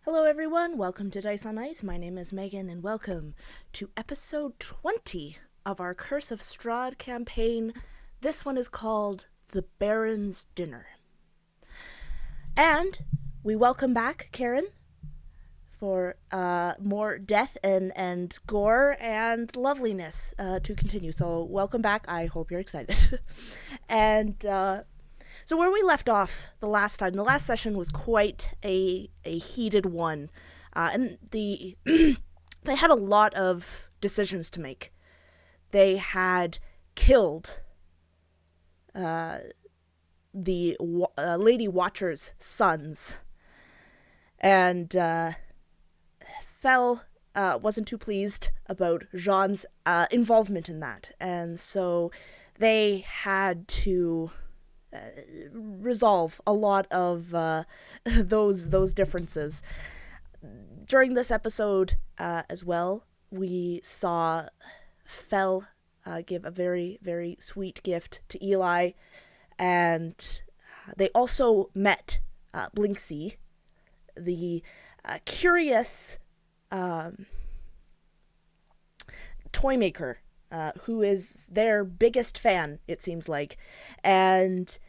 Hello, everyone. Welcome to Dice on Ice. My name is Megan, and welcome to episode 20 of our Curse of Strahd campaign. This one is called The Baron's Dinner. And we welcome back Karen for more death and gore and loveliness to continue. So, welcome back. I hope you're excited. and So where we left off the last time, the last session was quite a heated one, and they had a lot of decisions to make. They had killed the Lady Watcher's sons, and Fel wasn't too pleased about Jean's involvement in that, and so they had to resolve a lot of those differences. During this episode as well, we saw Fel give a very, very sweet gift to Eli, and they also met Blinksy, the curious toy maker, who is their biggest fan, it seems like. And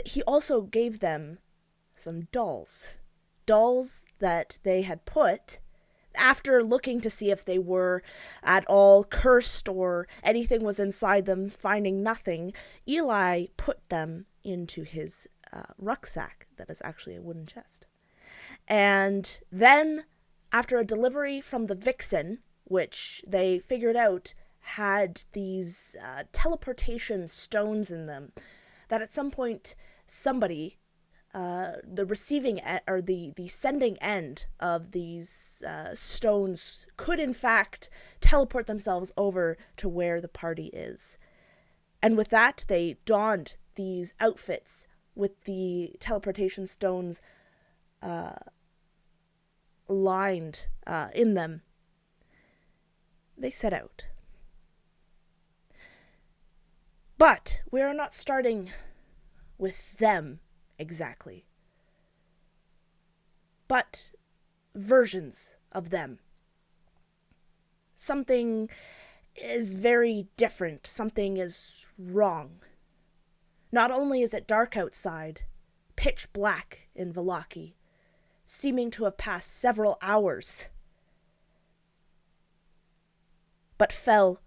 he also gave them some dolls. Dolls that they had put, after looking to see if they were at all cursed or anything was inside them, finding nothing, Eli put them into his rucksack that is actually a wooden chest. And then, after a delivery from the Vixen, which they figured out had these teleportation stones in them, that at some point somebody, the receiving or the sending end of these stones, could in fact teleport themselves over to where the party is. And with that, they donned these outfits with the teleportation stones lined in them. They set out. But we are not starting with them exactly, but versions of them. Something is very different. Something is wrong. Not only is it dark outside, pitch black in Vallaki, seeming to have passed several hours, but Fel,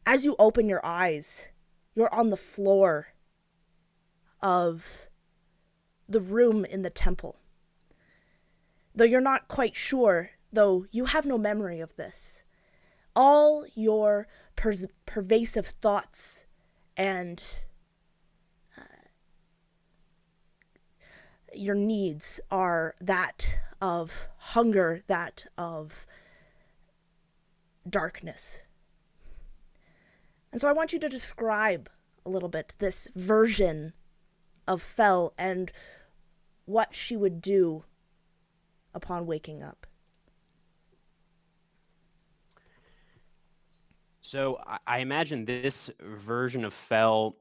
as you open your eyes, you're on the floor of the room in the temple. Though you're not quite sure, though you have no memory of this, all your pervasive thoughts and your needs are that of hunger, that of darkness. And so I want you to describe a little bit this version of Fel and what she would do upon waking up. So I imagine this version of Fel,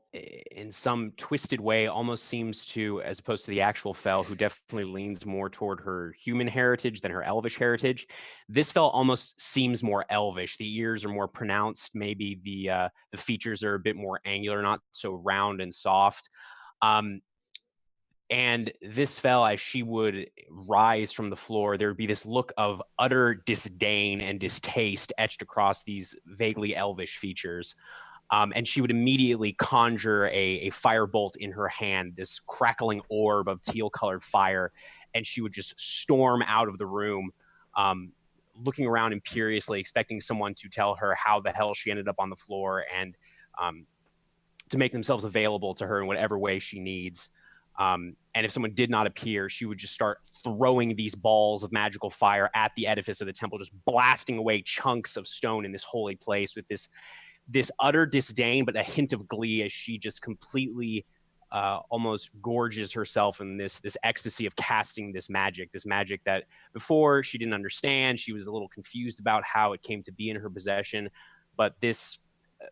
in some twisted way, almost seems to, as opposed to the actual Fel, who definitely leans more toward her human heritage than her elvish heritage. This Fel almost seems more elvish. The ears are more pronounced. Maybe the features are a bit more angular, not so round and soft. And this Fel, as she would rise from the floor, there would be this look of utter disdain and distaste etched across these vaguely elvish features. And she would immediately conjure a firebolt in her hand, this crackling orb of teal-colored fire, and she would just storm out of the room, looking around imperiously, expecting someone to tell her how the hell she ended up on the floor, and to make themselves available to her in whatever way she needs. And if someone did not appear, she would just start throwing these balls of magical fire at the edifice of the temple, just blasting away chunks of stone in this holy place with this utter disdain, but a hint of glee as she just completely almost gorges herself in this ecstasy of casting this magic that before she didn't understand. She was a little confused about how it came to be in her possession, but this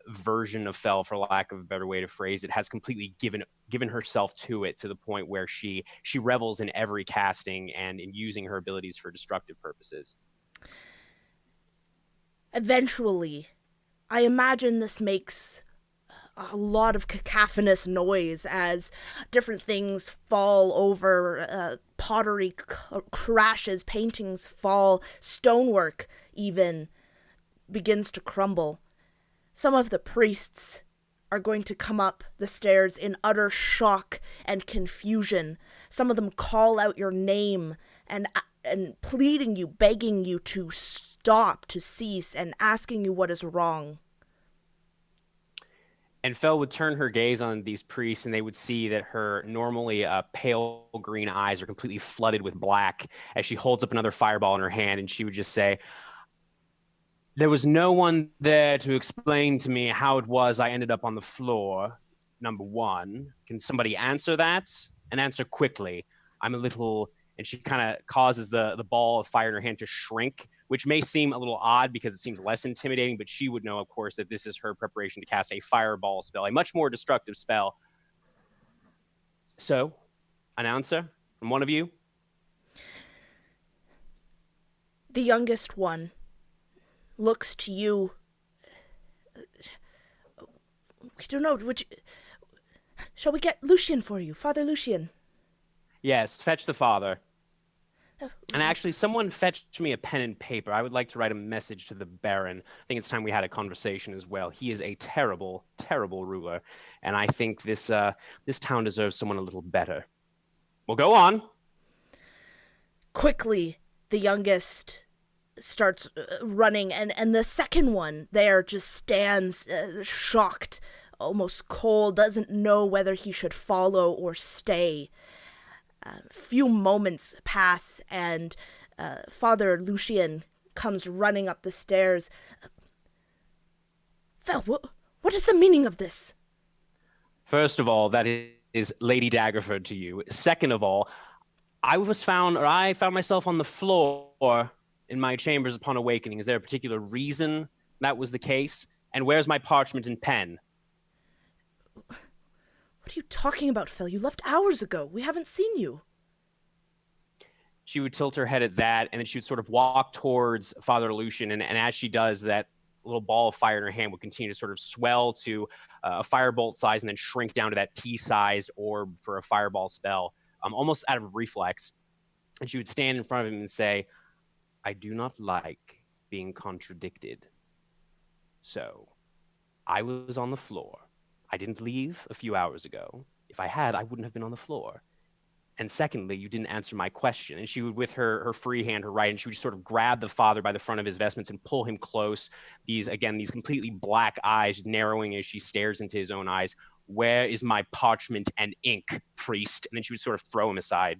version of Fel, for lack of a better way to phrase it, has completely given herself to it, to the point where she revels in every casting and in using her abilities for destructive purposes. Eventually, I imagine this makes a lot of cacophonous noise as different things fall over, pottery crashes, paintings fall, stonework even begins to crumble. Some of the priests are going to come up the stairs in utter shock and confusion. Some of them call out your name and pleading you, begging you to stop, to cease, and asking you what is wrong. And Fel would turn her gaze on these priests, and they would see that her normally pale green eyes are completely flooded with black as she holds up another fireball in her hand, and she would just say, "There was no one there to explain to me how it was I ended up on the floor, number one. Can somebody answer that? And answer quickly. I'm a little..." And she kind of causes the ball of fire in her hand to shrink, which may seem a little odd because it seems less intimidating, but she would know, of course, that this is her preparation to cast a fireball spell, a much more destructive spell. So, an answer from one of you? The youngest one looks to you. We don't know, shall we get Lucian for you, Father Lucian? Yes, fetch the father. And actually, someone fetched me a pen and paper. I would like to write a message to the Baron. I think it's time we had a conversation as well. He is a terrible, terrible ruler, and I think this town deserves someone a little better. Well, go on. Quickly, the youngest starts running, and the second one there just stands shocked, almost cold, doesn't know whether he should follow or stay. A few moments pass, and Father Lucian comes running up the stairs. Fel, what is the meaning of this? First of all, that is Lady Daggerford to you. Second of all, I found myself on the floor in my chambers upon awakening. Is there a particular reason that was the case? And where's my parchment and pen? What are you talking about, Fel? You left hours ago. We haven't seen you. She would tilt her head at that, and then she would sort of walk towards Father Lucian, and as she does, that little ball of fire in her hand would continue to sort of swell to a firebolt size and then shrink down to that pea-sized orb for a fireball spell, almost out of reflex. And she would stand in front of him and say, "I do not like being contradicted. So, I was on the floor. I didn't leave a few hours ago. If I had, I wouldn't have been on the floor. And secondly, you didn't answer my question." And she would, with her free hand, her right, and she would just sort of grab the father by the front of his vestments and pull him close. These completely black eyes narrowing as she stares into his own eyes. "Where is my parchment and ink, priest?" And then she would sort of throw him aside.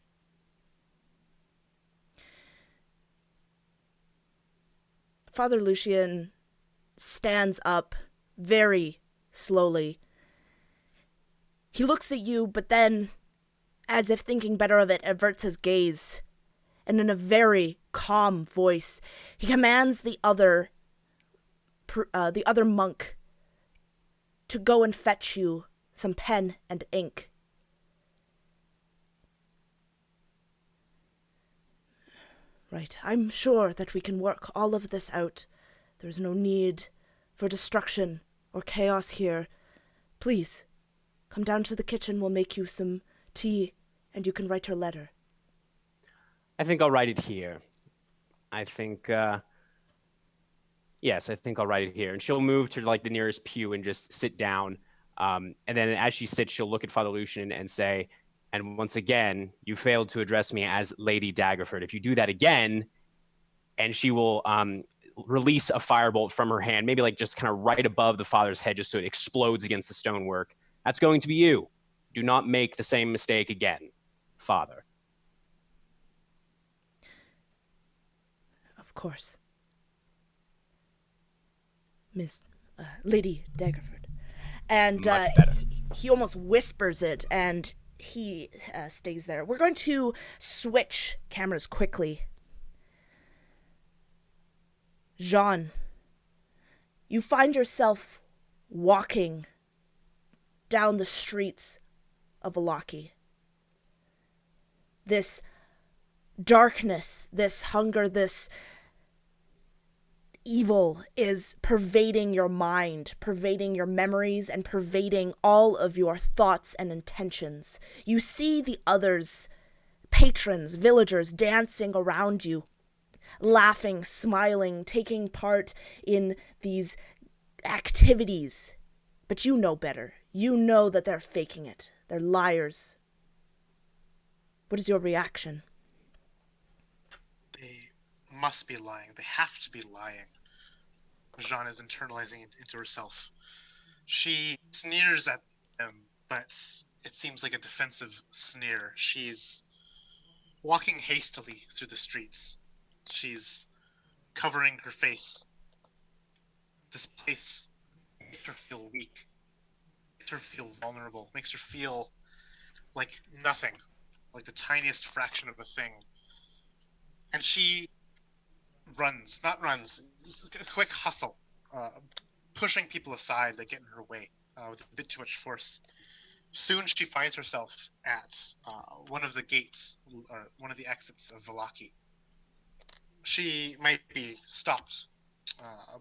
Father Lucian stands up very slowly. He looks at you, but then, as if thinking better of it, averts his gaze, and in a very calm voice, he commands the other monk to go and fetch you some pen and ink. Right, I'm sure that we can work all of this out. There's no need for destruction or chaos here. Please, come down to the kitchen. We'll make you some tea, and you can write your letter. I think I'll write it here. I think I'll write it here. And she'll move to like the nearest pew and just sit down. And then as she sits, she'll look at Father Lucian and say, "And once again, you failed to address me as Lady Daggerford. If you do that again," and she will release a firebolt from her hand, maybe like just kind of right above the father's head, just so it explodes against the stonework. "That's going to be you. Do not make the same mistake again, Father." Of course. Miss Lady Daggerford. And he almost whispers it, and he stays there. We're going to switch cameras quickly. Jean, you find yourself walking down the streets of Valaki. This darkness, this hunger, this evil is pervading your mind, pervading your memories, and pervading all of your thoughts and intentions. You see the others, patrons, villagers, dancing around you, laughing, smiling, taking part in these activities. But you know better. You know that they're faking it. They're liars. What is your reaction? They must be lying. They have to be lying. Jean is internalizing it into herself. She sneers at them, but it seems like a defensive sneer. She's walking hastily through the streets. She's covering her face. This place makes her feel weak, makes her feel vulnerable, makes her feel like nothing, like the tiniest fraction of a thing. And she runs, a quick hustle, pushing people aside that get in her way with a bit too much force. Soon she finds herself at one of the gates, or one of the exits of Valaki. She might be stopped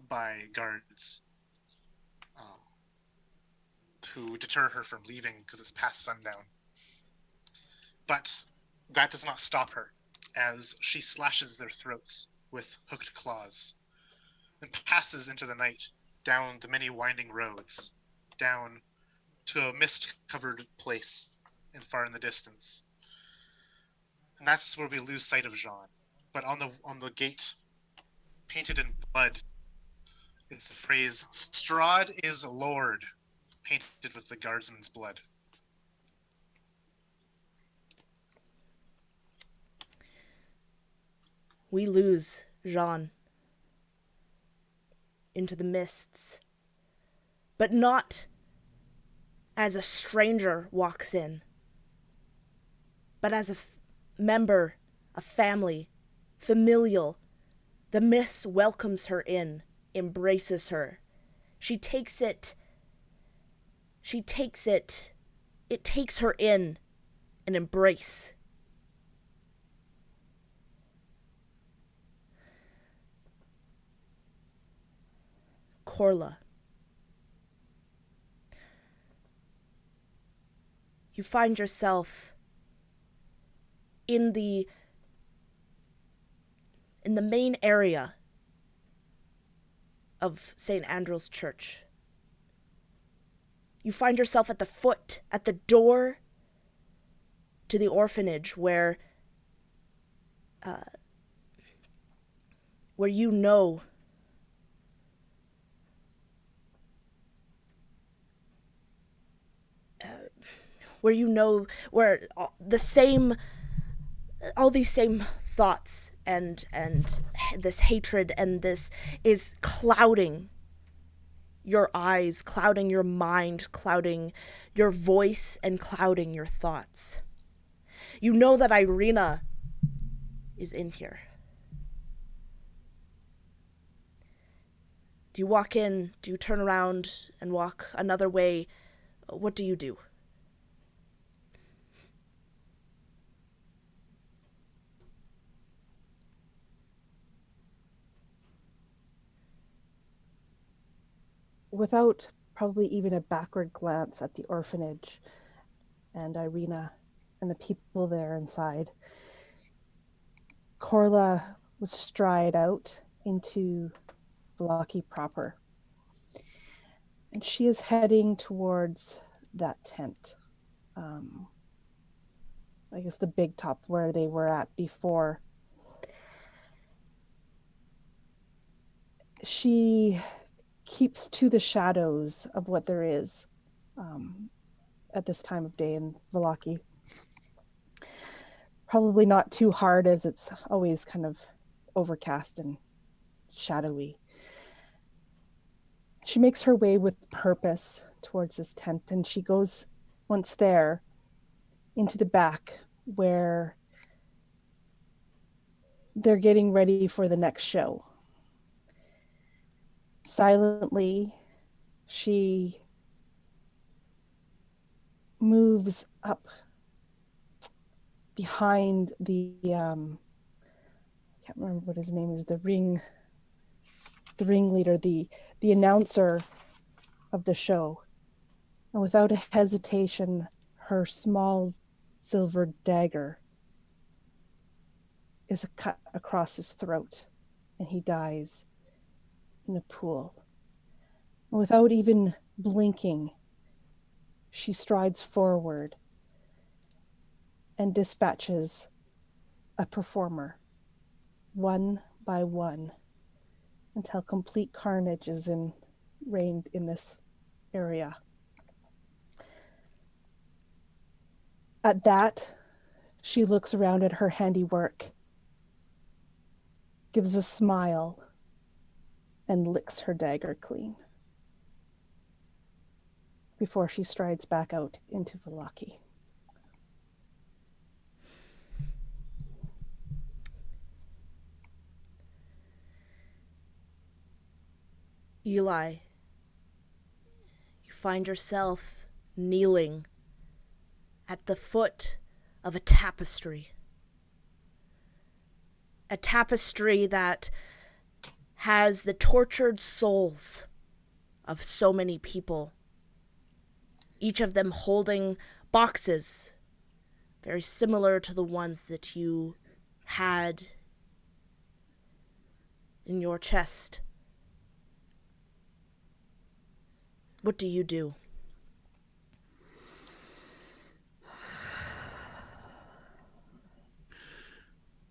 by guards who deter her from leaving because it's past sundown. But that does not stop her as she slashes their throats with hooked claws and passes into the night down the many winding roads, down to a mist-covered place far in the distance. And that's where we lose sight of Jean. But on the gate, painted in blood, is the phrase, "Strahd is Lord," painted with the guardsman's blood. We lose Jean into the mists, but not as a stranger walks in, but as a member, a family, familial. The mist welcomes her in, embraces her. It takes her in an embrace. Corla. You find yourself in the main area of St. Andrew's Church. You find yourself at the door to the orphanage where you know where all these same thoughts and this hatred and this is clouding your eyes, clouding your mind, clouding your voice, and clouding your thoughts. You know that Irina is in here. Do you walk in? Do you turn around and walk another way? What do you do? Without probably even a backward glance at the orphanage and Irina and the people there inside, Corla would stride out into Valaki proper. And she is heading towards that tent. I guess the big top where they were at before. She keeps to the shadows of what there is at this time of day in Valaki. Probably not too hard, as it's always kind of overcast and shadowy. She makes her way with purpose towards this tent, and she goes, once there, into the back where they're getting ready for the next show. Silently, She moves up behind the I can't remember what his name is, the ringleader, the announcer of the show. And without a hesitation, her small silver dagger is cut across his throat, and he dies in a pool. And without even blinking, she strides forward and dispatches a performer, one by one, until complete carnage is reigned in this area. At that, she looks around at her handiwork, gives a smile, and licks her dagger clean before she strides back out into Vallaki. Eli, you find yourself kneeling at the foot of a tapestry. A tapestry that has the tortured souls of so many people, each of them holding boxes very similar to the ones that you had in your chest. What do you do?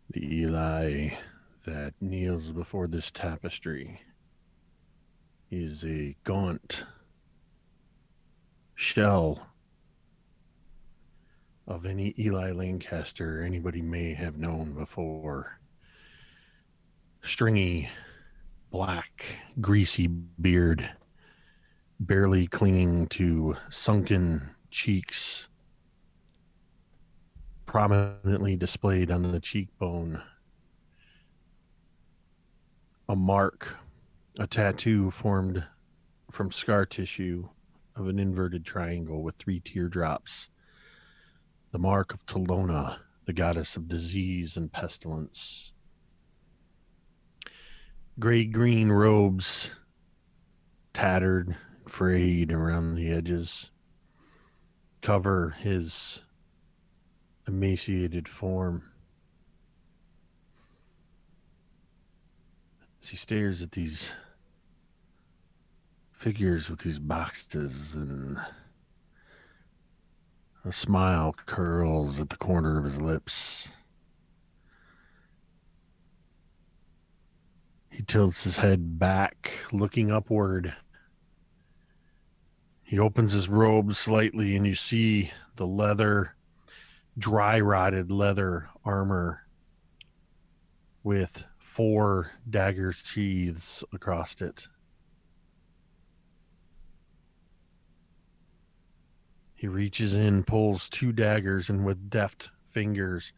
The Eli that kneels before this tapestry is a gaunt shell of any Eli Lancaster anybody may have known before. Stringy, black, greasy beard, barely clinging to sunken cheeks, prominently displayed on the cheekbone. A mark, a tattoo formed from scar tissue of an inverted triangle with 3 teardrops. The mark of Talona, the goddess of disease and pestilence. Gray-green robes, tattered and frayed around the edges, cover his emaciated form. As he stares at these figures with these boxes, and a smile curls at the corner of his lips. He tilts his head back, looking upward. He opens his robe slightly, and you see the leather, dry-rotted leather armor with 4 dagger sheaths across it. He reaches in, pulls 2 daggers, and with deft fingers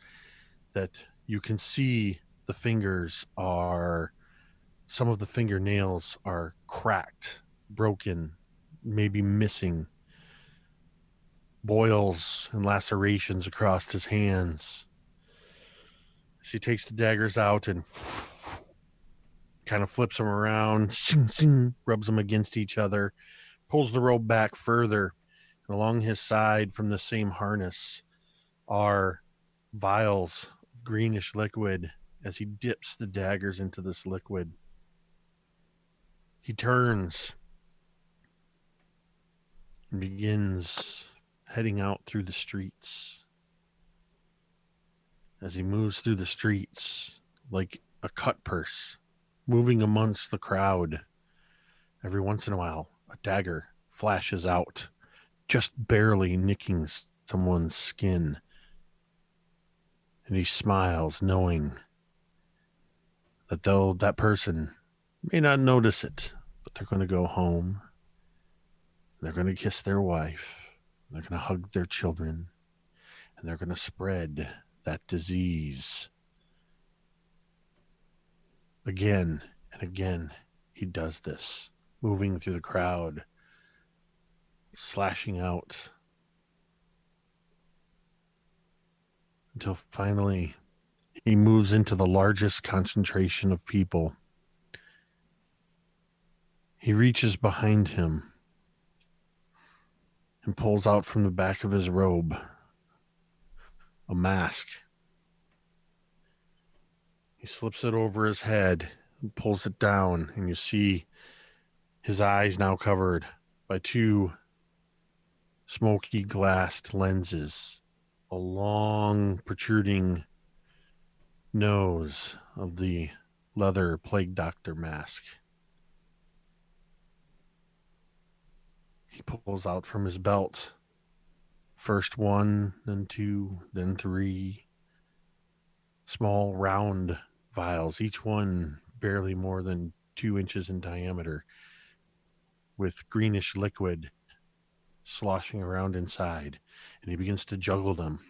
that you can see the fingers are, some of the fingernails are cracked, broken, maybe missing. Boils and lacerations across his hands. As he takes the daggers out and kind of flips them around, sing, sing, rubs them against each other, pulls the robe back further. And along his side from the same harness are vials of greenish liquid. As he dips the daggers into this liquid, he turns and begins heading out through the streets. As he moves through the streets like a cut purse, moving amongst the crowd, every once in a while, a dagger flashes out, just barely nicking someone's skin. And he smiles, knowing that though that person may not notice it, but they're going to go home. They're going to kiss their wife. They're going to hug their children. And they're going to spread that disease. Again and again, he does this, moving through the crowd, slashing out until finally he moves into the largest concentration of people. He reaches behind him and pulls out from the back of his robe a mask. He slips it over his head and pulls it down, and you see his eyes now covered by two smoky glassed lenses, a long protruding nose of the leather plague doctor mask. He pulls out from his belt first one, then two, then three small round vials, each one barely more than 2 inches in diameter, with greenish liquid sloshing around inside. And he begins to juggle them.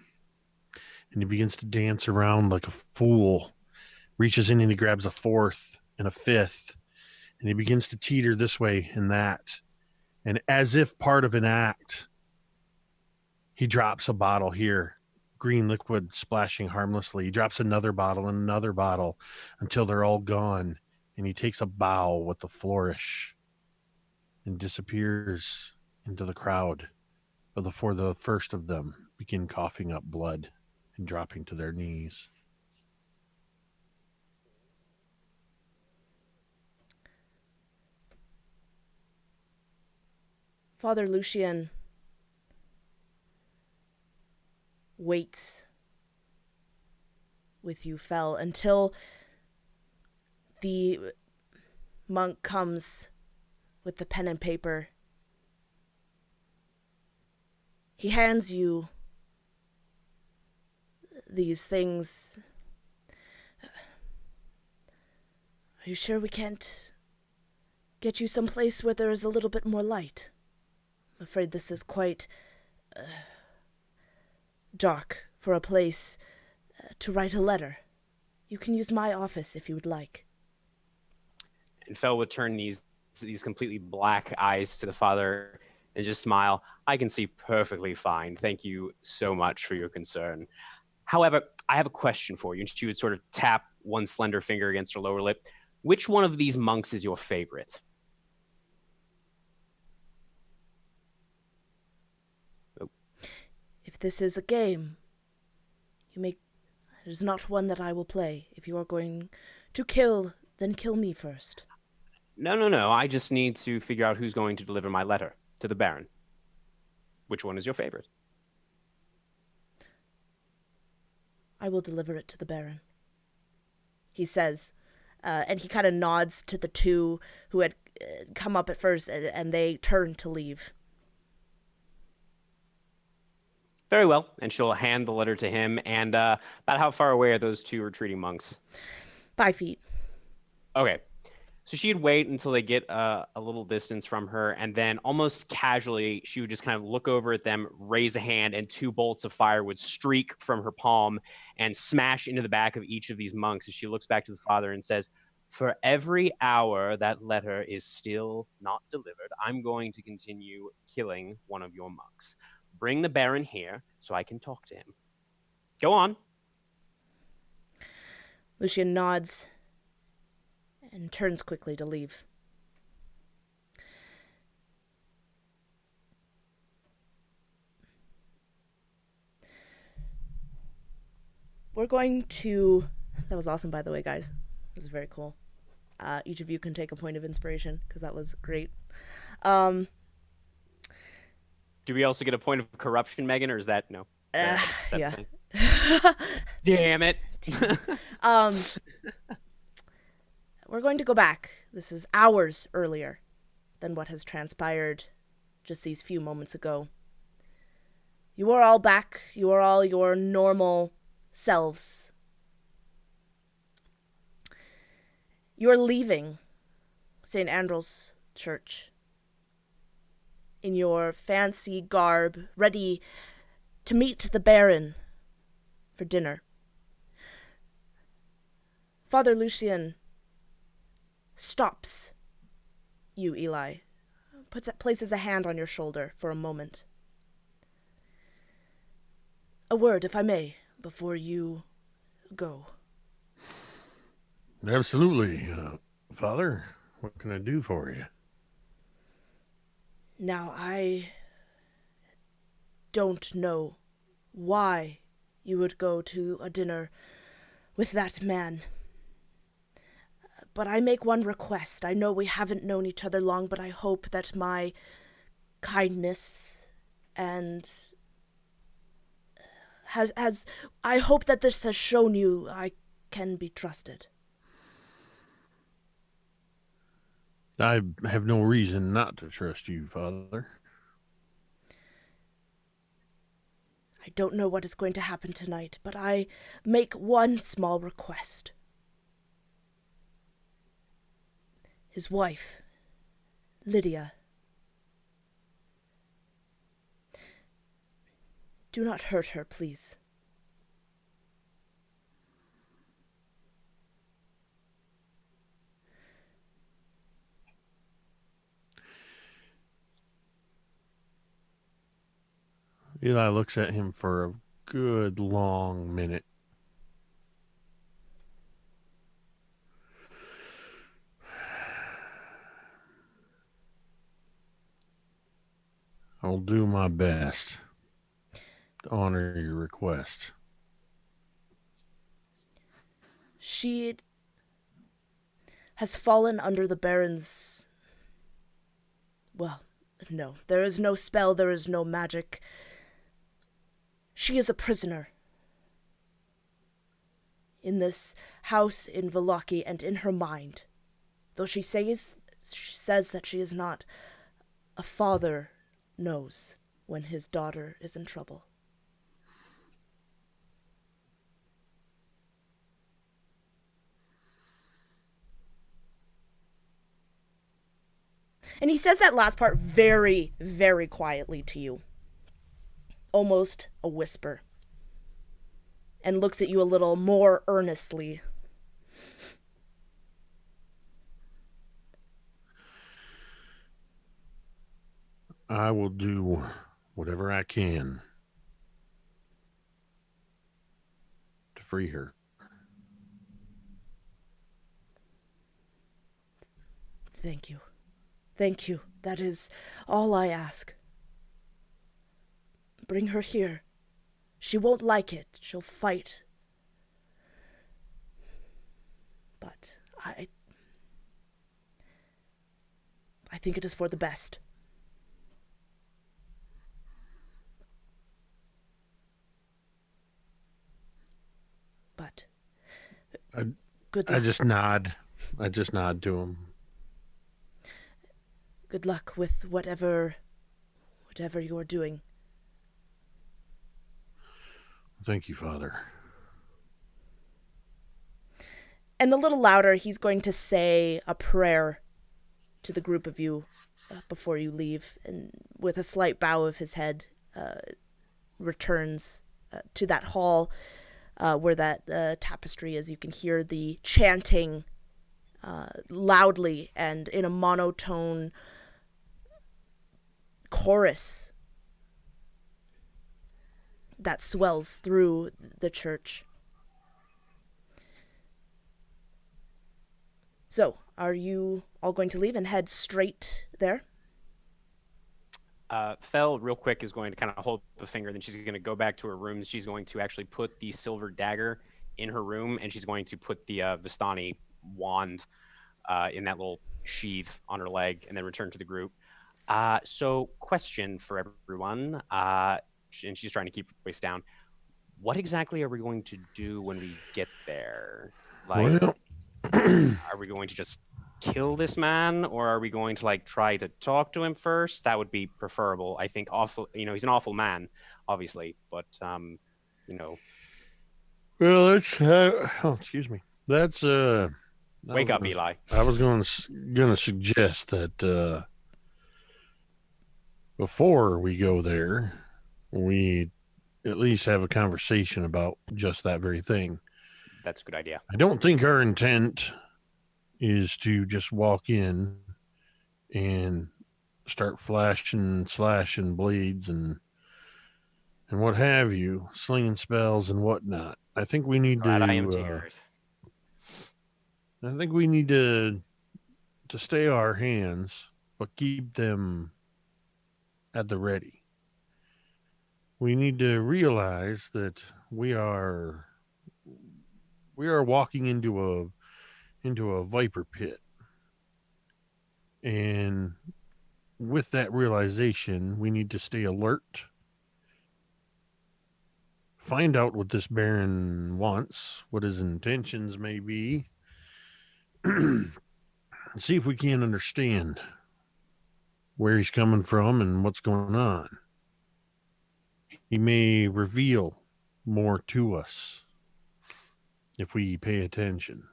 And he begins to dance around like a fool, reaches in and he grabs a fourth and a fifth, and he begins to teeter this way and that. And as if part of an act, he drops a bottle here, green liquid splashing harmlessly. He drops another bottle and another bottle until they're all gone. And he takes a bow with a flourish and disappears into the crowd before the first of them begin coughing up blood and dropping to their knees. Father Lucian waits with you, Fel, until the monk comes with the pen and paper. He hands you these things. Are you sure we can't get you someplace where there is a little bit more light? I'm afraid this is quite dark for a place to write a letter. You can use my office if you would like. And Fel would turn these completely black eyes to the father and just smile. I can see perfectly fine. Thank you so much for your concern. However, I have a question for you. And she would sort of tap one slender finger against her lower lip. Which one of these monks is your favorite? If this is a game, it is not one that I will play. If you are going to kill, then kill me first. No. I just need to figure out who's going to deliver my letter to the Baron. Which one is your favorite? I will deliver it to the Baron, he says, and he kind of nods to the two who had come up at first, and they turn to leave. Very well. And she'll hand the letter to him. And about how far away are those two retreating monks? 5 feet. Okay. So she'd wait until they get a little distance from her, and then almost casually, she would just kind of look over at them, raise a hand, and 2 bolts of fire would streak from her palm and smash into the back of each of these monks as she looks back to the father and says, "For every hour that letter is still not delivered, I'm going to continue killing one of your monks. Bring the Baron here so I can talk to him." Go on. Lucian nods and turns quickly to leave. We're going to... That was awesome, by the way, guys. It was very cool. Each of you can take a point of inspiration, because that was great. Do we also get a point of corruption, Megan, or is that no? Is that Yeah. the thing? Damn it. We're going to go back. This is hours earlier than what has transpired just these few moments ago. You are all back. You are all your normal selves. You are leaving St. Andrew's Church in your fancy garb, ready to meet the Baron for dinner. Father Lucian stops you, Eli. places a hand on your shoulder for a moment. A word, if I may, before you go. Absolutely. Father, what can I do for you? Now, I don't know why you would go to a dinner with that man. But I make one request. I know we haven't known each other long, but I hope that my kindness and I hope that this has shown you I can be trusted. I have no reason not to trust you, Father. I don't know what is going to happen tonight, but I make one small request. His wife, Lydia. Do not hurt her, please. Eli looks at him for a good long minute. I'll do my best to honor your request. She has fallen under the Baron's... Well, no. There is no spell, there is no magic. She is a prisoner. In this house in Vallaki and in her mind. Though she says that she is not, a father knows when his daughter is in trouble. And he says that last part very, very quietly to you. Almost a whisper. And looks at you a little more earnestly. I will do whatever I can to free her. Thank you. Thank you. That is all I ask. Bring her here. She won't like it. She'll fight. But I think it is for the best. But good luck. I just nod. I just nod to him. Good luck with whatever you're doing. Thank you, Father. And a little louder, he's going to say a prayer to the group of you before you leave, and with a slight bow of his head, returns to that hall where that tapestry is. You can hear the chanting loudly and in a monotone chorus that swells through the church. So, are you all going to leave and head straight there? Fel, real quick, is going to kind of hold the finger, then she's going to go back to her room. She's going to actually put the silver dagger in her room, and she's going to put the Vistani wand in that little sheath on her leg, and then return to the group. So, question for everyone, and she's trying to keep her voice down. What exactly are we going to do when we get there? Like, Well, are we going to just kill this man, or are we going to try to talk to him first? That would be preferable. I think he's an awful man, obviously, but well, that's excuse me. That's wake up, Eli. I was gonna suggest that before we go there, we at least have a conversation about just that very thing. That's a good idea. I don't think our intent is to just walk in and start flashing, slashing blades and what have you, slinging spells and whatnot. I think we need Glad I am to to. hear it. I think we need to stay our hands, but keep them at the ready. We need to realize that we are walking into a viper pit, and with that realization, we need to stay alert. Find out what this Baron wants, what his intentions may be, see if we can understand where he's coming from and what's going on. He may reveal more to us if we pay attention.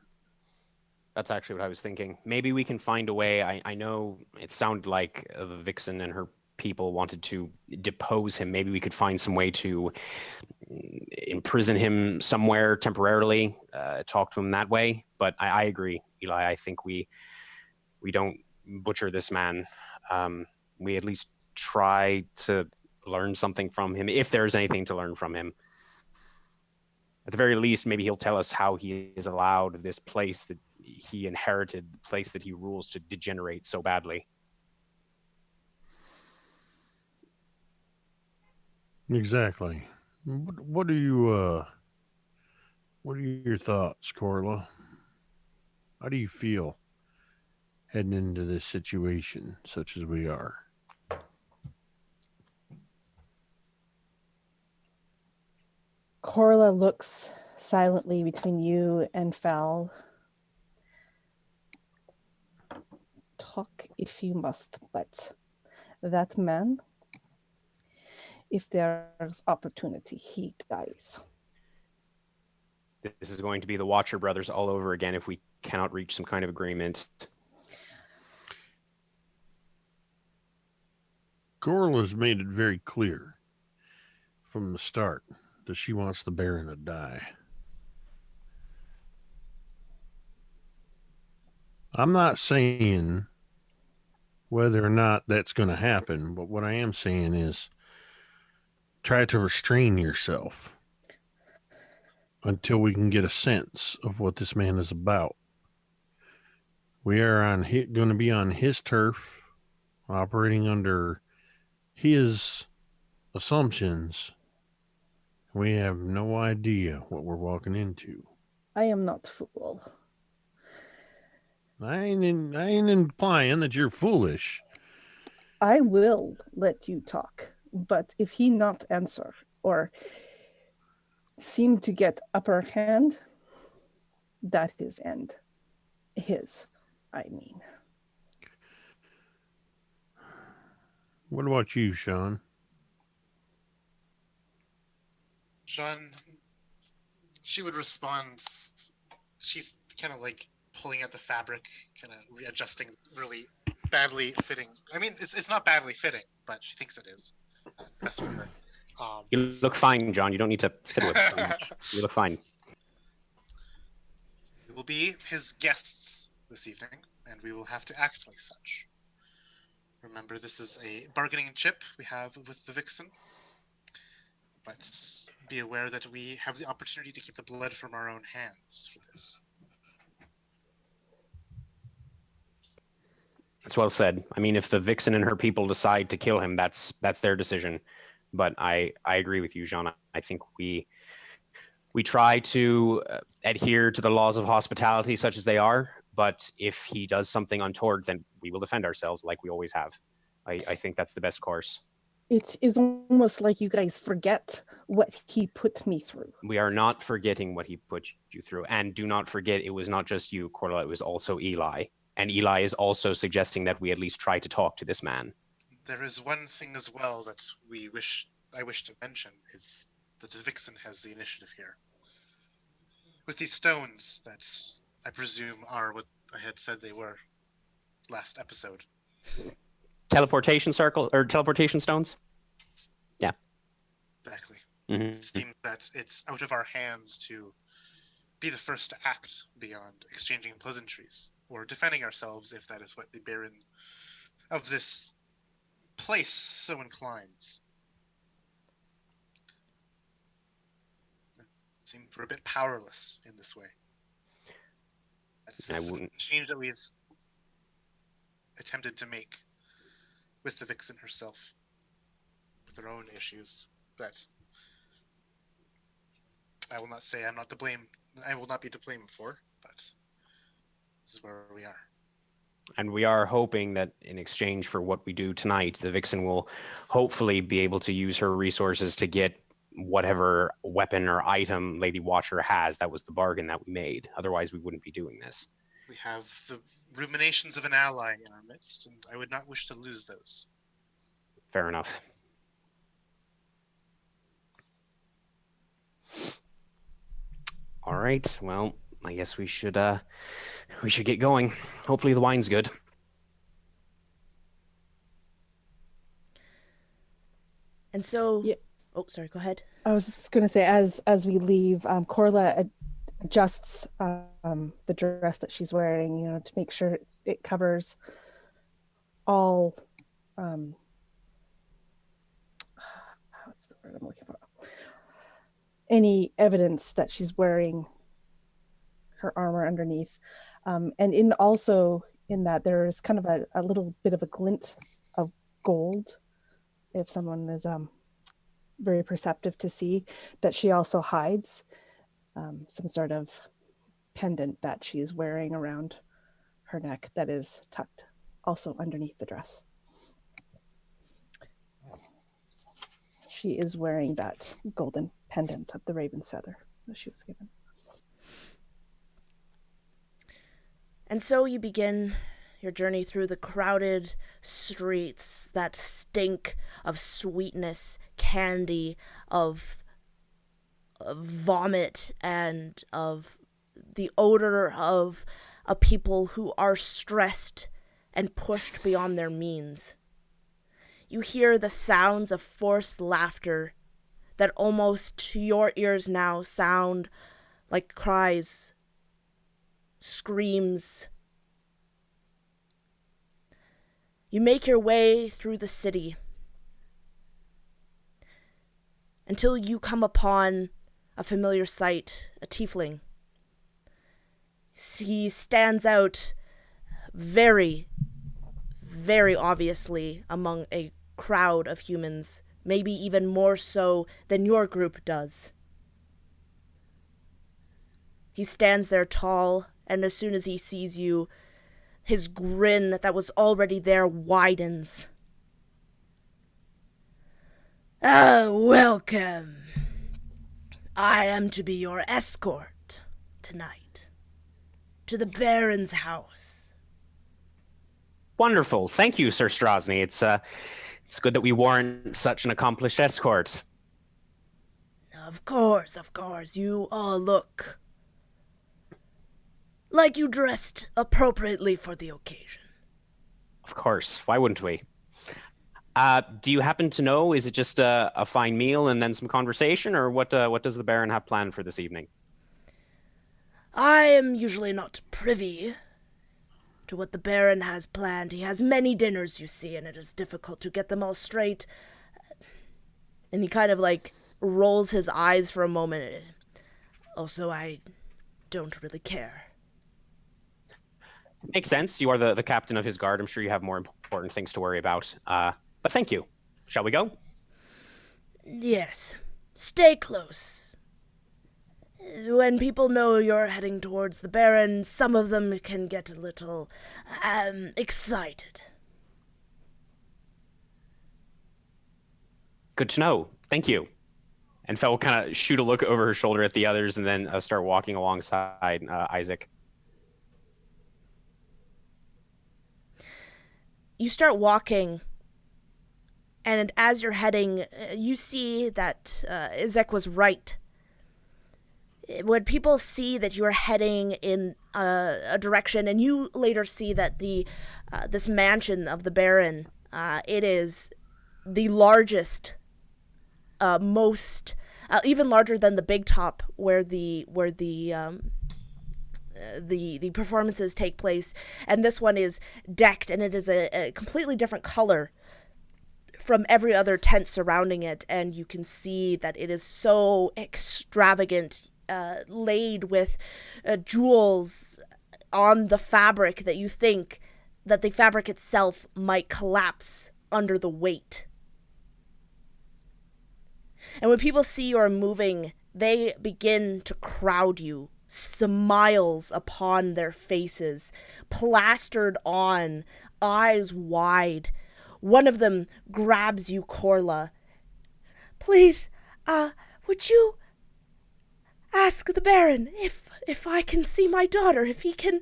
That's actually what I was thinking. Maybe we can find a way. I know it sounded like the Vixen and her people wanted to depose him. Maybe we could find some way to imprison him somewhere temporarily, talk to him that way. But I agree, Eli. I think we don't butcher this man. We at least try to learn something from him, if there's anything to learn from him. At the very least, maybe he'll tell us how he is allowed this place that he inherited, the place that he rules, to degenerate so badly. Exactly. What are your thoughts, Corla? How do you feel heading into this situation, such as we are? Corla looks silently between you and Fal. Talk if you must, but that man, if there's opportunity, he dies. This is going to be the Watcher brothers all over again if we cannot reach some kind of agreement. Corla's made it very clear from the start that she wants the Baron to die. I'm not saying whether or not that's going to happen, but what I am saying is try to restrain yourself until we can get a sense of what this man is about. We are going to be on his turf, operating under his assumptions. We have no idea what we're walking into. I am not fool. I ain't implying that you're foolish. I will let you talk, but if he not answer or seem to get upper hand, that is end. His, I mean. What about you, Sean? Jean, she would respond. She's kind of like pulling out the fabric, kind of readjusting really badly fitting. I mean, it's not badly fitting, but she thinks it is. Best for her. You look fine, John. You don't need to fiddle with it so much. You look fine. We will be his guests this evening, and we will have to act like such. Remember, this is a bargaining chip we have with the Vixen, but be aware that we have the opportunity to keep the blood from our own hands for this. That's well said. I mean, if the Vixen and her people decide to kill him, that's their decision. But I agree with you, Jean. I think we try to adhere to the laws of hospitality, such as they are. But if he does something untoward, then we will defend ourselves like we always have. I think that's the best course. It is almost like you guys forget what he put me through. We are not forgetting what he put you through. And do not forget, it was not just you, Corla, it was also Eli. And Eli is also suggesting that we at least try to talk to this man. There is one thing as well that I wish to mention is that the Vixen has the initiative here. With these stones that I presume are what I had said they were last episode. Teleportation circle or teleportation stones? Yeah. Exactly. Mm-hmm. It seems that it's out of our hands to be the first to act beyond exchanging pleasantries or defending ourselves if that is what the Baron of this place so inclines. Seem we're a bit powerless in this way. This is a change that we've attempted to make with the Vixen herself, with her own issues. But I will not say I'm not to blame. I will not be to blame for, but this is where we are. And we are hoping that in exchange for what we do tonight, the Vixen will hopefully be able to use her resources to get whatever weapon or item Lady Watcher has. That was the bargain that we made. Otherwise, we wouldn't be doing this. We have the ruminations of an ally in our midst, and I would not wish to lose those. Fair enough. All right. Well, I guess we should get going. Hopefully the wine's good. And so, yeah. Oh, sorry. Go ahead. I was just going to say, as we leave, Corla adjusts the dress that she's wearing, to make sure it covers all. What's the word I'm looking for? Any evidence that she's wearing her armor underneath, and in that there is kind of a little bit of a glint of gold, if someone is very perceptive to see, that she also hides some sort of pendant that she's wearing around her neck that is tucked also underneath the dress. She is wearing that golden pendant of the raven's feather that she was given. And so you begin your journey through the crowded streets that stink of sweetness, candy, of vomit, and of the odor of a people who are stressed and pushed beyond their means. You hear the sounds of forced laughter that almost to your ears now sound like cries, screams. You make your way through the city until you come upon a familiar sight, a tiefling. He stands out very, very obviously among a crowd of humans, maybe even more so than your group does. He stands there tall, and as soon as he sees you, his grin that was already there widens. Welcome. I am to be your escort tonight to the Baron's house. Wonderful. Thank you, Sir Strosny. It's good that we warrant such an accomplished escort. Of course. You all look like you dressed appropriately for the occasion. Of course. Why wouldn't we? Do you happen to know, is it just a fine meal and then some conversation, or what does the Baron have planned for this evening? I am usually not privy to what the Baron has planned. He has many dinners, you see, and it is difficult to get them all straight. And he kind of rolls his eyes for a moment. Also, I don't really care. Makes sense. You are the captain of his guard. I'm sure you have more important things to worry about. But thank you. Shall we go? Yes. Stay close. When people know you're heading towards the Baron, some of them can get a little excited. Good to know. Thank you. And Fel will kind of shoot a look over her shoulder at the others and then start walking alongside Isaac. You start walking, and as you're heading, you see that Izek was right. When people see that you are heading in a direction, and you later see that this mansion of the Baron, it is the largest, most even larger than the big top where the performances take place, and this one is decked, and it is a completely different color. from every other tent surrounding it, and you can see that it is so extravagant, laid with jewels on the fabric that you think that the fabric itself might collapse under the weight. And when people see you are moving, they begin to crowd you, smiles upon their faces, plastered on, eyes wide. One of them grabs you, Corla. "Please, would you ask the Baron if I can see my daughter, if he can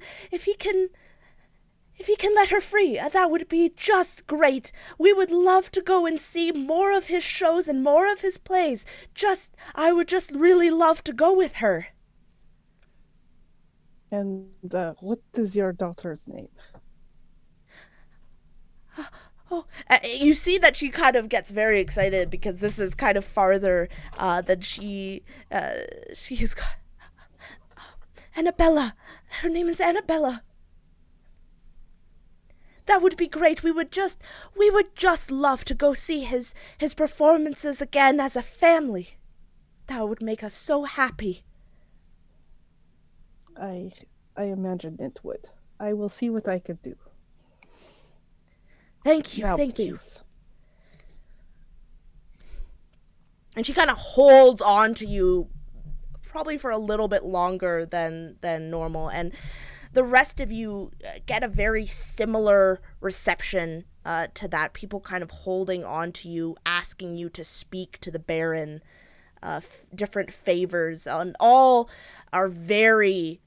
let her free? That would be just great. We would love to go and see more of his shows and more of his plays. I would just really love to go with her." And what is your daughter's name? You see that she kind of gets very excited because this is kind of farther than she has got. "Annabella. Her name is Annabella." "That would be great. We would just love to go see his performances again as a family. That would make us so happy." I imagine it would. I will see what I could do. Thank you, Now, thank you. please. And she kind of holds on to you probably for a little bit longer than normal. And the rest of you get a very similar reception to that. People kind of holding on to you, asking you to speak to the Baron, different favors, and all are very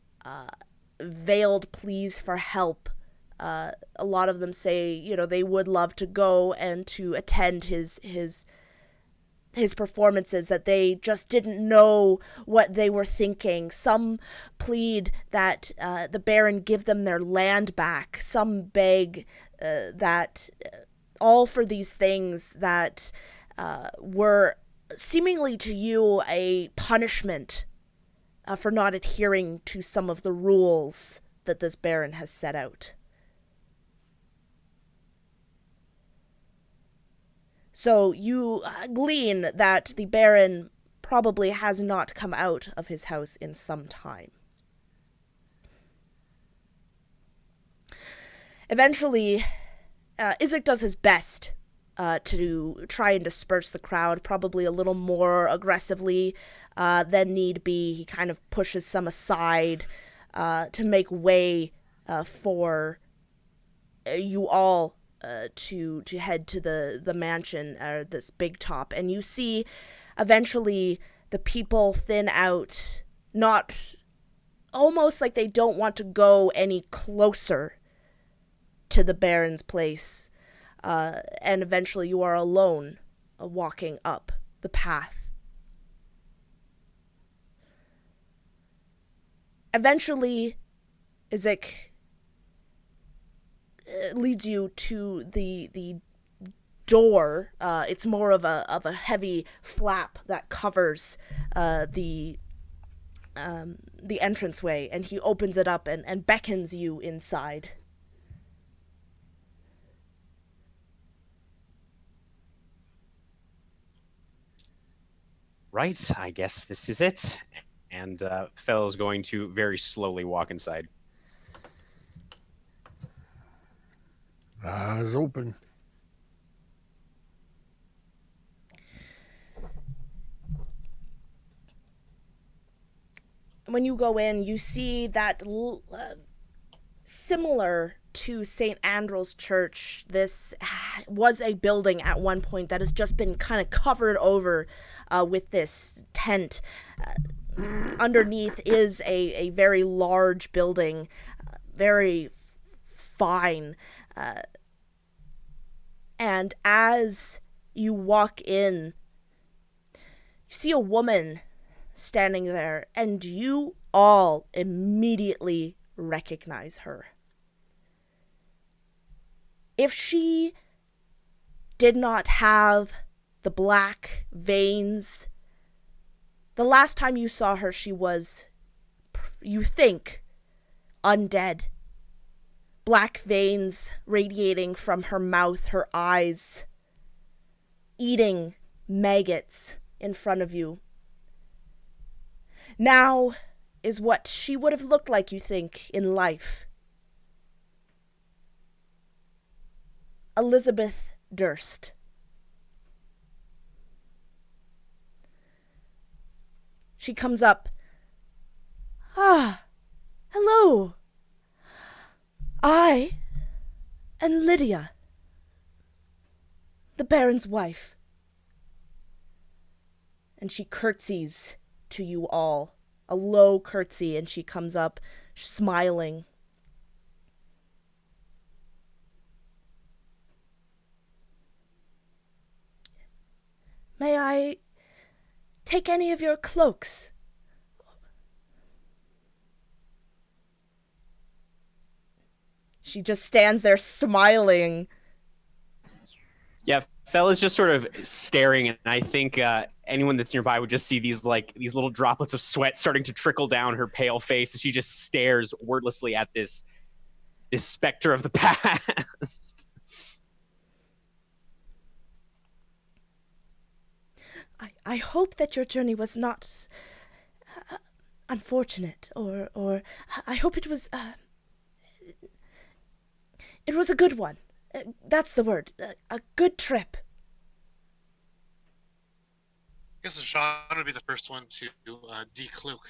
veiled pleas for help. A lot of them say, they would love to go and to attend his performances, that they just didn't know what they were thinking. Some plead that the Baron give them their land back. Some beg that all for these things that were seemingly to you a punishment for not adhering to some of the rules that this Baron has set out. So you glean that the Baron probably has not come out of his house in some time. Eventually, Isaac does his best to try and disperse the crowd, probably a little more aggressively than need be. He kind of pushes some aside to make way for you all to head to the mansion, this big top. And you see eventually the people thin out, not almost like they don't want to go any closer to the Baron's place. And eventually you are alone walking up the path. Eventually, Isaac leads you to the door. It's more of a heavy flap that covers the entranceway, and he opens it up and beckons you inside. Right, I guess this is it. And Fellow's going to very slowly walk inside. Eyes open. When you go in, you see that similar to St. Andrew's Church, this was a building at one point that has just been kind of covered over with this tent. Underneath is a very large building, very fine. And as you walk in, you see a woman standing there, and you all immediately recognize her. If she did not have the black veins, the last time you saw her, she was, you think, undead. Black veins radiating from her mouth, her eyes. eating maggots in front of you. Now is what she would have looked like, you think, in life. Elizabeth Durst. She comes up. Ah, hello. I am Lydia, the Baron's wife. And she curtsies to you all, a low curtsy, and she comes up smiling. May I take any of your cloaks? She just stands there smiling. Yeah, Fella's just sort of staring, and I think anyone that's nearby would just see these little droplets of sweat starting to trickle down her pale face as she just stares wordlessly at this specter of the past. I hope that your journey was not unfortunate, or I hope it was a good one. That's the word. A good trip. I guess Jean would be the first one to decloak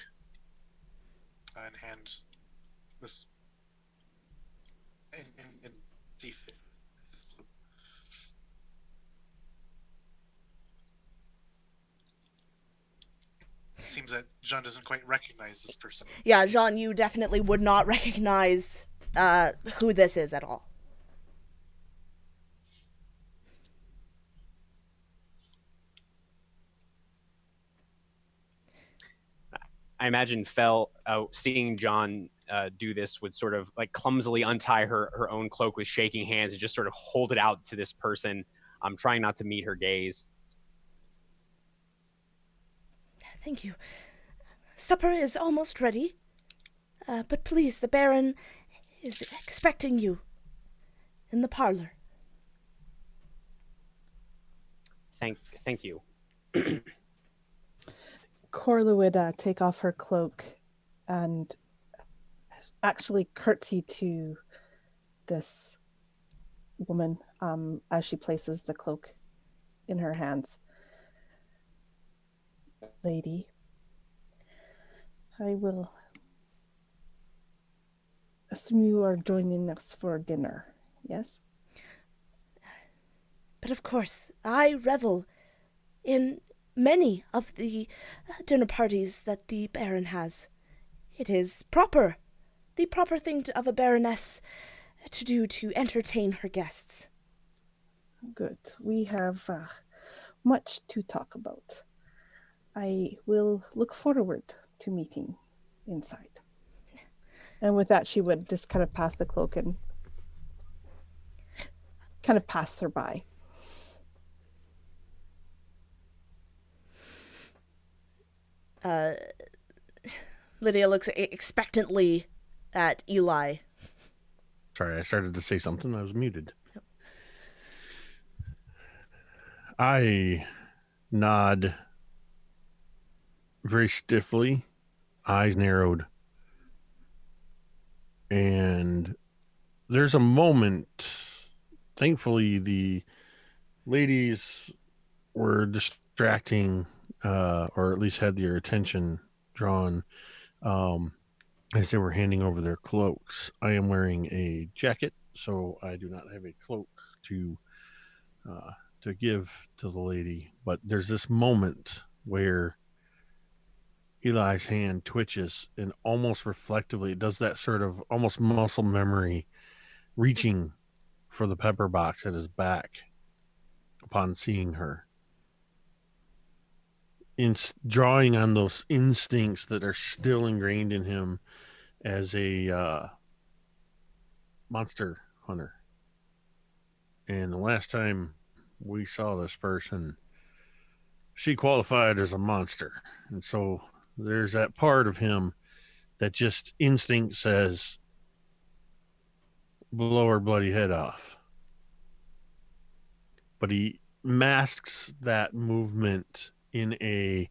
and hand this and defit. It seems that Jean doesn't quite recognize this person. Yeah, Jean, you definitely would not recognize who this is at all. I imagine Fell, seeing John do this, would sort of like clumsily untie her own cloak with shaking hands and just sort of hold it out to this person, trying not to meet her gaze. Thank you. Supper is almost ready. But please, the Baron is expecting you in the parlor. Thank you. Corla would take off her cloak and actually curtsy to this woman as she places the cloak in her hands. Lady, I will assume you are joining us for dinner, yes? But of course, I revel in many of the dinner parties that the Baron has. It is proper, the proper thing of a Baroness to do to entertain her guests. Good. We have much to talk about. I will look forward to meeting inside. And with that, she would just kind of pass the cloak and kind of pass her by. Lydia looks expectantly at Eli. Sorry, I started to say something. I was muted. Yep. I nod very stiffly, eyes narrowed. And there's a moment, thankfully, the ladies were distracting, or at least had their attention drawn as they were handing over their cloaks. I am wearing a jacket, so I do not have a cloak to give to the lady. But there's this moment where Eli's hand twitches, and almost reflectively, it does that sort of almost muscle memory, reaching for the pepper box at his back upon seeing her. Drawing on those instincts that are still ingrained in him as a monster hunter. And the last time we saw this person, she qualified as a monster. And so there's that part of him that just instinct says, blow her bloody head off. But he masks that movement in a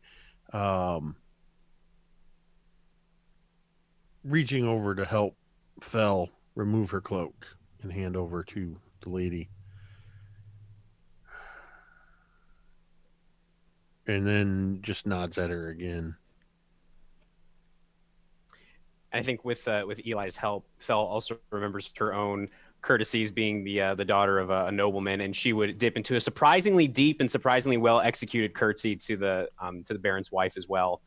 reaching over to help Fel remove her cloak and hand over to the lady. And then just nods at her again. I think with Eli's help, Fel also remembers her own courtesies, being the daughter of a nobleman, and she would dip into a surprisingly deep and surprisingly well executed curtsy to the Baron's wife as well,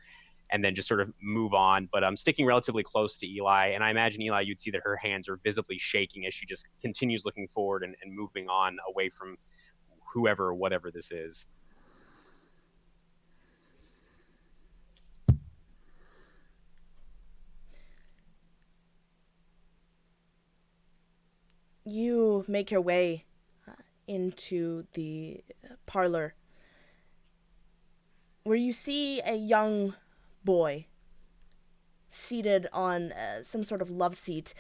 and then just sort of move on. But I'm sticking relatively close to Eli, and I imagine Eli, you'd see that her hands are visibly shaking as she just continues looking forward and moving on away from whoever or whatever this is. You make your way into the parlor, where you see a young boy seated on some sort of love seat.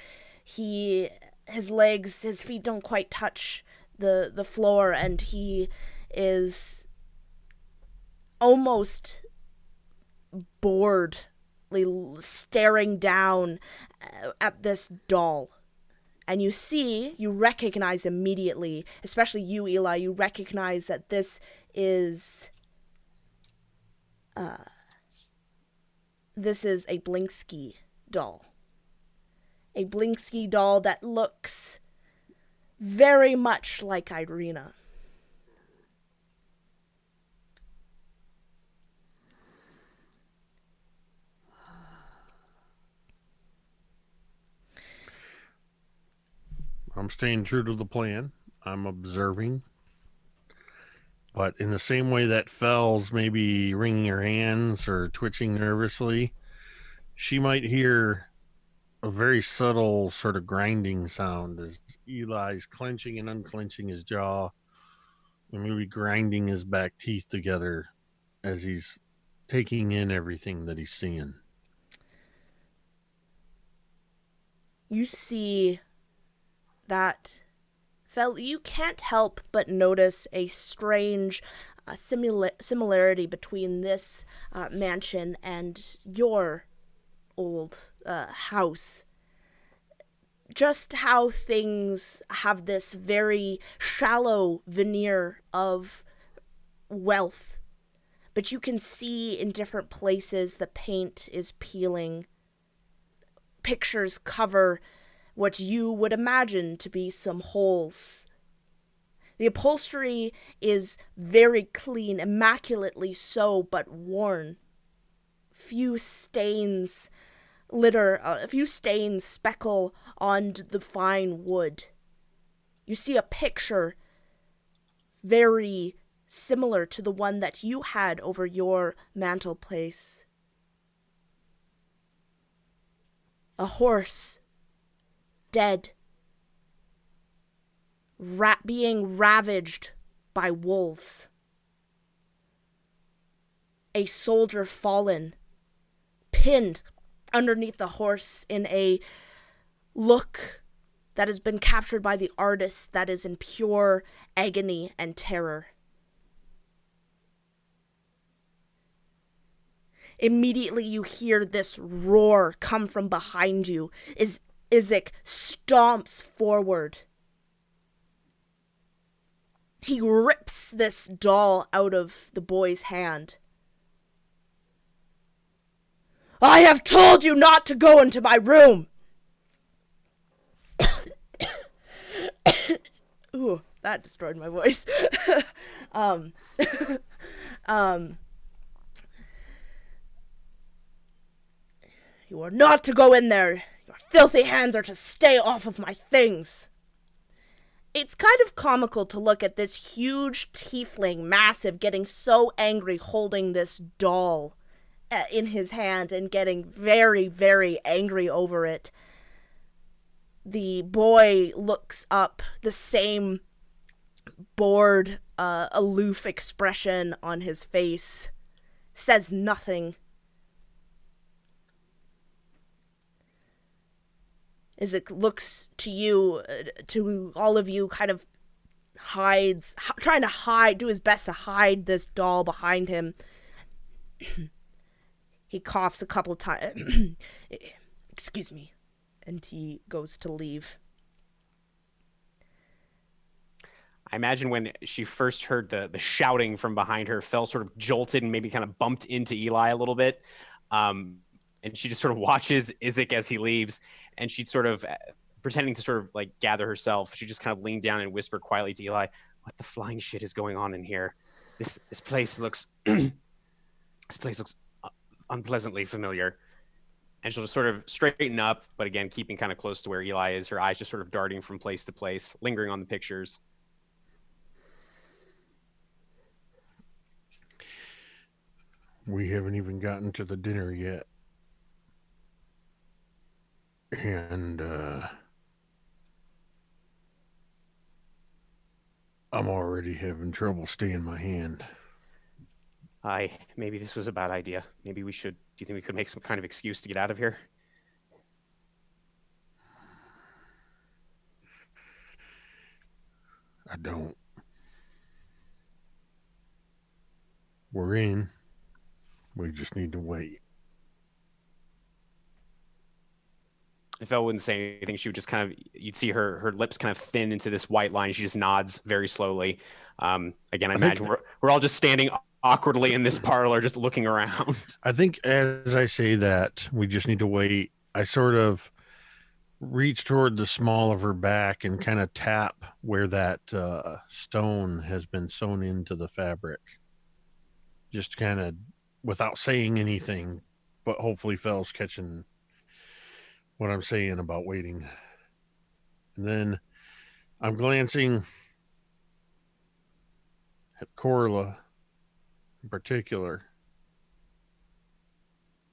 His legs, his feet don't quite touch the floor, and he is almost boredly staring down at this doll. And you recognize immediately, especially you, Eli, you recognize that this is a Blinksky doll. A Blinksky doll that looks very much like Irina. I'm staying true to the plan. I'm observing. But in the same way that Fel's maybe wringing her hands or twitching nervously, she might hear a very subtle sort of grinding sound as Eli's clenching and unclenching his jaw and maybe grinding his back teeth together as he's taking in everything that he's seeing. You see that, Fel, you can't help but notice a strange similarity between this mansion and your old house. Just how things have this very shallow veneer of wealth, but you can see in different places the paint is peeling. Pictures cover what you would imagine to be some holes. The upholstery is very clean, immaculately so, but worn. Few stains speckle on the fine wood. You see a picture very similar to the one that you had over your mantelpiece. A horse, dead, being ravaged by wolves. A soldier fallen, pinned underneath the horse in a look that has been captured by the artist that is in pure agony and terror. Immediately you hear this roar come from behind you. Isaac stomps forward. He rips this doll out of the boy's hand. I have told you not to go into my room! Ooh, that destroyed my voice. You are not to go in there. Your filthy hands are to stay off of my things. It's kind of comical to look at this huge tiefling, massive, getting so angry holding this doll in his hand and getting very, very angry over it. The boy looks up, the same bored, aloof expression on his face, says nothing. As it looks to you, to all of you, kind of trying to do his best to hide this doll behind him. He coughs a couple times. Excuse me. And he goes to leave. I imagine when she first heard the shouting from behind her, Fel sort of jolted and maybe kind of bumped into Eli a little bit. And she just sort of watches Isaac as he leaves, and she'd sort of pretending to sort of like gather herself. She just kind of leaned down and whispered quietly to Eli, "What the flying shit is going on in here? This place looks this place looks unpleasantly familiar." And she'll just sort of straighten up, but again, keeping kind of close to where Eli is, her eyes just sort of darting from place to place, lingering on the pictures. We haven't even gotten to the dinner yet. And I'm already having trouble staying my hand. Maybe this was a bad idea. Maybe we should, do you think we could make some kind of excuse to get out of here? I don't. We're in. We just need to wait. If Elle wouldn't say anything, she would just kind of, you'd see her lips kind of thin into this white line. She just nods very slowly. Again, I imagine we're all just standing awkwardly in this parlor, just looking around. I think as I say that, we just need to wait. I sort of reach toward the small of her back and kind of tap where that stone has been sewn into the fabric. Just kind of without saying anything, but hopefully Fel's catching what I'm saying about waiting. And then I'm glancing at Corla in particular,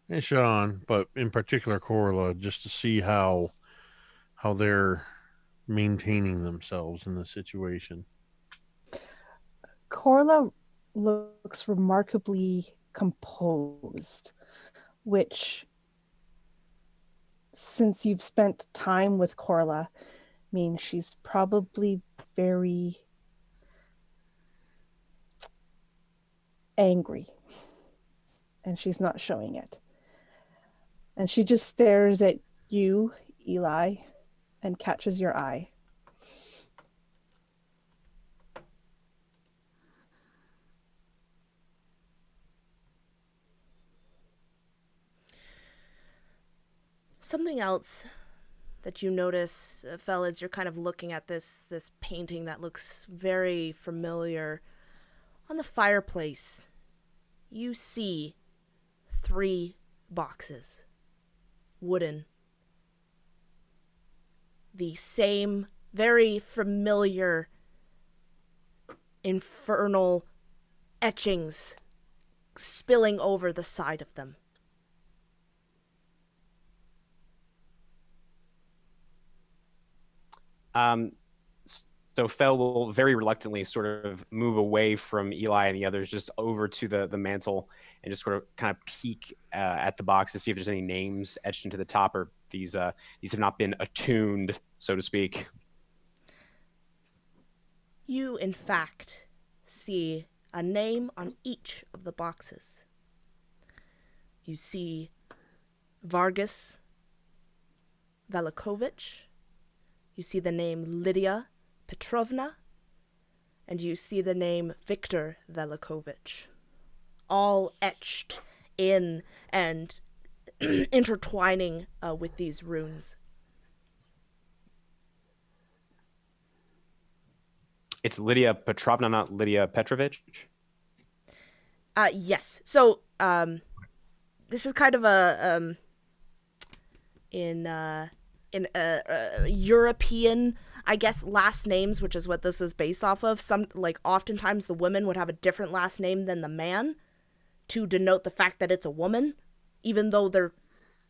and Sean, but in particular Corla, just to see how they're maintaining themselves in the situation. Corla looks remarkably composed, which, since you've spent time with Corla, means she's probably very angry, and she's not showing it. And she just stares at you, Eli, and catches your eye. Something else that you notice, fellas, you're kind of looking at this painting that looks very familiar. On the fireplace, you see 3 boxes, wooden. The same very familiar infernal etchings spilling over the side of them. So Fel will very reluctantly sort of move away from Eli and the others, just over to the mantle, and just sort of kind of peek at the box to see if there's any names etched into the top, or these have not been attuned, so to speak. You, in fact, see a name on each of the boxes. You see Vargas Velikovich. You see the name Lydia Petrovna, and you see the name Victor Velikovich, all etched in and intertwining with these runes. It's Lydia Petrovna, not Lydia Petrovich? Yes. So, this is kind of a European, I guess, last names, which is what this is based off of. Some, like, oftentimes the woman would have a different last name than the man to denote the fact that it's a woman, even though they're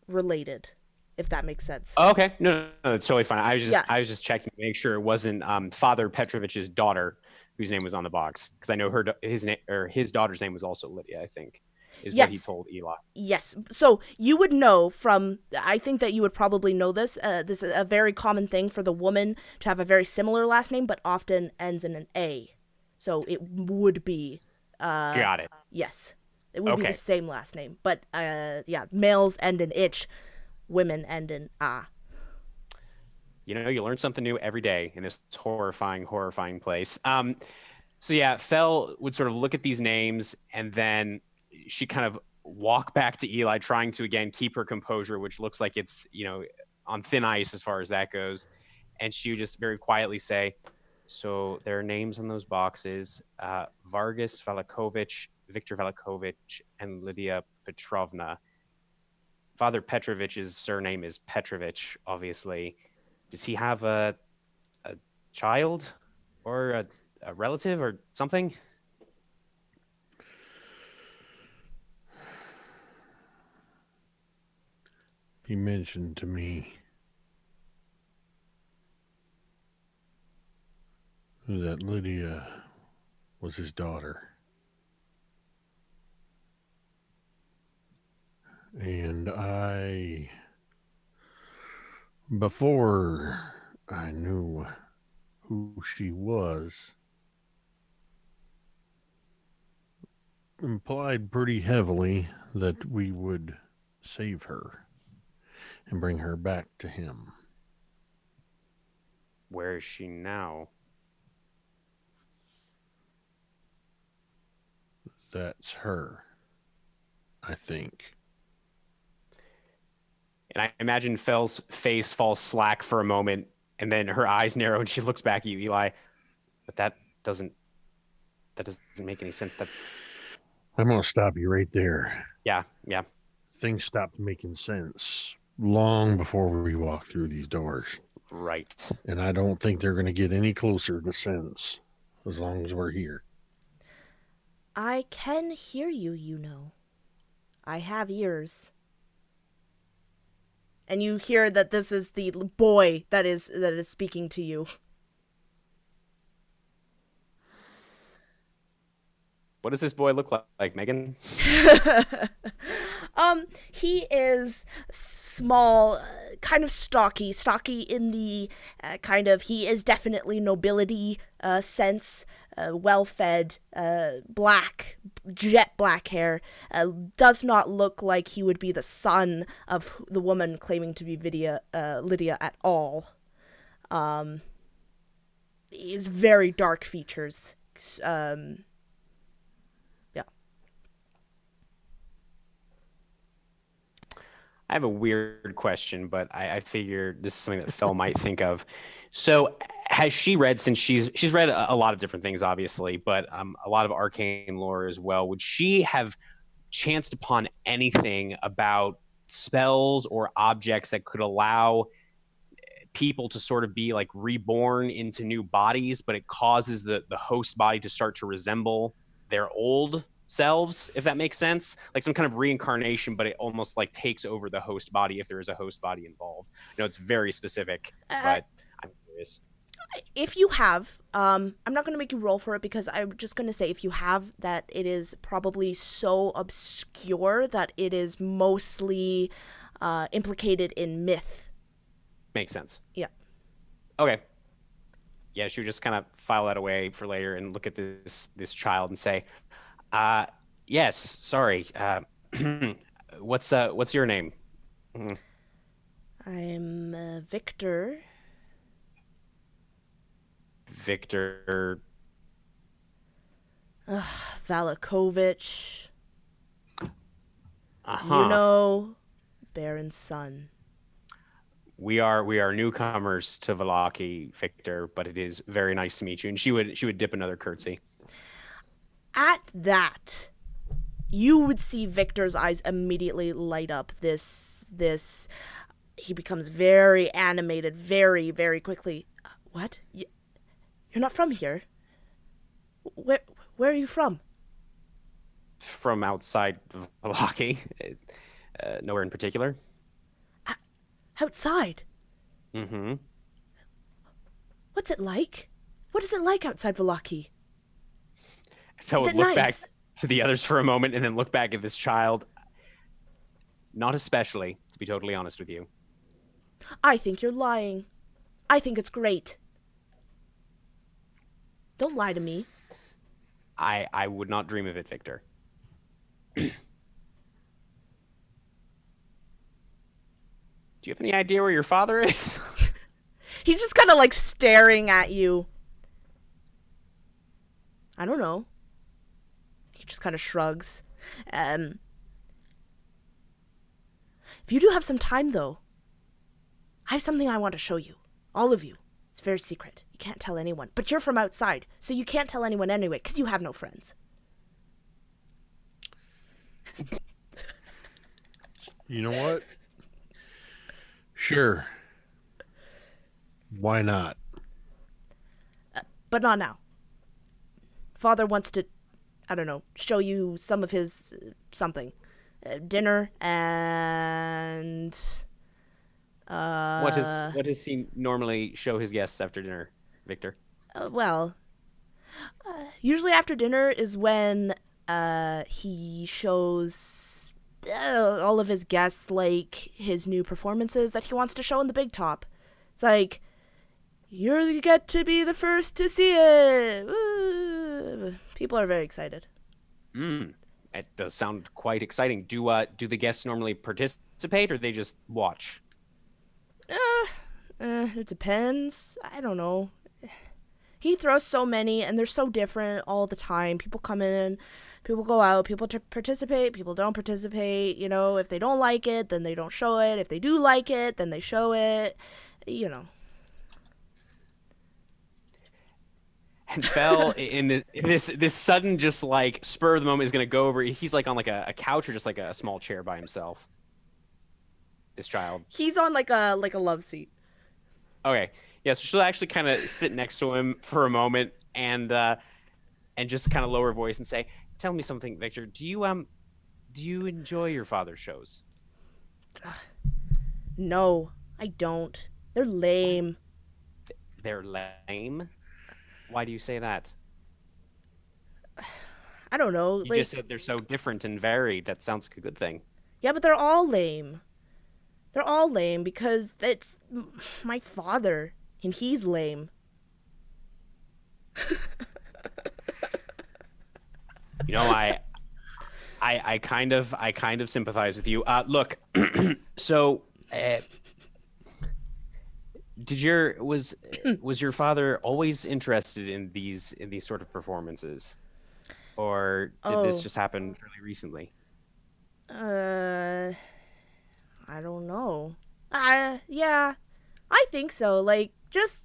related, if that makes sense. Oh, okay. No, it's totally fine. I was just checking to make sure it wasn't Father Petrovich's daughter whose name was on the box, because I know his daughter's name was also Lydia, I think. is what he Yes. told Eli. Yes. So you would know from, I think that you would probably know this. This is a very common thing for the woman to have a very similar last name, but often ends in an A. So it would be, Got it. yes, it would be the Okay. same last name. But yeah, males end in ich, women end in ah. You know, you learn something new every day in this horrifying, horrifying place. So yeah, Fell would sort of look at these names, and then she kind of walk back to Eli, trying to again keep her composure, which looks like it's, you know, on thin ice as far as that goes. And she would just very quietly say, "So there are names on those boxes: Vargas Valakovich, Viktor Valakovich, and Lydia Petrovna. Father Petrovich's surname is Petrovich, obviously. Does he have a child or a relative or something?" He mentioned to me that Lydia was his daughter. And before I knew who she was, implied pretty heavily that we would save her and bring her back to him. Where is she now? That's her, I think. And I imagine Fell's face falls slack for a moment, and then her eyes narrow, and she looks back at you, Eli. But that doesn't make any sense. That's I'm going to stop you right there. yeah. Things stopped making sense long before we walked through these doors. Right. And I don't think they're going to get any closer to sense as long as we're here. I can hear you, you know. I have ears. And you hear that this is the boy that is speaking to you. What does this boy look like, Megan? He is small, kind of stocky in the kind of, he is definitely nobility sense, well-fed, jet black hair, does not look like he would be the son of the woman claiming to be Lydia at all. He is very dark features. I have a weird question, but I figure this is something that Phil might think of. So, has she read, since she's read a lot of different things, obviously, but a lot of arcane lore as well? Would she have chanced upon anything about spells or objects that could allow people to sort of be like reborn into new bodies, but it causes the host body to start to resemble their old selves, if that makes sense? Like some kind of reincarnation, but it almost like takes over the host body if there is a host body involved. I know it's very specific, but I'm curious. If you have, I'm not going to make you roll for it, because I'm just going to say if you have that, it is probably so obscure that it is mostly implicated in myth. Makes sense. Yeah. Okay. Yeah, she would just kind of file that away for later and look at this child and say, yes, sorry. What's your name? I'm Victor. Victor. Valakovich. Uh-huh. You know, Baron's son. We are newcomers to Valaki, Victor, but it is very nice to meet you. And she would dip another curtsy. At that, you would see Victor's eyes immediately light up. He becomes very animated, very, very quickly. What? You're not from here? Where are you from? From outside of Valaki. Nowhere in particular. Outside? Mm-hmm. What's it like? What is it like outside Valaki? Phil Is would it look nice? back. to the others for a moment and then look back at this child. Not especially, to be totally honest with you. I think you're lying. I think it's great. Don't lie to me. I would not dream of it, Victor. Do you have any idea where your father is? He's just kind of like staring at you. I don't know. He just kind of shrugs. If you do have some time, though, I have something I want to show you. All of you. It's very secret. You can't tell anyone. But you're from outside, so you can't tell anyone anyway, because you have no friends. You know what? Sure. Why not? But not now. Father wants to, I don't know, show you some of his something. Dinner and... What does he normally show his guests after dinner, Victor? Usually after dinner is when he shows all of his guests like his new performances that he wants to show in the big top. It's like, you get to be the first to see it. Woo. People are very excited. It does sound quite exciting. Do the guests normally participate or they just watch? It depends. I don't know. He throws so many, and they're so different all the time. People come in, people go out, people participate, people don't participate. You know, if they don't like it, then they don't show it. If they do like it, then they show it. You know. And Bell, in this sudden, just like spur of the moment, is gonna go over. He's like on like a couch or just like a small chair by himself. This child. He's on like a love seat. Okay. Yeah, so she'll actually kind of sit next to him for a moment and just kind of lower her voice and say, "Tell me something, Victor. Do you enjoy your father's shows?" No, I don't. They're lame. They're lame? Why do you say that? I don't know. You just said they're so different and varied. That sounds like a good thing. Yeah, but they're all lame. They're all lame because it's my father, and he's lame. You know, I kind of sympathize with you. Look, so was your father always interested in these sort of performances, or did this just happen fairly recently? I don't know. Yeah, I think so. Like, just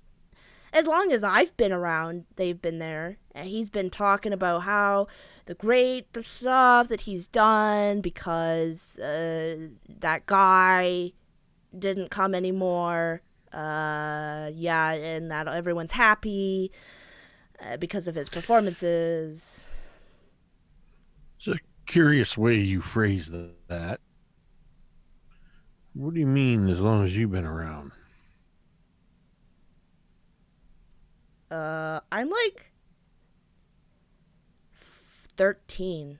as long as I've been around, they've been there. And he's been talking about how the stuff that he's done because that guy didn't come anymore. Yeah, and that everyone's happy because of his performances. It's a curious way you phrase that. What do you mean, as long as you've been around? I'm like 13.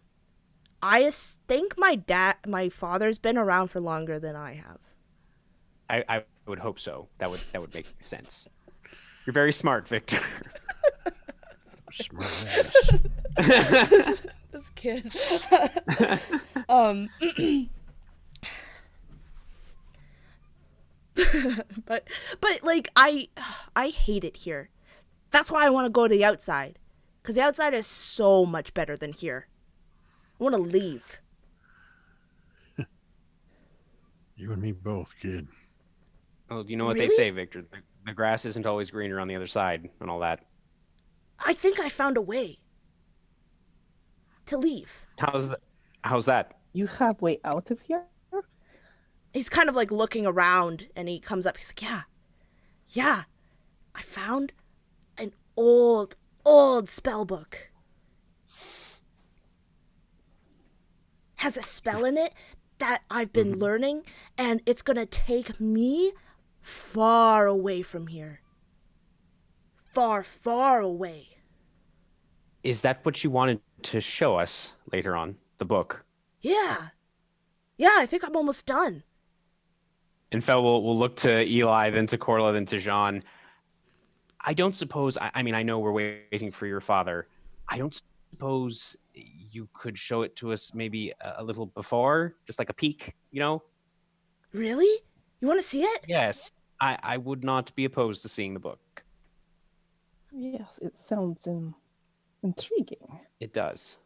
I think my father's been around for longer than I have. I would hope so. That would make sense. You're very smart, Victor. Smart ass. This kid. but like I hate it here. That's why I want to go to the outside, because the outside is so much better than here. I want to leave. You and me both, kid. Oh, you know what Really? they say, Victor? The grass isn't always greener on the other side and all that. I think I found a way to leave. How's that? You have way out of here? He's kind of like looking around, and he comes up. He's like, yeah, I found an old spell book. Has a spell in it that I've been learning, and it's gonna take me far away from here. Far, far away. Is that what you wanted to show us later on the book. Yeah, I think I'm almost done. And Fel will look to Eli, then to Corla, then to Jean. I don't suppose, I mean, I know we're waiting for your father. I don't suppose you could show it to us maybe a little before, just like a peek, you know? Really? You want to see it? Yes, I would not be opposed to seeing the book. Yes, it sounds intriguing. It does.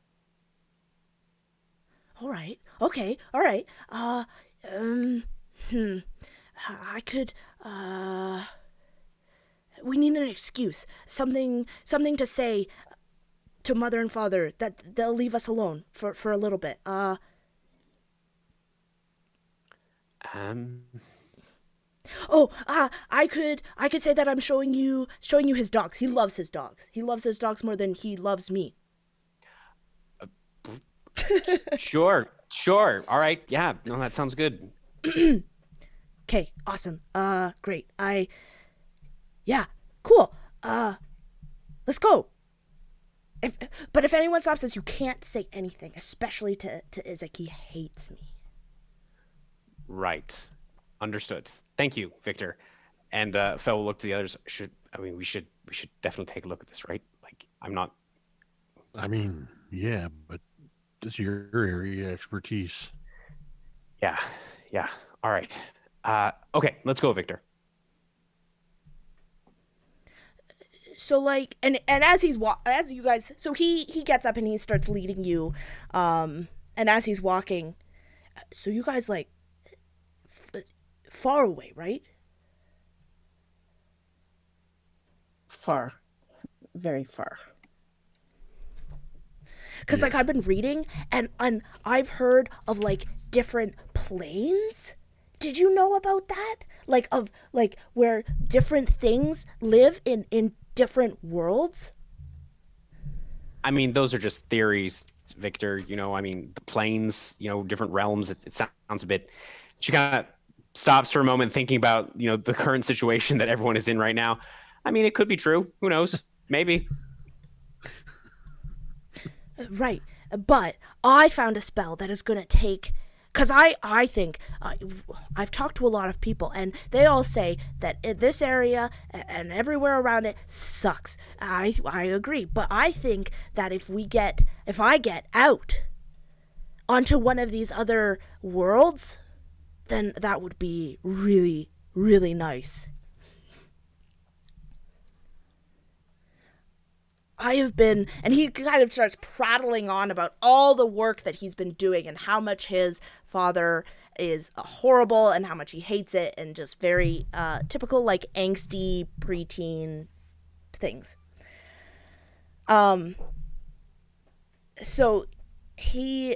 All right. Okay. All right. I could, we need an excuse. Something to say to mother and father that they'll leave us alone for a little bit. I could say that I'm showing you his dogs. He loves his dogs. He loves his dogs more than he loves me. Sure. All right. Yeah. No, that sounds good. Okay, awesome. Great. Yeah, cool. Let's go. But if anyone stops us, you can't say anything, especially to Isaac. He hates me. Right. Understood. Thank you, Victor. And Fel will look to the others. We should definitely take a look at this, right? Like, I'm not. I mean, yeah, but this is your area of expertise. Yeah. All right. Okay, let's go, Victor. So like, and as you guys, so he gets up and he starts leading you, and as he's walking, so you guys like far away, right? Far. Very far. Because like I've been reading and I've heard of like different planes. Did you know about that? Like of like where different things live in different worlds? I mean, those are just theories, Victor. You know, I mean, the planes, you know, different realms. It sounds a bit. She kind of stops for a moment, thinking about, you know, the current situation that everyone is in right now. I mean, it could be true. Who knows? Maybe. Right. But I found a spell that is going to take... Because I think... I've talked to a lot of people, and they all say that this area and everywhere around it sucks. I agree. But I think that if I get out onto one of these other worlds, then that would be really, really nice. I have been, and he kind of starts prattling on about all the work that he's been doing and how much his father is horrible and how much he hates it, and just very typical like angsty preteen things. So he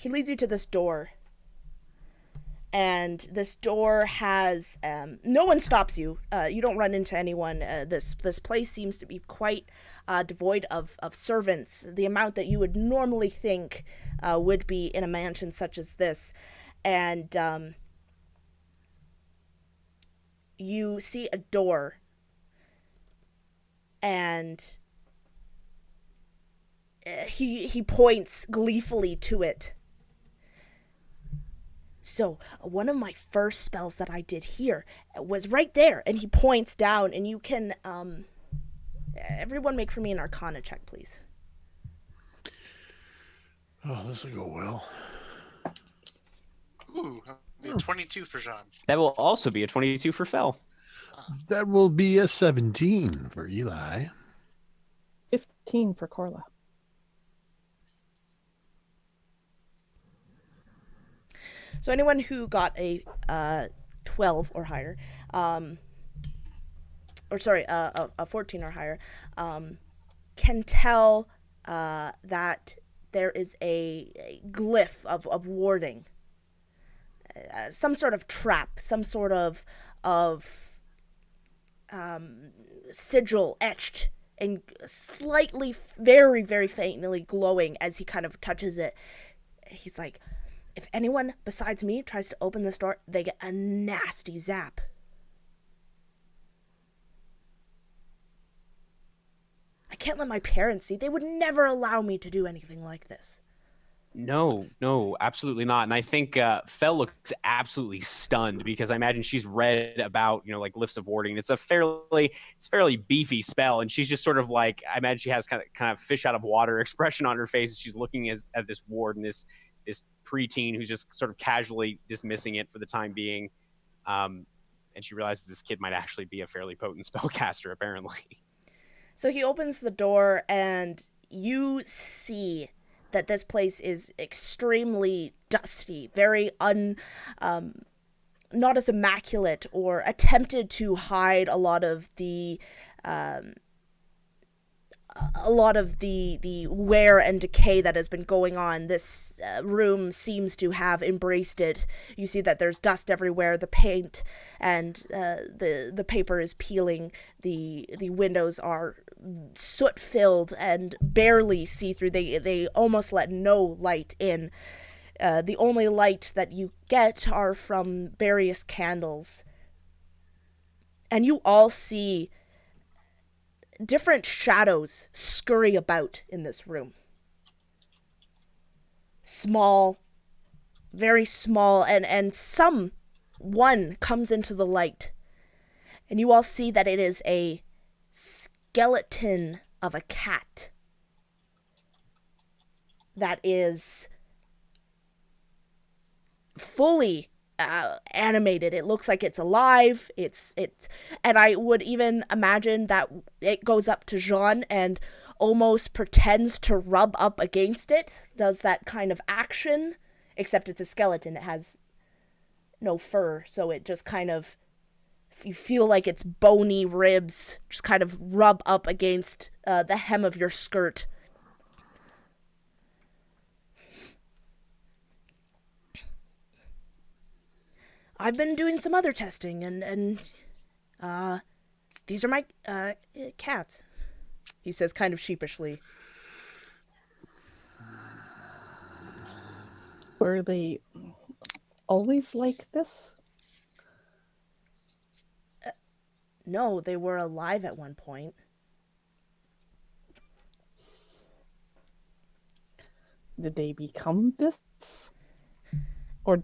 leads you to this door. And this door has no one stops you. You don't run into anyone. This place seems to be quite devoid of servants, the amount that you would normally think would be in a mansion such as this. And you see a door, and he points gleefully to it. So one of my first spells that I did here was right there, and he points down, and you can, everyone make for me an Arcana check, please. Oh, this will go well. Ooh, that'll be a 22 for Jean. That will also be a 22 for Fel. That will be a 17 for Eli. 15 for Corla. So anyone who got a 12 or higher, a 14 or higher, can tell that there is a glyph of warding, some sort of trap, some sort of sigil etched and slightly, very, very faintly glowing as he kind of touches it. He's like, if anyone besides me tries to open this door, they get a nasty zap. I can't let my parents see. They would never allow me to do anything like this. No, absolutely not. And I think Fel looks absolutely stunned because I imagine she's read about, like lifts of warding. It's fairly beefy spell, and she's just sort of like, I imagine she has kind of fish out of water expression on her face as she's looking at this ward and this preteen who's just sort of casually dismissing it for the time being. And she realizes this kid might actually be a fairly potent spellcaster, apparently. So he opens the door, and you see that this place is extremely dusty, very not as immaculate, or attempted to hide a lot of the wear and decay that has been going on. This room seems to have embraced it. You see that there's dust everywhere. The paint and the paper is peeling. The windows are soot filled and barely see through. They almost let no light in. The only light that you get are from various candles. And you all see different shadows scurry about in this room. Small, very small, and one comes into the light. And you all see that it is a skeleton of a cat that is fully animated. It looks like it's alive. It's and I would even imagine that it goes up to Jean and almost pretends to rub up against it, does that kind of action, except it's a skeleton. It has no fur, so it just kind of, you feel like its bony ribs just kind of rub up against the hem of your skirt. I've been doing some other testing, and these are my cats, he says kind of sheepishly. Were they always like this? No, they were alive at one point. Did they become this? Or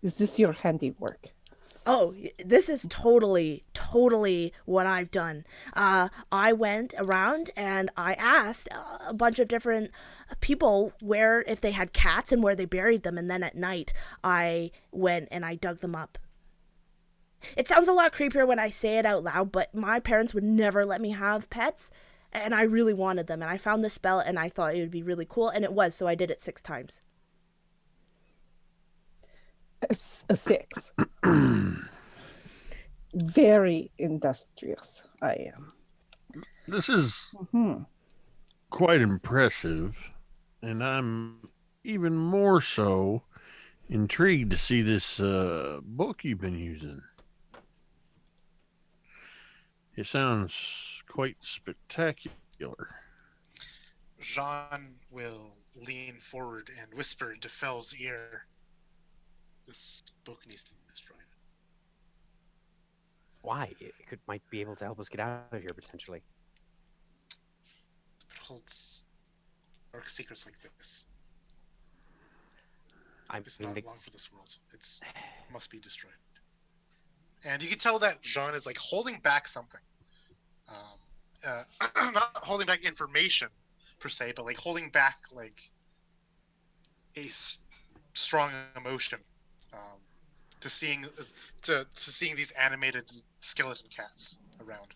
is this your handiwork? Oh, this is totally what I've done. I went around and I asked a bunch of different people if they had cats and where they buried them, and then at night I went and I dug them up. It sounds a lot creepier when I say it out loud, but my parents would never let me have pets, and I really wanted them, and I found this spell and I thought it would be really cool, and it was, so I did it 6 times. It's a 6. Very industrious, I am. This is quite impressive, and I'm even more so intrigued to see this book you've been using. It sounds quite spectacular. Jean will lean forward and whisper into Fel's ear, "This book needs to be destroyed." Why? It might be able to help us get out of here, potentially. It holds dark secrets like this. It's not long for this world. It must be destroyed. And you can tell that Jean is like holding back something. Not holding back information per se, but like holding back like a strong emotion to seeing these animated skeleton cats around.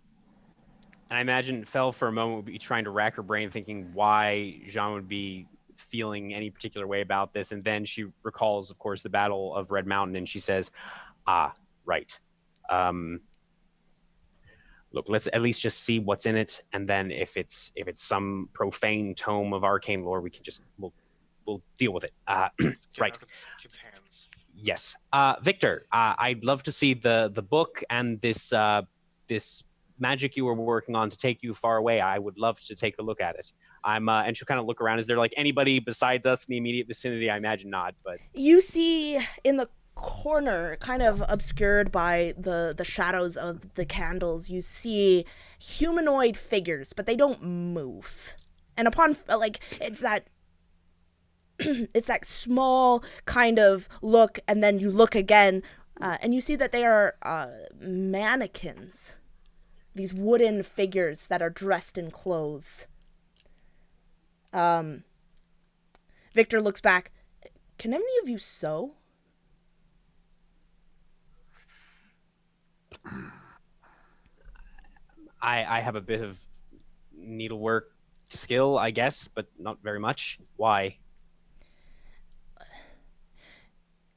And I imagine Fel for a moment would be trying to rack her brain, thinking why Jean would be feeling any particular way about this. And then she recalls, of course, the Battle of Red Mountain, and she says, right. Look, let's at least just see what's in it, and then if it's some profane tome of arcane lore, we can we'll deal with it. Right. Out of this kid's hands. Yes. Victor, I'd love to see the book and this magic you were working on to take you far away. I would love to take a look at it. And she'll kind of look around. Is there like anybody besides us in the immediate vicinity? I imagine not, but you see in the corner, kind of obscured by the shadows of the candles, you see humanoid figures, but they don't move. And upon, like, it's that it's that small kind of look, and then you look again, and you see that they are mannequins. These wooden figures that are dressed in clothes. Victor looks back. Can any of you sew? I have a bit of needlework skill, I guess, but not very much. Why?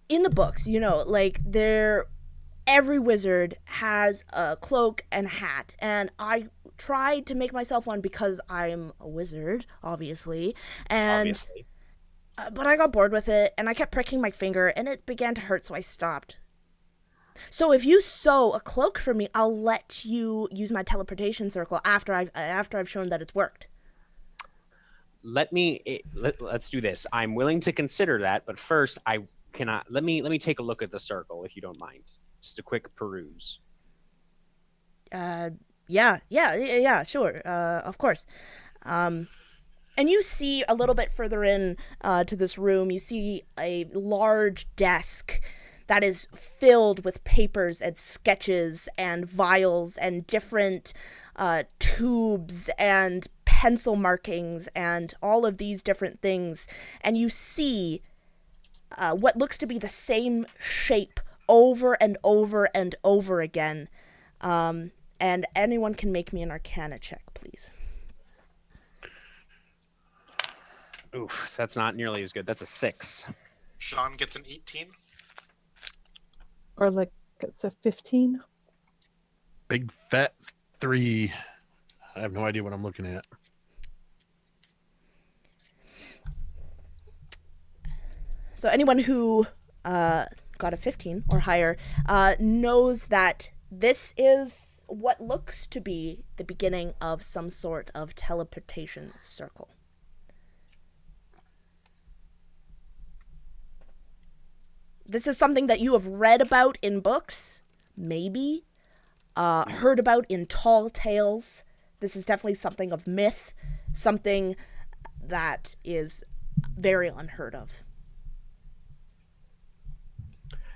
In the books, like, every wizard has a cloak and hat, and I tried to make myself one because I'm a wizard, obviously, and Obviously. But I got bored with it, and I kept pricking my finger, and it began to hurt, so I stopped. So if you sew a cloak for me, I'll let you use my teleportation circle after I've shown that it's worked. Let's do this. I'm willing to consider that, but first I cannot. Let me take a look at the circle, if you don't mind. Just a quick peruse. Yeah, sure, of course. And you see a little bit further in to this room, you see a large desk that is filled with papers and sketches and vials and different tubes and pencil markings and all of these different things. And you see what looks to be the same shape over and over and over again. And anyone can make me an Arcana check, please. Oof, that's not nearly as good. That's a 6. Jean gets an 18. Or like it's a 15. Big fat 3. I have no idea what I'm looking at. So anyone who got a 15 or higher knows that this is what looks to be the beginning of some sort of teleportation circle. This is something that you have read about in books, maybe, heard about in tall tales. This is definitely something of myth, something that is very unheard of.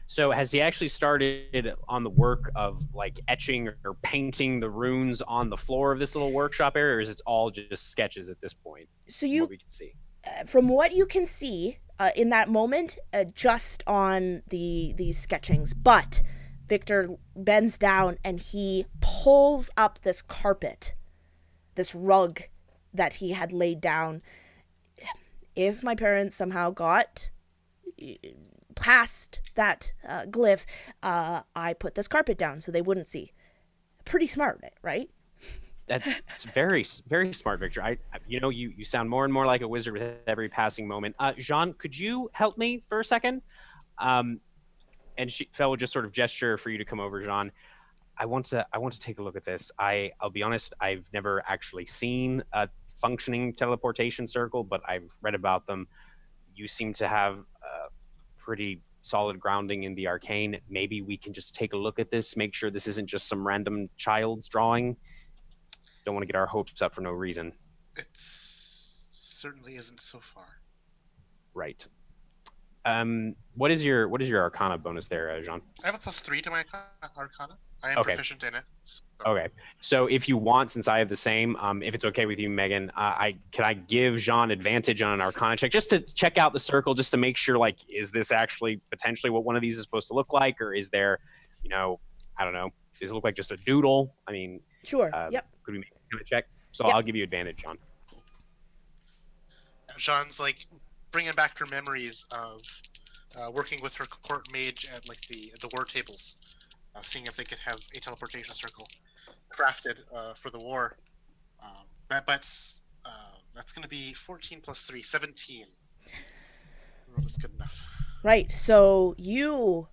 So has he actually started on the work of like etching or painting the runes on the floor of this little workshop area, or is it all just sketches at this point? So What we can see. From what you can see in that moment, just on these sketchings, but Victor bends down and he pulls up this carpet, this rug that he had laid down. If my parents somehow got past that glyph, I put this carpet down so they wouldn't see. Pretty smart, right? That's very, very smart, Victor. You sound more and more like a wizard with every passing moment. Jean, could you help me for a second? And Fel would just sort of gesture for you to come over, Jean. I want to take a look at this. I'll be honest, I've never actually seen a functioning teleportation circle, but I've read about them. You seem to have a pretty solid grounding in the arcane. Maybe we can just take a look at this, make sure this isn't just some random child's drawing. Don't want to get our hopes up for no reason. It certainly isn't so far. Right. What is your Arcana bonus there, Jean? I have a +3 to my Arcana. I am Okay. proficient in it. So. Okay. So if you want, since I have the same, if it's okay with you, Megan, can I give Jean advantage on an Arcana check just to check out the circle, just to make sure, like, is this actually potentially what one of these is supposed to look like, or is there, I don't know, does it look like just a doodle? I mean, Sure. Yep. Could we make a check? So Yep. I'll give you advantage, John. Jean's like bringing back her memories of working with her court mage at like the war tables, seeing if they could have a teleportation circle crafted for the war. But that's going to be 14 plus 3, 17. Oh, that's good enough. Right. So you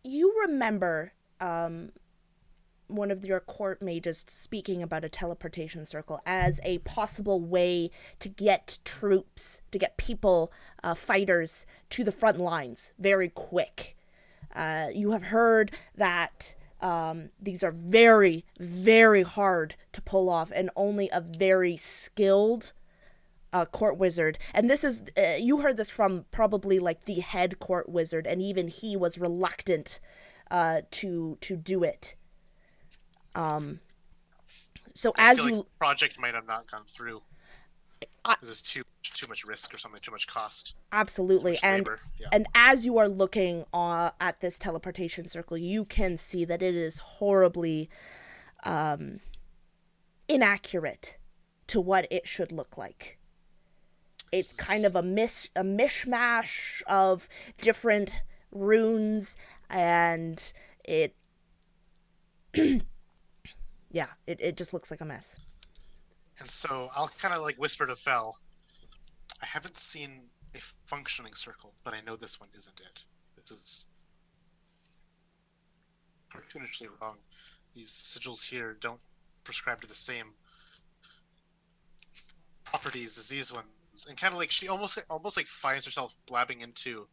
remember one of your court mages speaking about a teleportation circle as a possible way to get troops, to get people, fighters, to the front lines very quick. You have heard that these are very, very hard to pull off, and only a very skilled court wizard. And this is, you heard this from probably like the head court wizard, and even he was reluctant to do it. So I as feel you like the project might have not gone through because it's too much risk or something, too much cost. absolutely, Too much labor. Yeah. and as you are looking at this teleportation circle, you can see that it is horribly inaccurate to what it should look like. It's kind of a mishmash of different runes, and it yeah, it just looks like a mess. And so I'll kind of like whisper to Fel, I haven't seen a functioning circle, but I know this one isn't it. This is cartoonishly wrong. These sigils here don't prescribe to the same properties as these ones. And kind of like she almost like finds herself blabbing into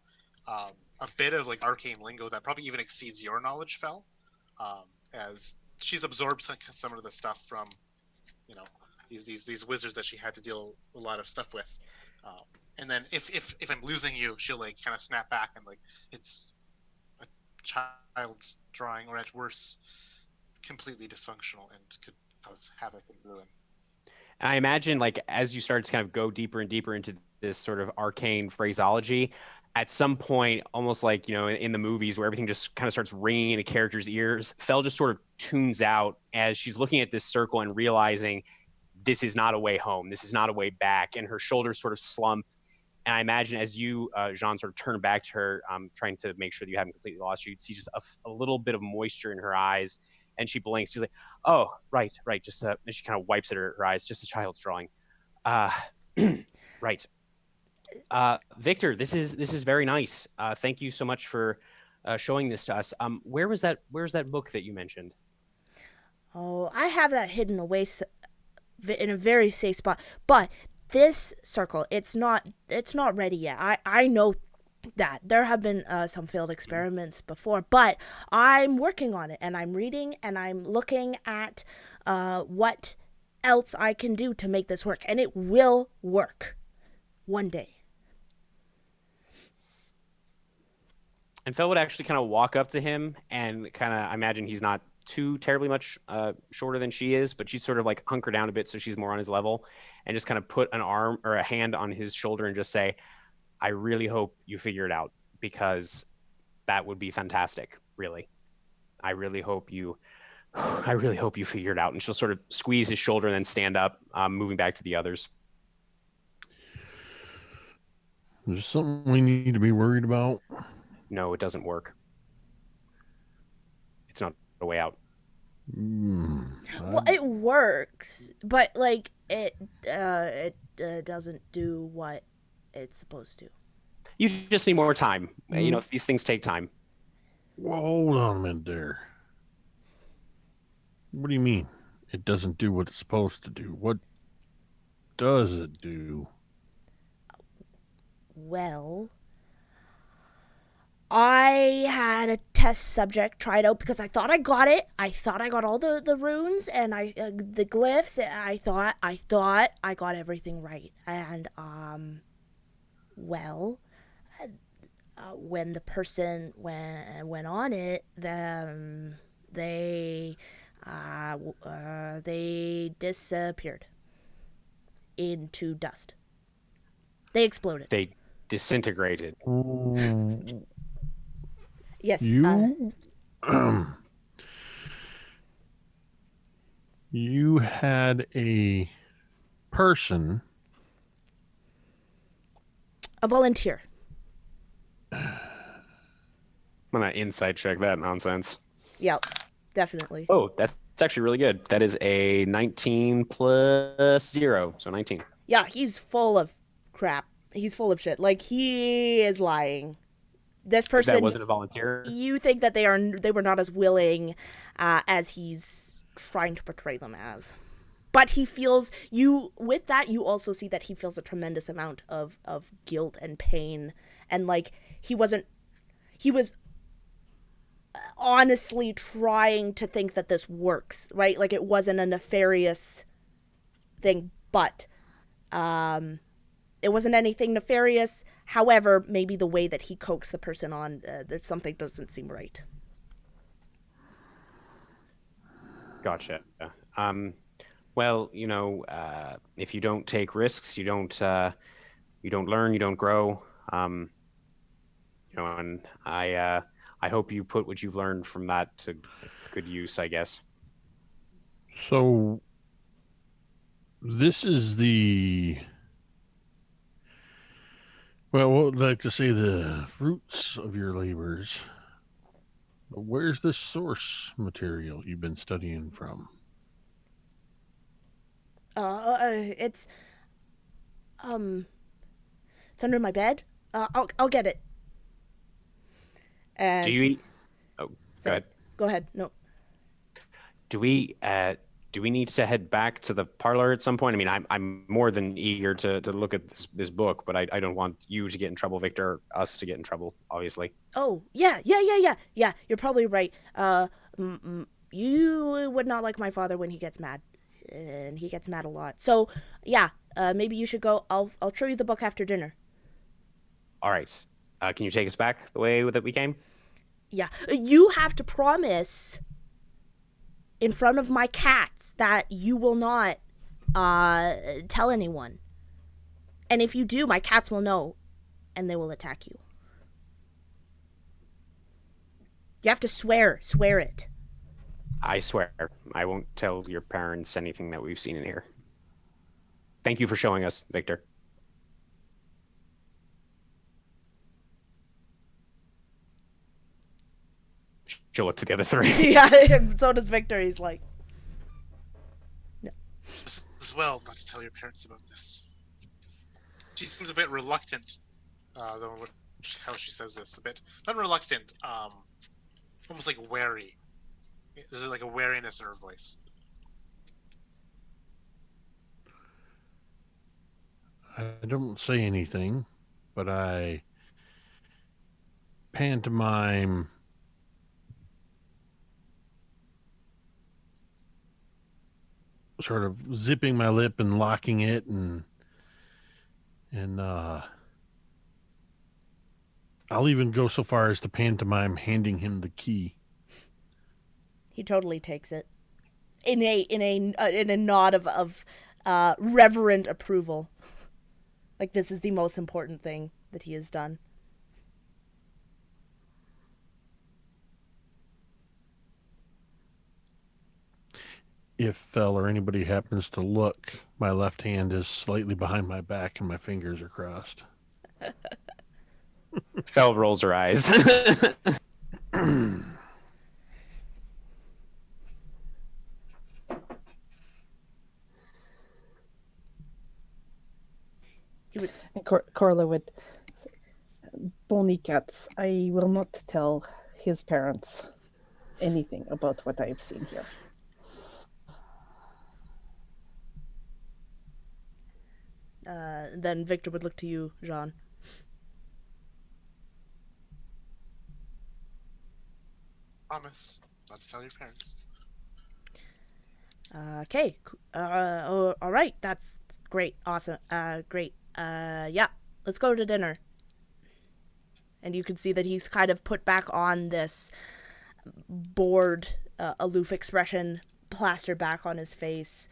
a bit of like arcane lingo that probably even exceeds your knowledge, Fel, as she's absorbed some of the stuff from, you know, these wizards that she had to deal a lot of stuff with. And then if I'm losing you, she'll like kind of snap back and like it's a child's drawing, or at worst, completely dysfunctional and could cause havoc and ruin. And I imagine, like, as you start to kind of go deeper and deeper into this sort of arcane phraseology, at some point, almost like, you know, in the movies where everything just kind of starts ringing in a character's ears, Fel just sort of tunes out as she's looking at this circle and realizing this is not a way home. This is not a way back. And her shoulders sort of slump. And I imagine as you, Jean, sort of turn back to her, trying to make sure that you haven't completely lost her, you'd see just a little bit of moisture in her eyes. And she blinks. She's like, "Oh, right. Just and she kind of wipes at her eyes. Just a child's drawing." Right. Victor, this is very nice. Thank you so much for showing this to us. Where's that book that you mentioned? Oh, I have that hidden away in a very safe spot. But this circle, it's not ready yet. I know that there have been some failed experiments before, but I'm working on it, and I'm reading, and I'm looking at what else I can do to make this work, and it will work one day. And Fel would actually kind of walk up to him and kind of, I imagine he's not too terribly much shorter than she is, but she's sort of like hunker down a bit so she's more on his level, and just kind of put an arm or a hand on his shoulder and just say, I really hope you figure it out, because that would be fantastic. Really. I really hope you figure it out. And she'll sort of squeeze his shoulder and then stand up, moving back to the others. Is there something we need to be worried about? No, it doesn't work. It's not a way out. Well, it works, but like it doesn't do what it's supposed to. You just need more time. You know, these things take time. Well, hold on a minute there. What do you mean? It doesn't do what it's supposed to do. What does it do? Well, I had a test subject tried out because I thought I got it. I thought I got all the runes and the glyphs. And I thought I got everything right. And well, when the person went on it, they disappeared into dust. They exploded. They disintegrated. Yes. You you had a person, A volunteer. I'm gonna inside check that nonsense. Yep, definitely. Oh, that's actually really good. That is a 19 plus 0, so 19. Yeah, he's full of crap. He's full of shit. Like, he is lying. This That person, wasn't a volunteer. you think that they were not as willing as he's trying to portray them as. But he feels, with that, you also see that he feels a tremendous amount of guilt and pain. And, like, he was honestly trying to think that this works, right? Like, it wasn't a nefarious thing, but it wasn't anything nefarious. However, maybe the way that he coaxed the person on, that something doesn't seem right. Gotcha. Well, if you don't take risks, you don't learn, you don't grow. And I hope you put what you've learned from that to good use, I guess. So this is what I'd like to say, the fruits of your labors. But where's this source material you've been studying from? It's under my bed. I'll get it. And Do you eat? Oh, go sorry, ahead. Go ahead. No. Do we need to head back to the parlor at some point? I mean, I'm more than eager to look at this book, but I don't want you to get in trouble, Victor, or us to get in trouble, obviously. Oh, yeah. You're probably right. You would not like my father when he gets mad, and he gets mad a lot. So, yeah, maybe you should go. I'll show you the book after dinner. All right. Can you take us back the way that we came? Yeah, you have to promise in front of my cats that you will not tell anyone. And if you do, my cats will know, and they will attack you. You have to swear it. I swear, I won't tell your parents anything that we've seen in here. Thank you for showing us, Victor. She'll look to the other three. Yeah, so does Victor. He's like, As well, not to tell your parents about this. She seems a bit reluctant, though. How she says this, a bit not reluctant, almost like wary. There's like a wariness in her voice. I don't say anything, but I pantomime sort of zipping my lip and locking it, and I'll even go so far as to pantomime handing him the key. he totally takes it in a nod of reverent approval. Like, this is the most important thing that he has done. If Fell or anybody happens to look, my left hand is slightly behind my back and my fingers are crossed. Fel rolls her eyes. Corla would say, Bony cats, I will not tell his parents anything about what I've seen here. Then Victor would look to you, Jean. Promise not to tell your parents. Okay. All right. That's great. Awesome. Great. Yeah. Let's go to dinner. And you can see that he's kind of put back on this bored, aloof expression, plastered back on his face,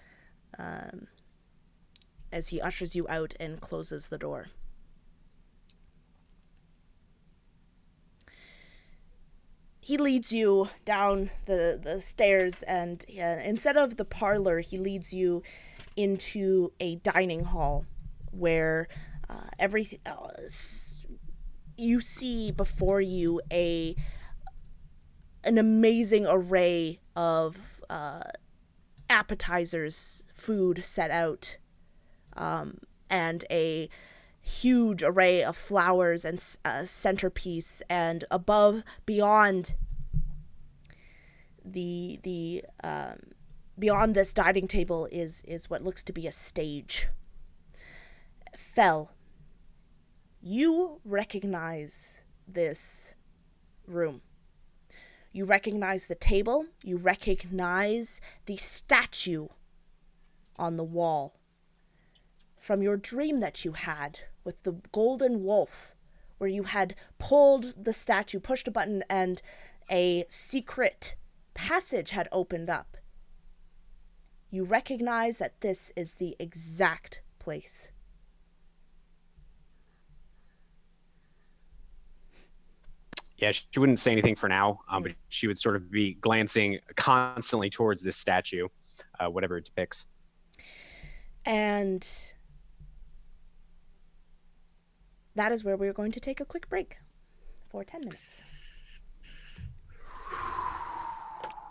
as he ushers you out and closes the door. He leads you down the stairs, and instead of the parlor, he leads you into a dining hall where everything you see before you an amazing array of appetizers, food set out, and a huge array of flowers and centerpiece, and beyond beyond this dining table is what looks to be a stage. Fel, you recognize this room. You recognize the table. You recognize the statue on the wall from your dream that you had with the golden wolf, where you had pulled the statue, pushed a button, and a secret passage had opened up. You recognize that this is the exact place. Yeah, she wouldn't say anything for now, but she would sort of be glancing constantly towards this statue, whatever it depicts. And that is where we're going to take a quick break for 10 minutes.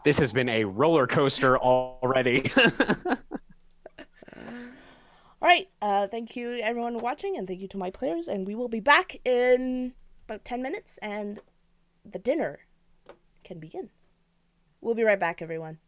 This has been a roller coaster already. All right. Thank you, everyone, watching, and thank you to my players. And we will be back in about 10 minutes, and the dinner can begin. We'll be right back, everyone.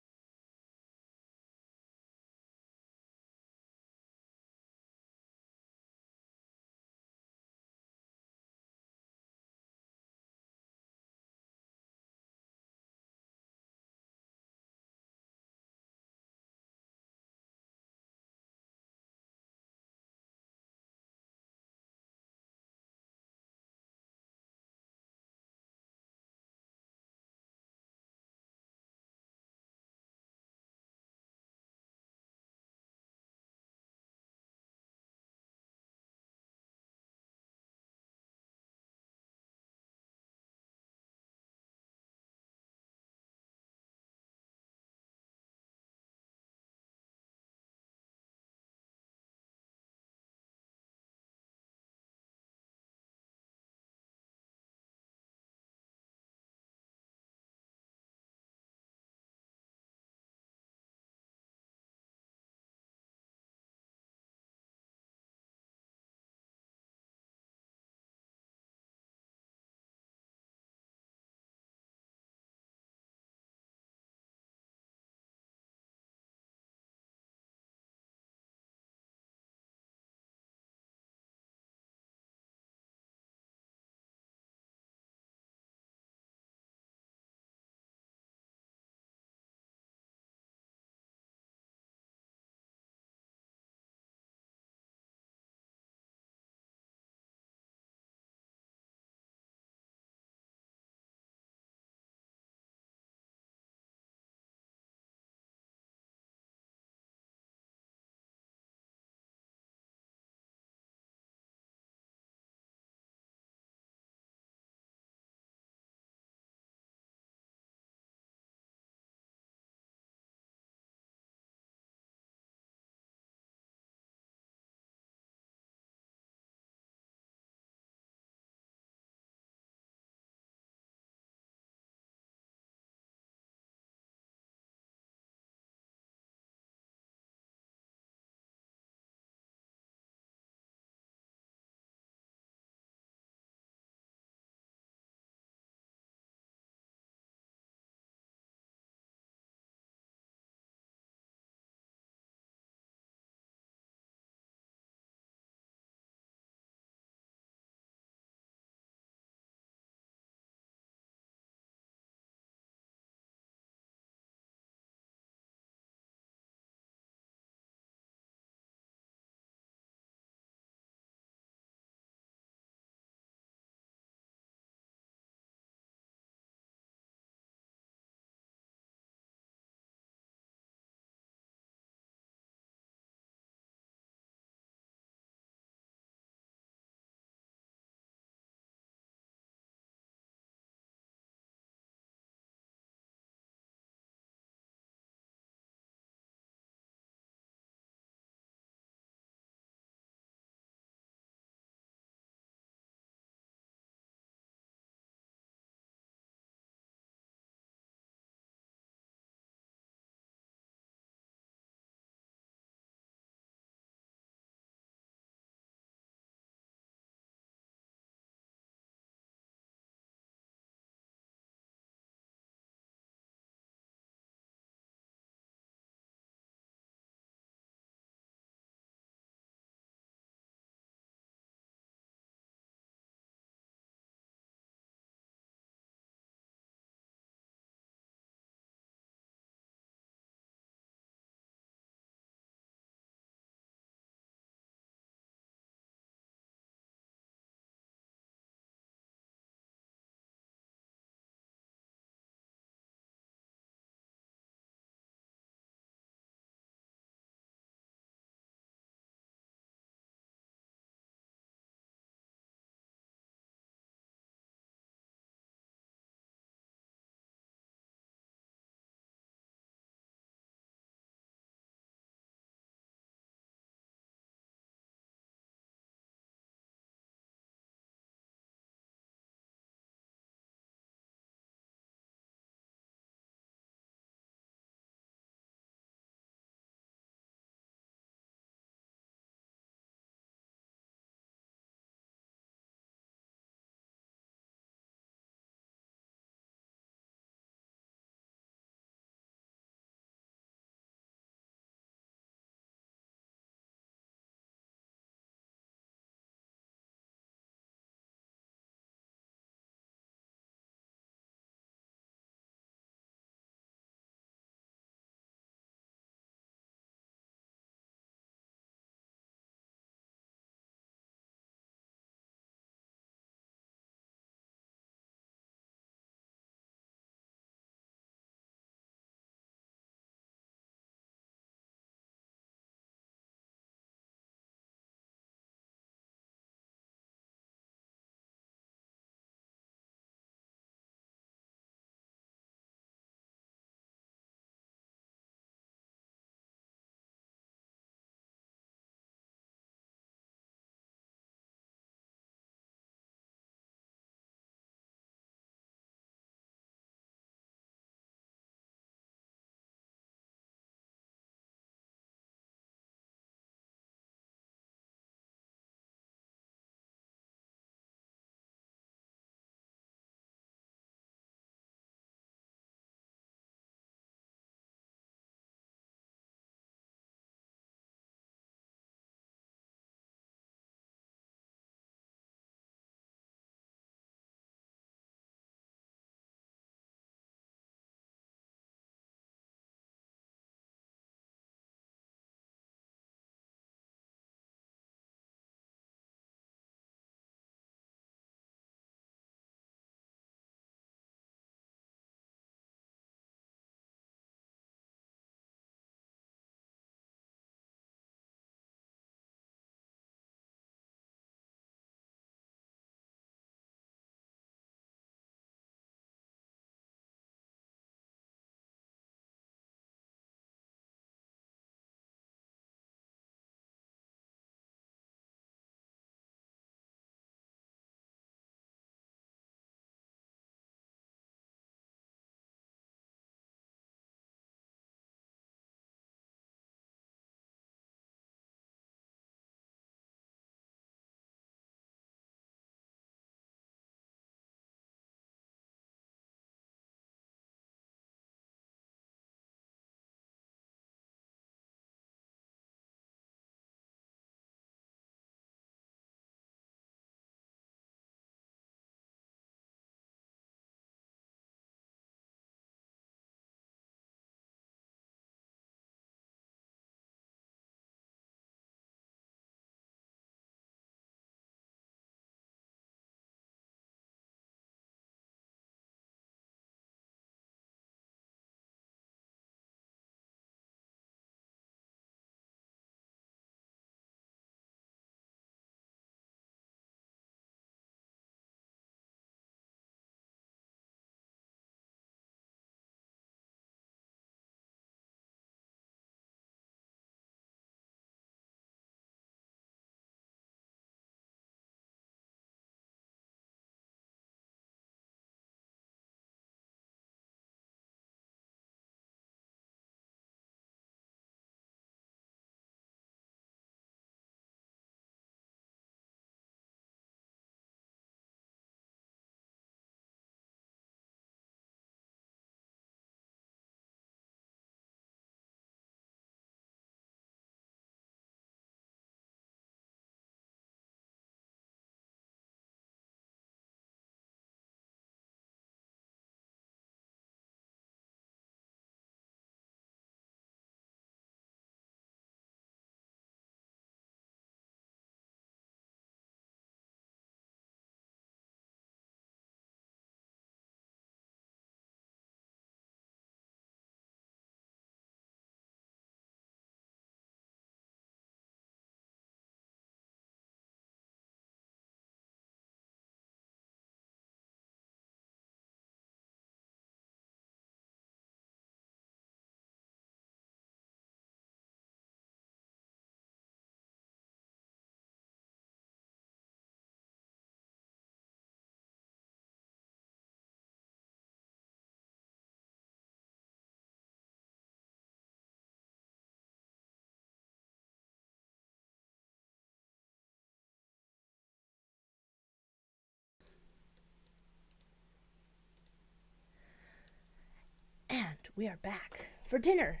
we are back for dinner.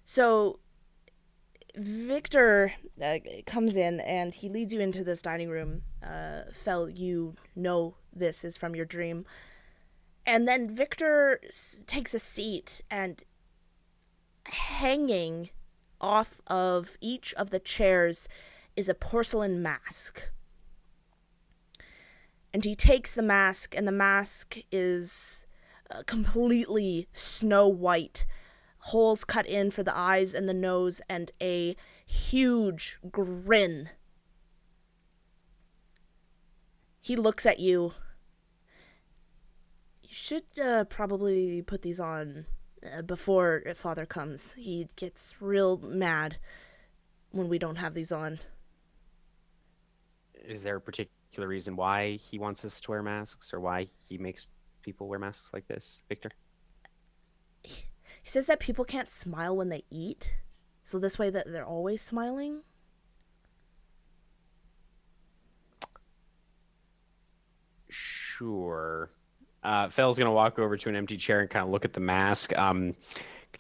So Victor comes in and he leads you into this dining room. Fel, you know this is from your dream. And then Victor takes a seat, and hanging off of each of the chairs is a porcelain mask. And he takes the mask, and the mask is completely snow white. Holes cut in for the eyes and the nose, and a huge grin. He looks at you. You should probably put these on before Father comes. He gets real mad when we don't have these on. Is there a particular reason why he wants us to wear masks, or why he makes people wear masks like this, Victor? He says that people can't smile when they eat, so this way that they're always smiling. Sure. Fel's gonna walk over to an empty chair and kind of look at the mask. Could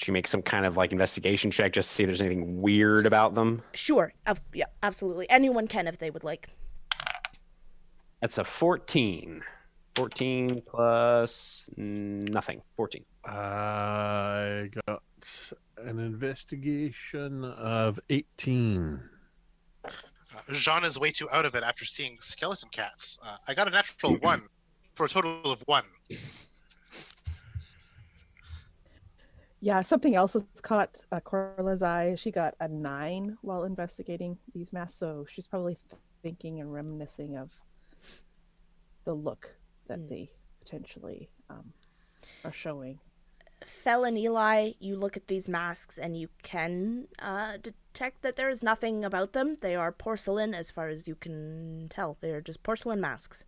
you make some kind of like investigation check just to see if there's anything weird about them? Sure. Yeah, absolutely. Anyone can if they would like. That's a 14. 14 plus nothing. 14. I got an investigation of 18. Jean is way too out of it after seeing skeleton cats. I got a natural 1 for a total of 1. Yeah, something else has caught Corla's eye. She got a 9 while investigating these masks, so she's probably thinking and reminiscing of the look that they potentially are showing. Fel and Eli, you look at these masks and you can detect that there is nothing about them. They are porcelain as far as you can tell. They are just porcelain masks.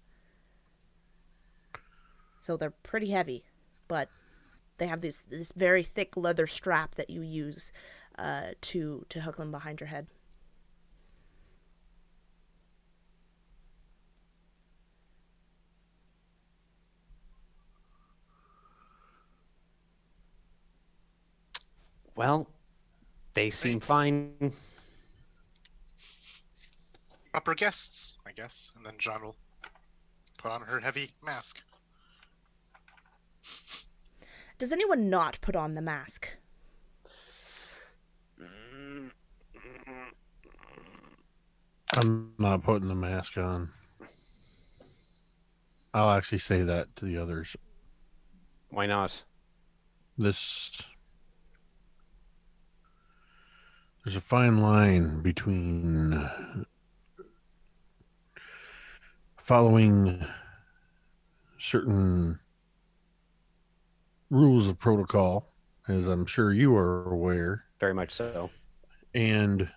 So they're pretty heavy, but they have this very thick leather strap that you use to hook them behind your head. Well, they seem fine. Upper guests, I guess. And then Jean will put on her heavy mask. Does anyone not put on the mask? I'm not putting the mask on. I'll actually say that to the others. Why not? There's a fine line between following certain rules of protocol, as I'm sure you are aware, Very much so. and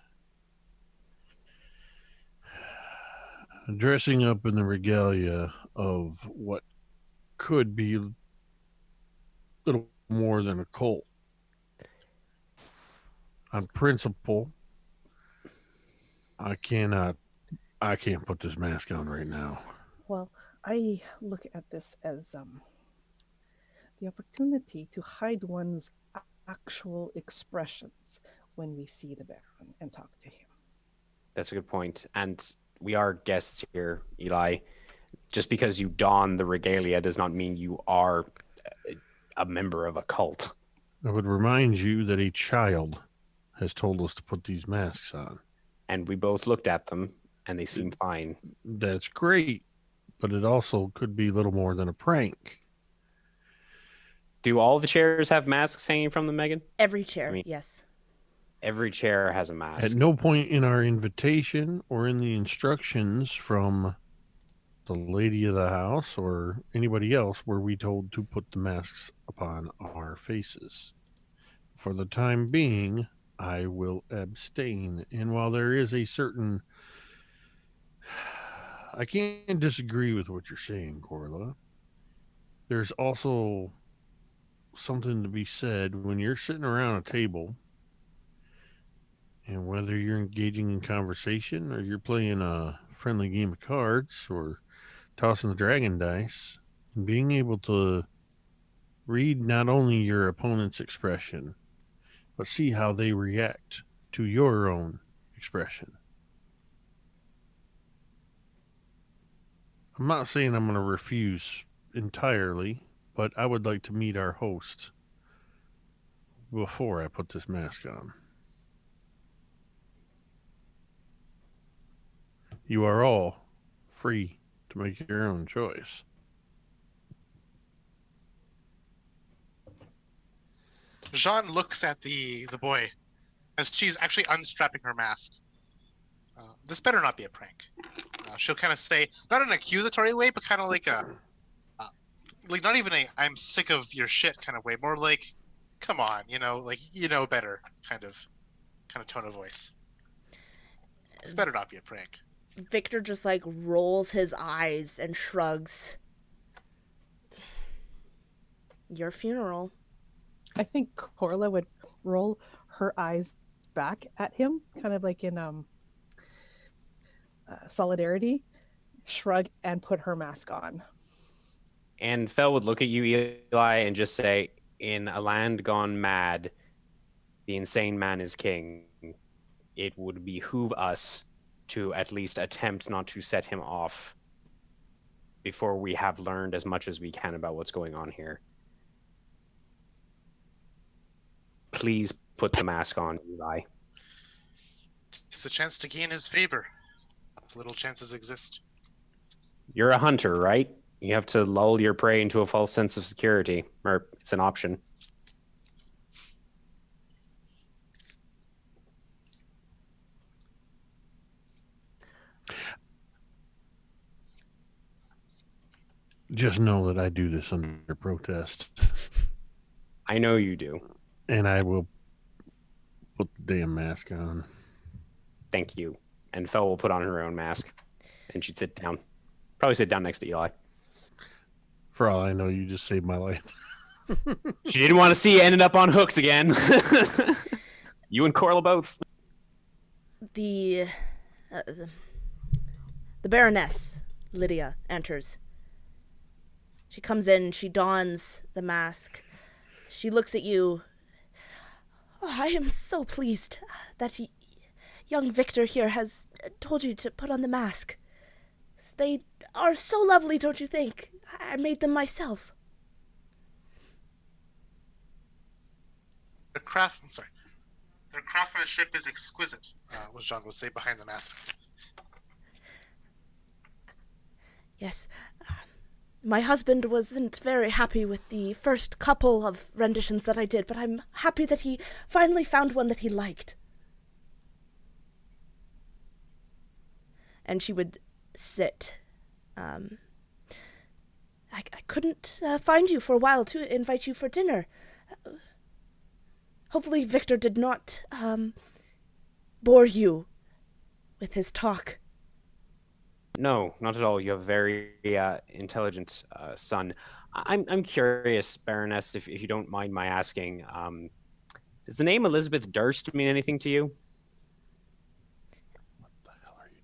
dressing up in the regalia of what could be a little more than a cult. On principle, I can't put this mask on right now. Well, I look at this as the opportunity to hide one's actual expressions when we see the Baron and talk to him. That's a good point. And we are guests here, Eli. Just because you don the regalia does not mean you are a member of a cult. I would remind you that a child has told us to put these masks on. And we both looked at them, and they seem fine. That's great, but it also could be little more than a prank. Do all the chairs have masks hanging from them, Megan? Every chair, yes. Every chair has a mask. At no point in our invitation or in the instructions from the lady of the house or anybody else were we told to put the masks upon our faces. For the time being, I will abstain. And while there is a certain... I can't disagree with what you're saying, Corla. There's also something to be said when you're sitting around a table, and whether you're engaging in conversation or you're playing a friendly game of cards or tossing the dragon dice, and being able to Read not only your opponent's expression, but see how they react to your own expression. I'm not saying I'm going to refuse entirely, but I would like to meet our host before I put this mask on. You are all free to make your own choice. Jean looks at the boy as she's actually unstrapping her mask. This better not be a prank. She'll kind of say, not in an accusatory way, but kind of like like not even a "I'm sick of your shit" kind of way. More like, "Come on, like better" kind of tone of voice. This better not be a prank. Victor just like rolls his eyes and shrugs. Your funeral. I think Corla would roll her eyes back at him, kind of like in solidarity, shrug, and put her mask on. And Fel would look at you, Eli, and just say, "In a land gone mad, the insane man is king. It would behoove us to at least attempt not to set him off before we have learned as much as we can about what's going on here. Please put the mask on, Eli." It's a chance to gain his favor. Little chances exist. You're a hunter, right? You have to lull your prey into a false sense of security, or it's an option. Just know that I do this under protest. I know you do. And I will put the damn mask on. Thank you. And Fel will put on her own mask, and she'd sit down. Probably sit down next to Eli. For all I know, you just saved my life. She didn't want to see you ended up on hooks again. You and Corla both. The Baroness, Lydia, enters. She comes in, she dons the mask. She looks at you. "Oh, I am so pleased that young Victor here has told you to put on the mask. They are so lovely, don't you think? I made them myself." Their craftsmanship is exquisite, what Jean will say behind the mask. Yes. My husband wasn't very happy with the first couple of renditions that I did, but I'm happy that he finally found one that he liked. And she would sit. I couldn't find you for a while to invite you for dinner. Hopefully Victor did not bore you with his talk. No, not at all. You have a very intelligent son. I'm curious, Baroness, if you don't mind my asking, does the name Elizabeth Durst mean anything to you? What the hell are you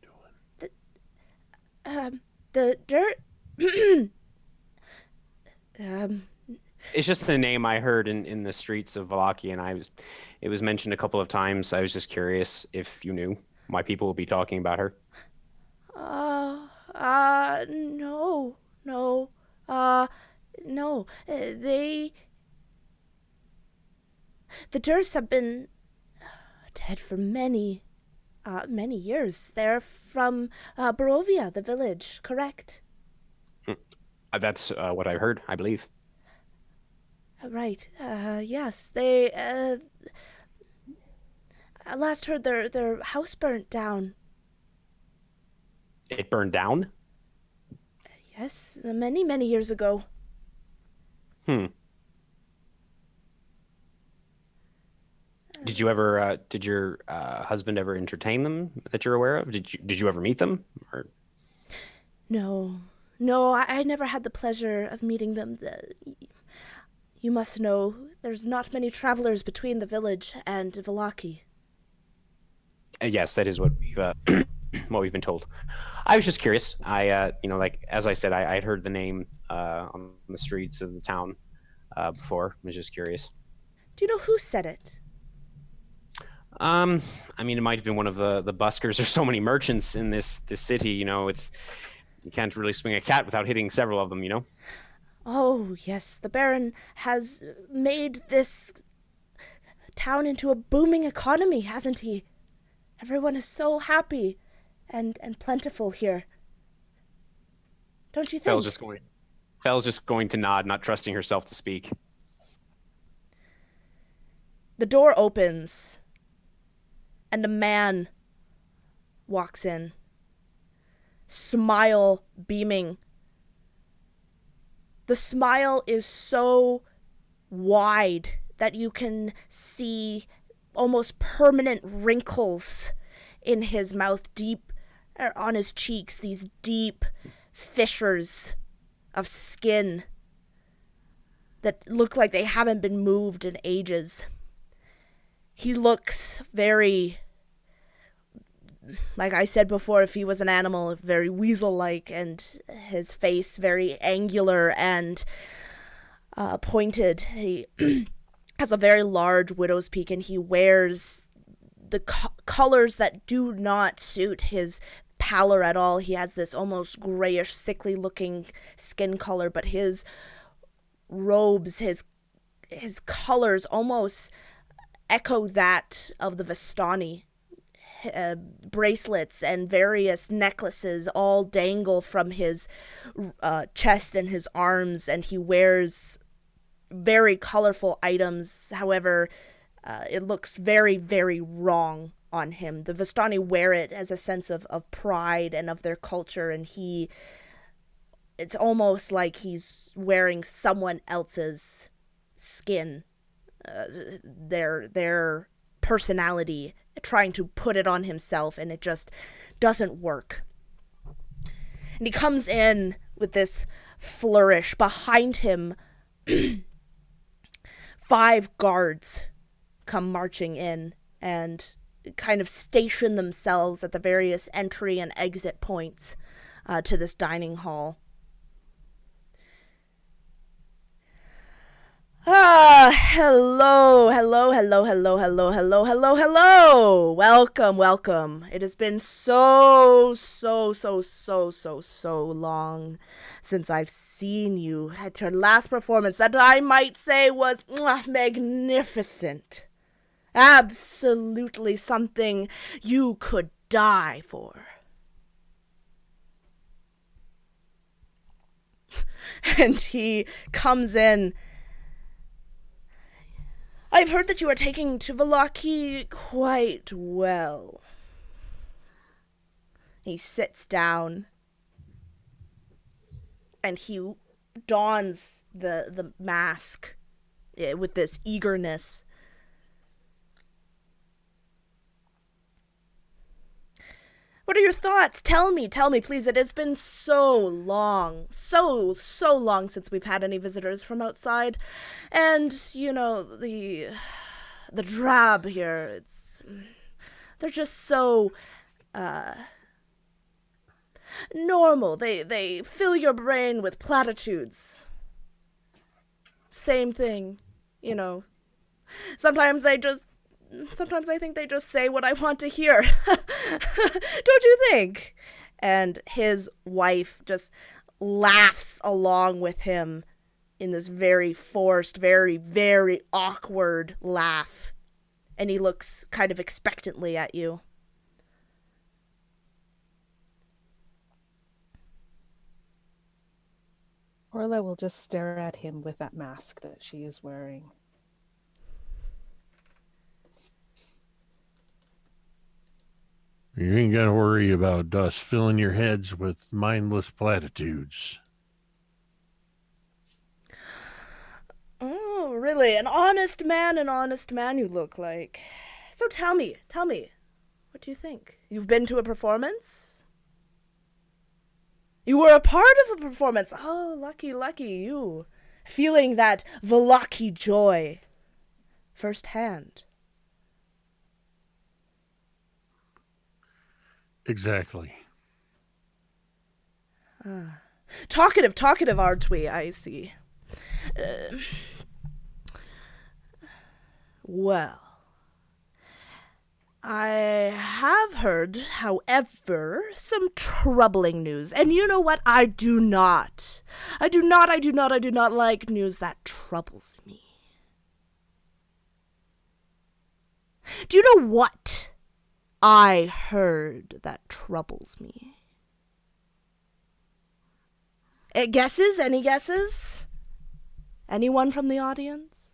doing? The dirt... It's just a name I heard in the streets of Wallachia, and it was mentioned a couple of times. I was just curious if you knew why people would be talking about her. No. The Dursts have been dead for many years. They're from Barovia, the village, correct? That's what I heard, I believe. Right. Yes. They I last heard their house burnt down. It burned down? Yes, many years ago. Did your husband ever entertain them that you're aware of? Did you ever meet them? Or... No, I never had the pleasure of meeting them. You must know, there's not many travelers between the village and Vallaki. Yes, that is what we've been told. I was just curious. As I said, I had heard the name on the streets of the town before. I was just curious. Do you know who said it? I mean, it might have been one of the buskers. There's so many merchants in this city. You can't really swing a cat without hitting several of them. Oh, yes, the Baron has made this town into a booming economy, hasn't he? Everyone is so happy and plentiful here. Don't you think? Fel's just going to nod, not trusting herself to speak. The door opens, and a man walks in, smile beaming. The smile is so wide that you can see almost permanent wrinkles in his mouth, deep on his cheeks, these deep fissures of skin that look like they haven't been moved in ages. He looks very, like I said before, if he was an animal, very weasel-like, and his face very angular and pointed. He has a very large widow's peak, and he wears the colors that do not suit his pallor at all. He has this almost grayish, sickly-looking skin color, but his robes, his colors almost echo that of the Vistani. Bracelets and various necklaces all dangle from his chest and his arms, and he wears very colorful items. However, it looks very, very wrong on him. The Vistani wear it as a sense of pride and of their culture, and it's almost like he's wearing someone else's skin, their personality, trying to put it on himself, and it just doesn't work. And he comes in with this flourish. Behind him, 5 guards come marching in and kind of station themselves at the various entry and exit points to this dining hall. Hello. Welcome. It has been so long since I've seen you. At your last performance, that I might say was magnificent. Absolutely something you could die for. And he comes in. I've heard that you are taking to Vallaki quite well. He sits down, and he dons the mask with this eagerness. What are your thoughts? Tell me, please. It has been so long, so long since we've had any visitors from outside. And, the drab here, they're just so, normal. They fill your brain with platitudes. Same thing, Sometimes I think they just say what I want to hear. Don't you think? And his wife just laughs along with him in this very forced, very, very awkward laugh. And he looks kind of expectantly at you. Orla will just stare at him with that mask that she is wearing. You ain't got to worry about us filling your heads with mindless platitudes. Oh, really? An honest man you look like. So tell me, what do you think? You've been to a performance? You were a part of a performance. Oh, lucky you. Feeling that Vallaki joy firsthand. Exactly. Talkative, aren't we? I see. Well, I have heard, however, some troubling news. And you know what? I do not like news that troubles me. Do you know what I heard that troubles me? Guesses? Any guesses? Anyone from the audience?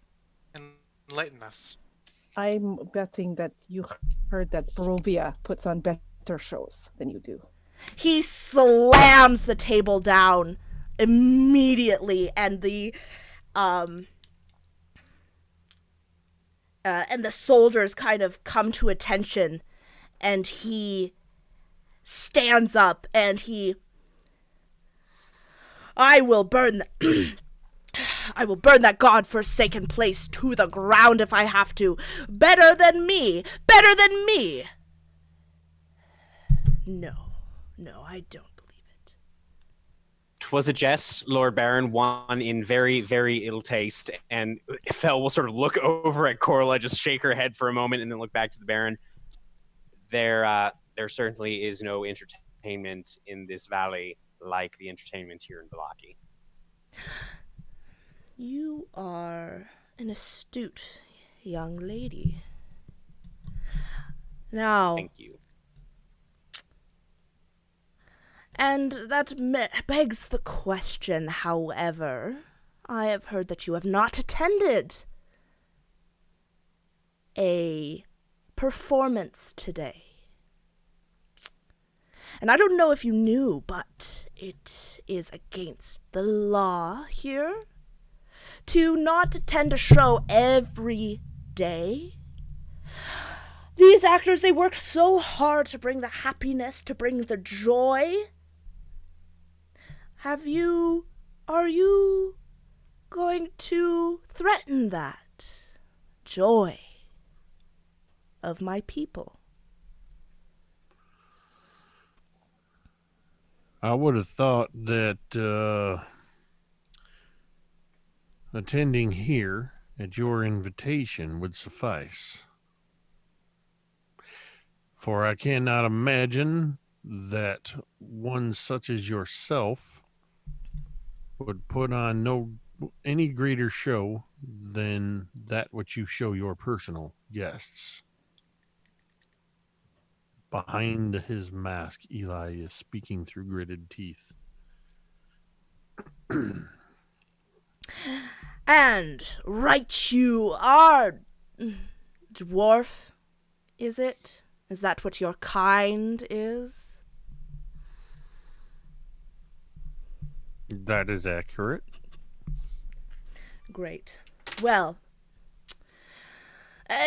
Enlighten us. I'm betting that you heard that Barovia puts on better shows than you do. He slams the table down immediately, and the soldiers kind of come to attention, and he stands up and I will burn that god-forsaken place to the ground if I have to. Better than me. No, I don't believe it. 'Twas a jest, Lord Baron, one in very, very ill taste, and Fel will sort of look over at Corla, just shake her head for a moment, and then look back to the Baron. There certainly is no entertainment in this valley like the entertainment here in Balaki. You are an astute young lady. Now, Thank you. and that begs the question, however, I have heard that you have not attended a performance today. And I don't know if you knew, but it is against the law here to not attend a show every day. These actors, they work so hard to bring the happiness, to bring the joy. Are you going to threaten that joy of my people? I would have thought that attending here at your invitation would suffice. For I cannot imagine that one such as yourself would put on any greater show than that which you show your personal guests. Behind his mask, Eli is speaking through gritted teeth. And right you are, dwarf, is it? Is that what your kind is? That is accurate. Great. Well,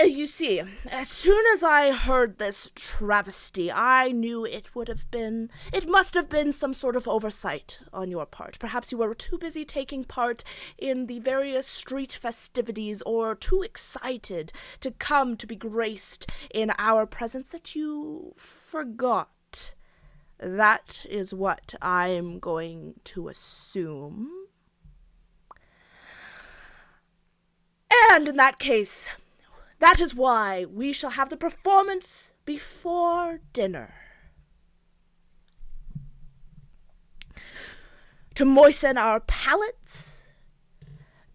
you see, as soon as I heard this travesty, I knew it must have been some sort of oversight on your part. Perhaps you were too busy taking part in the various street festivities or too excited to come to be graced in our presence that you forgot. That is what I'm going to assume. And in that case, that is why we shall have the performance before dinner. To moisten our palates,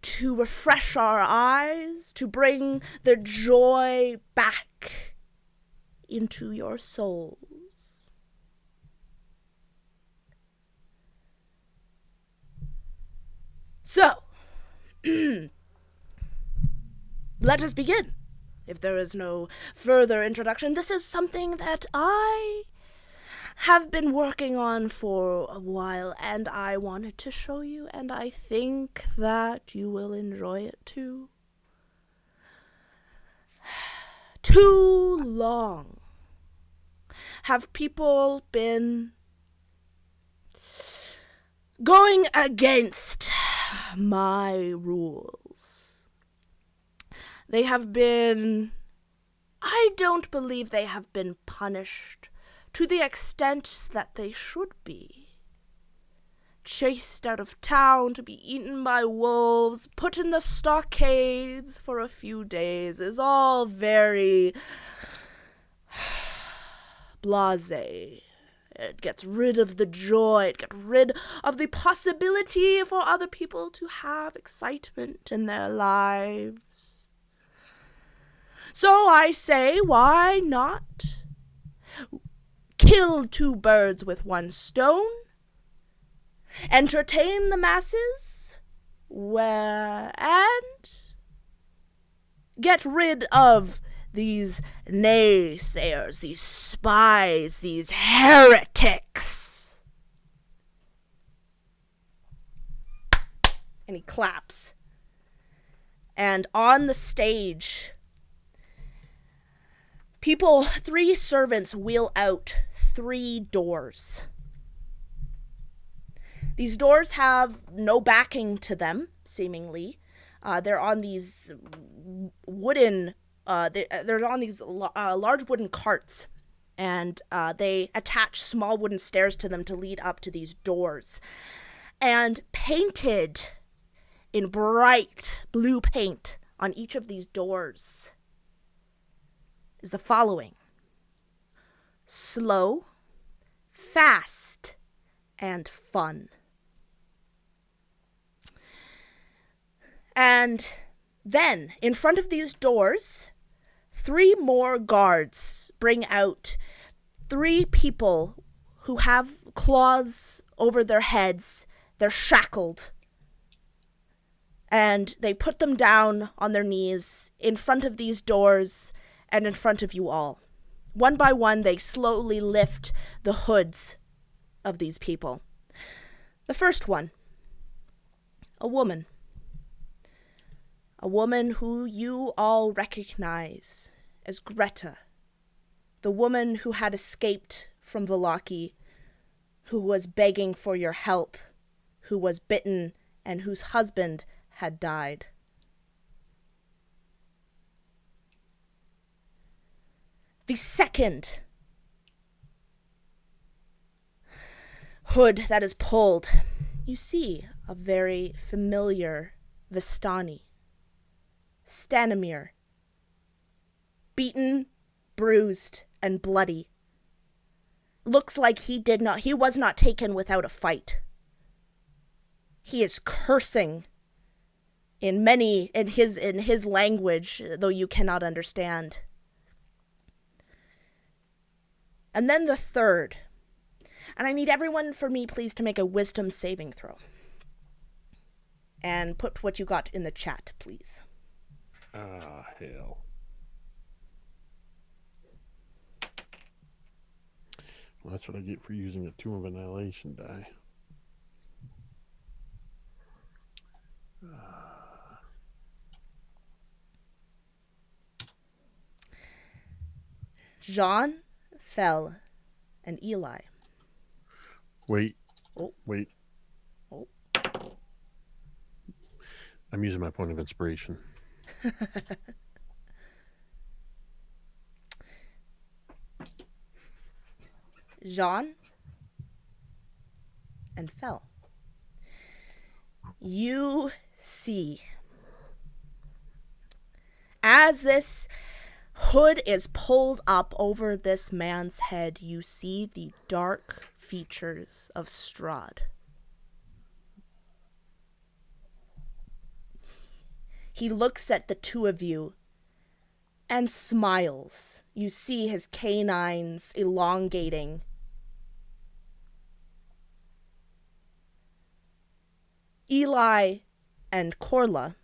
to refresh our eyes, to bring the joy back into your souls. So, let us begin. If there is no further introduction, this is something that I have been working on for a while, and I wanted to show you, and I think that you will enjoy it too. Too long have people been going against my rules. I don't believe they have been punished to the extent that they should be. chased out of town to be eaten by wolves, put in the stockades for a few days is all very blasé. It gets rid of the joy. It gets rid of the possibility for other people to have excitement in their lives. So I say, why not kill two birds with one stone? Entertain the masses, and get rid of these naysayers, these spies, these heretics. And he claps. And on the stage, three servants wheel out 3 doors. These doors have no backing to them, seemingly. They're on these wooden, they're on these large wooden carts, and they attach small wooden stairs to them to lead up to these doors. And painted in bright blue paint on each of these doors is the following: slow, fast, and fun. And then, in front of these doors, 3 more guards bring out 3 people who have cloths over their heads. They're shackled. And they put them down on their knees in front of these doors and in front of you all. One by one, they slowly lift the hoods of these people. The first one, a woman. A woman who you all recognize as Greta, the woman who had escaped from Vallaki, who was begging for your help, who was bitten, and whose husband had died. The second hood that is pulled, you see a very familiar Vistani. Stanimir, beaten, bruised, and bloody. Looks like he was not taken without a fight. He is cursing in his language, though you cannot understand. And then the third. And I need everyone for me, please, to make a wisdom saving throw. And put what you got in the chat, please. Ah, hell. Well, that's what I get for using a Tomb of Annihilation die. Jean, Fel, and Eli. Wait. Oh. Wait. Oh. I'm using my point of inspiration. Jean and Fel. You see, as this hood is pulled up over this man's head, you see the dark features of Strahd. He looks at the two of you and smiles. You see his canines elongating. Eli and Corla,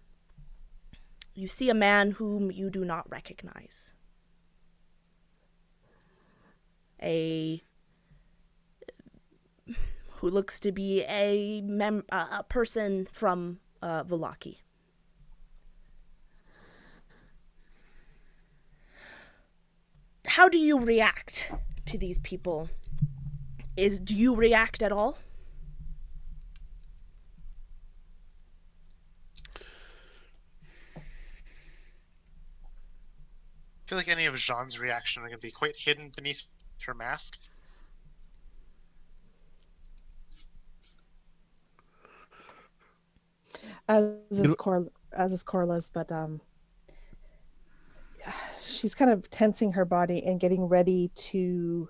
you see a man whom you do not recognize. Who looks to be a person from Vallaki. How do you react to these people? Do you react at all? I feel like any of Jean's reaction are going to be quite hidden beneath her mask. as is You- Corla's, but she's kind of tensing her body and getting ready to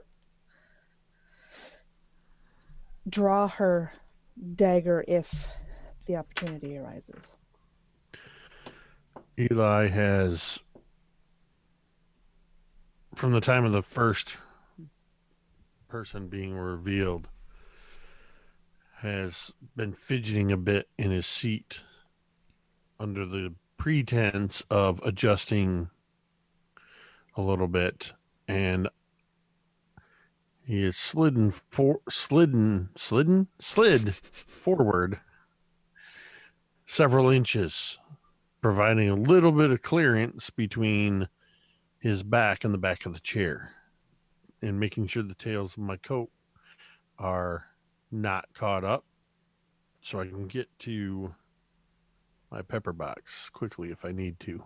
draw her dagger if the opportunity arises. Eli has, from the time of the first person being revealed, has been fidgeting a bit in his seat under the pretense of adjusting a little bit, and he is slid forward several inches, providing a little bit of clearance between his back and the back of the chair, and making sure the tails of my coat are not caught up, so I can get to my pepper box quickly if I need to.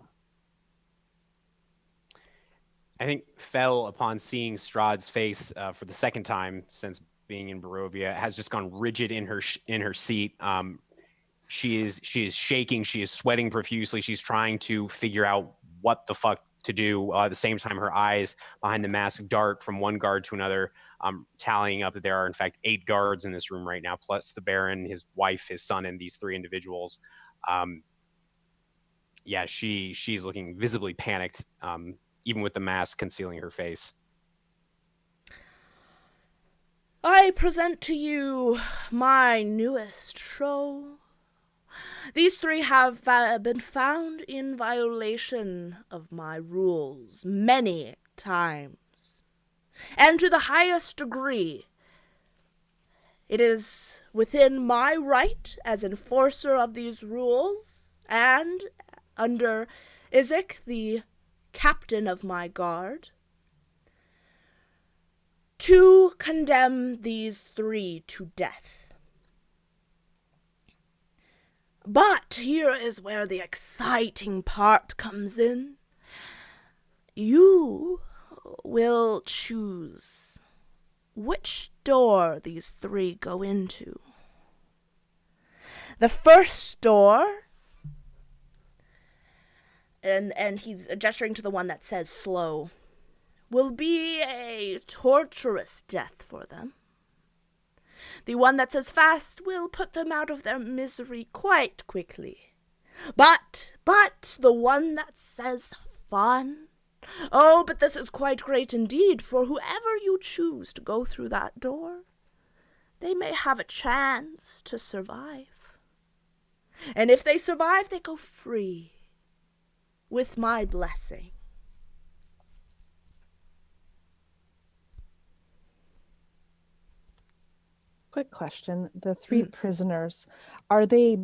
I think Fell, upon seeing Strahd's face for the second time since being in Barovia, has just gone rigid in her seat. She is shaking. She is sweating profusely. She's trying to figure out what the fuck to do. At the same time, her eyes behind the mask dart from one guard to another, tallying up that there are in fact 8 guards in this room right now, plus the Baron, his wife, his son, and these 3 individuals. Yeah, she's looking visibly panicked, even with the mask concealing her face. I present to you my newest show. These 3 have been found in violation of my rules many times, and to the highest degree. It is within my right as enforcer of these rules, and under Isaac, the captain of my guard, to condemn these 3 to death. But here is where the exciting part comes in. You will choose which door these 3 go into. The first door, and he's gesturing to the one that says slow, will be a torturous death for them. The one that says fast will put them out of their misery quite quickly. But the one that says fun, oh, but this is quite great indeed, for whoever you choose to go through that door, they may have a chance to survive. And if they survive, they go free, with my blessing. Quick question. The 3 prisoners, are they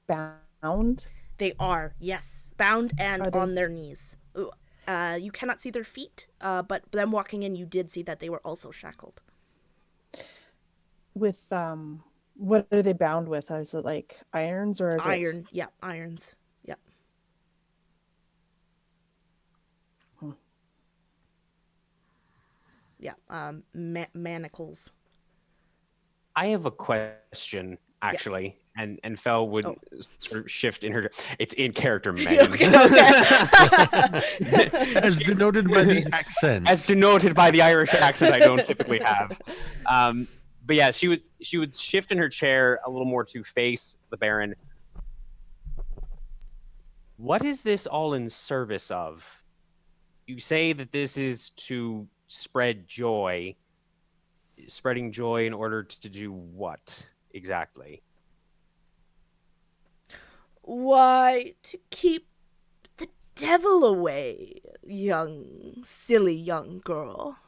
bound? They are, yes, bound and on their knees. You cannot see their feet, but them walking in, you did see that they were also shackled. With, what are they bound with? Is it like irons or is Iron, yeah, irons, yeah. Yeah, manacles. I have a question, actually, and Fel would sort of shift in her. It's in character, Megan. Okay. As denoted by the accent. As denoted by the Irish accent I don't typically have. But yeah, she would shift in her chair a little more to face the Baron. What is this all in service of? You say that this is to spread joy. Spreading joy in order to do what exactly? Why, to keep the devil away, silly young girl.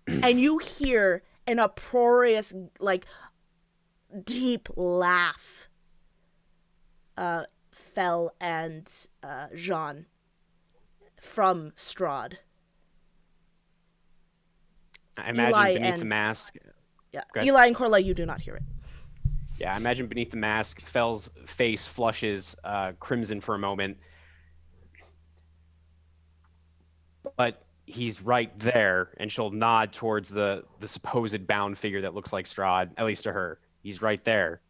And you hear an uproarious, like, deep laugh. Fel and Jean from Strahd. I imagine Eli beneath and, the mask. Yeah, Eli and Corla, you do not hear it. Yeah, I imagine beneath the mask, Fel's face flushes crimson for a moment. But he's right there, and she'll nod towards the supposed bound figure that looks like Strahd, at least to her. He's right there.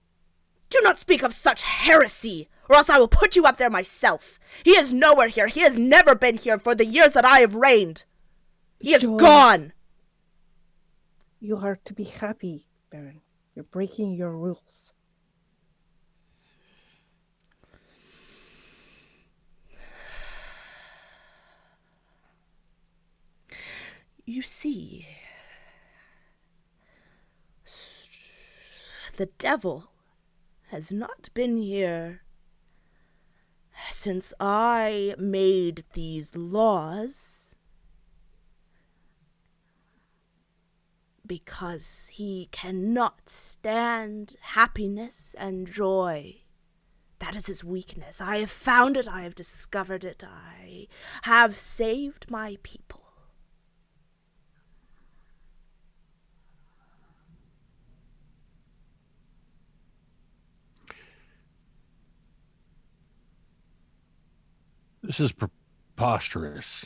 Do not speak of such heresy, or else I will put you up there myself. He is nowhere here. He has never been here for the years that I have reigned. He is gone. You are to be happy, Baron. You're breaking your rules. You see, the devil has not been here since I made these laws, because he cannot stand happiness and joy. That is his weakness. I have found it. I have discovered it. I have saved my people. This is preposterous.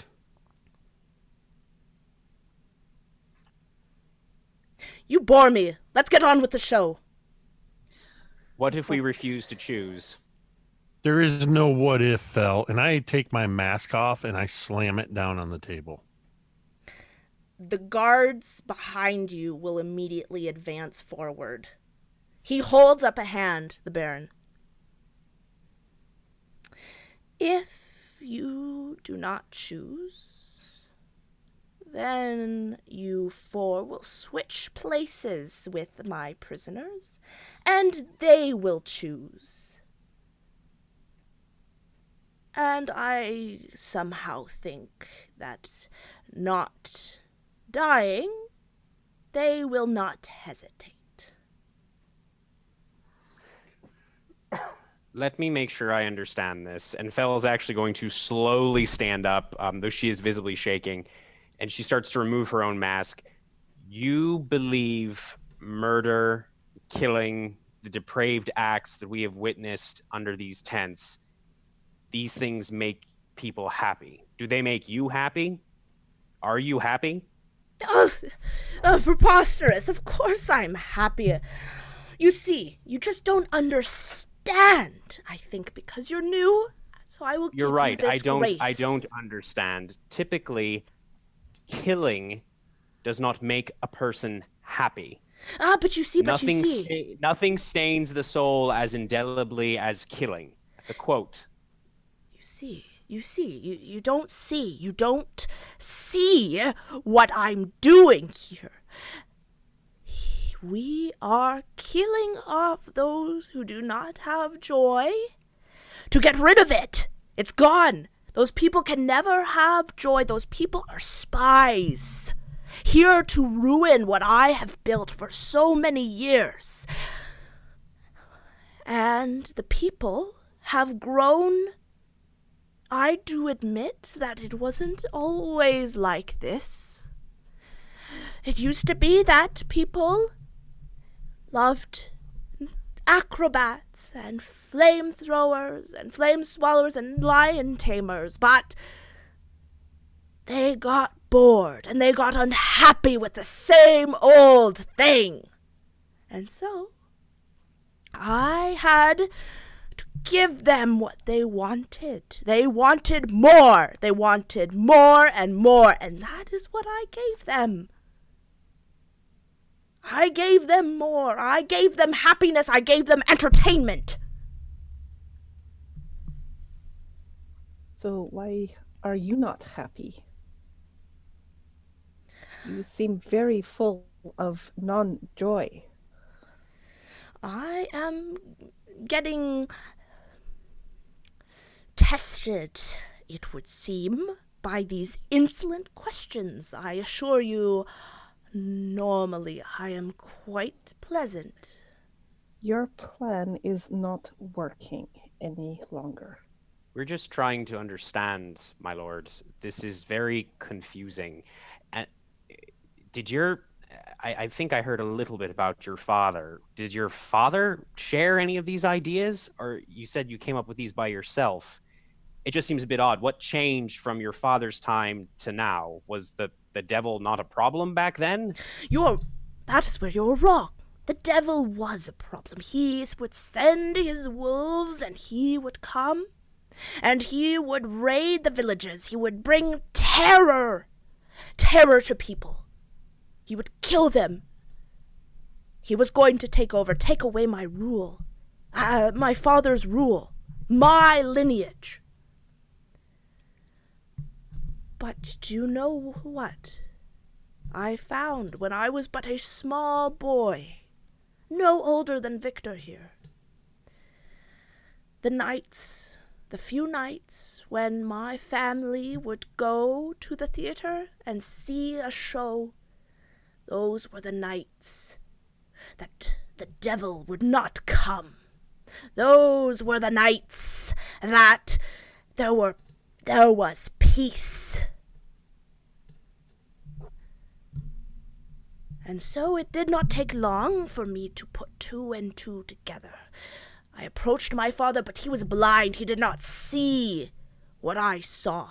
You bore me. Let's get on with the show. What if we refuse to choose? There is no what if, Fel, and I take my mask off and I slam it down on the table. The guards behind you will immediately advance forward. He holds up a hand, the Baron. If you do not choose, then you four will switch places with my prisoners, and they will choose. And I somehow think that not dying, they will not hesitate. Let me make sure I understand this. And Fel is actually going to slowly stand up, though she is visibly shaking, and she starts to remove her own mask. You believe murder, killing, the depraved acts that we have witnessed under these tents, these things make people happy. Do they make you happy? Are you happy? Oh, preposterous. Of course I'm happy. You see, you just don't understand. I think because you're new, so I will give You're right. you this grace. I don't understand. Typically, killing does not make a person happy. But you see, Nothing stains the soul as indelibly as killing. That's a quote. You don't see. You don't see what I'm doing here. We are killing off those who do not have joy to get rid of it. It's gone. Those people can never have joy. Those people are spies, here to ruin what I have built for so many years. And the people have grown. I do admit that it wasn't always like this. It used to be that people loved acrobats and flamethrowers and flame swallowers and lion tamers, but they got bored and they got unhappy with the same old thing. And so I had to give them what they wanted. They wanted more. They wanted more and more, and that is what I gave them. I gave them more. I gave them happiness. I gave them entertainment. So why are you not happy? You seem very full of non-joy. I am getting tested, it would seem, by these insolent questions. I assure you, normally I am quite pleasant. Your plan is not working any longer. We're just trying to understand, my lord. This is very confusing. And I think I heard a little bit about your father. Did your father share any of these ideas? Or you said you came up with these by yourself? It just seems a bit odd. What changed from your father's time to now? Was the devil not a problem back then? That is where you're wrong. The devil was a problem. He would send his wolves, and he would come, and he would raid the villages. He would bring terror to people. He would kill them. He was going to take away my rule, my father's rule, my lineage. But do you know what I found when I was but a small boy, no older than Victor here? The few nights when my family would go to the theater and see a show, those were the nights that the devil would not come. Those were the nights that there was peace. And so it did not take long for me to put two and two together. I approached my father, but he was blind. He did not see what I saw.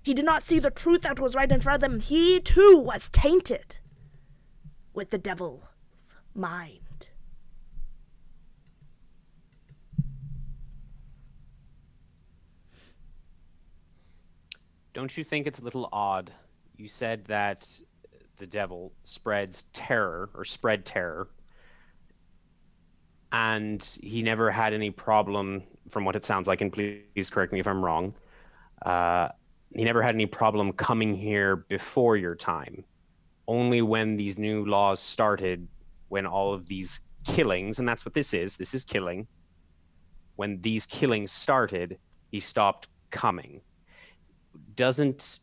He did not see the truth that was right in front of him. He, too, was tainted with the devil's mind. Don't you think it's a little odd? You said that the devil spread terror, and he never had any problem, from what it sounds like, and please correct me if I'm wrong, he never had any problem coming here before your time. Only when these new laws started, when all of these killings, and that's what this is killing, when these killings started, he stopped coming. Doesn't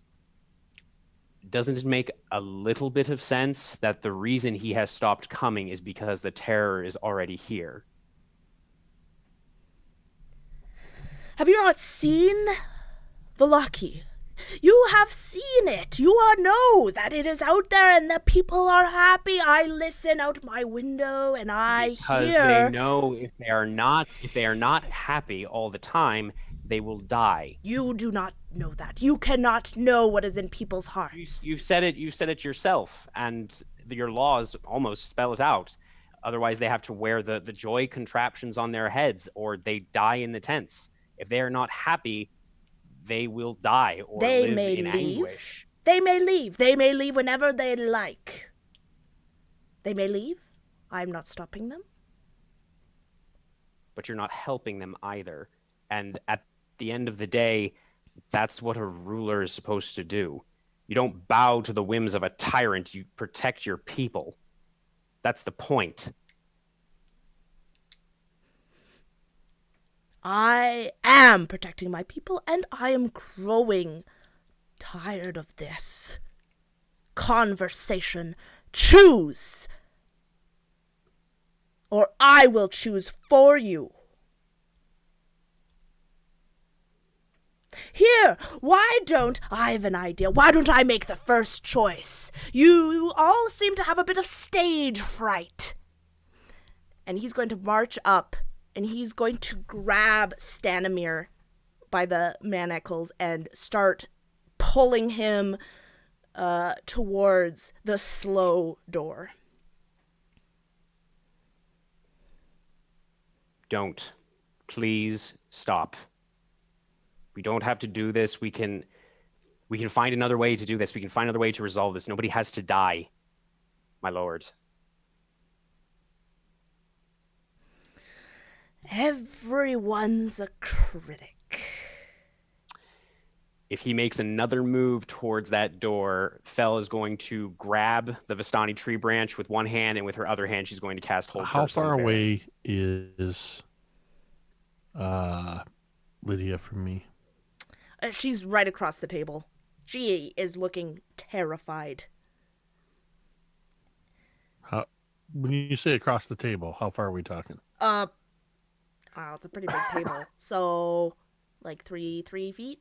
it make a little bit of sense that the reason he has stopped coming is because the terror is already here? Have you not seen Velaki? You have seen it. You all know that it is out there and that people are happy. I listen out my window and I because hear. They know if they are not happy all the time, they will die. You do not know that. You cannot know what is in people's hearts. You've said it yourself, and your laws almost spell it out. Otherwise, they have to wear the joy contraptions on their heads, or they die in the tents. If they are not happy, they will die or They live may in leave. anguish. They may leave. They may leave whenever they like. They may leave. I'm not stopping them. But you're not helping them either. And at the end of the day, that's what a ruler is supposed to do. You don't bow to the whims of a tyrant. You protect your people. That's the point. I am protecting my people, and I am growing tired of this conversation. Choose, or I will choose for you. Here, I have an idea. Why don't I make the first choice? You all seem to have a bit of stage fright. And he's going to march up, and he's going to grab Stanimir by the manacles and start pulling him towards the slow door. Don't. Please stop. We don't have to do this. We can find another way to do this. We can find another way to resolve this. Nobody has to die, my lord. Everyone's a critic. If he makes another move towards that door, Fel is going to grab the Vistani tree branch with one hand, and with her other hand, she's going to cast Hold How Curse on far Bear. away is Lydia from me? She's right across the table. She is looking terrified. When you say across the table, how far are we talking? It's a pretty big table. So, like 3 feet?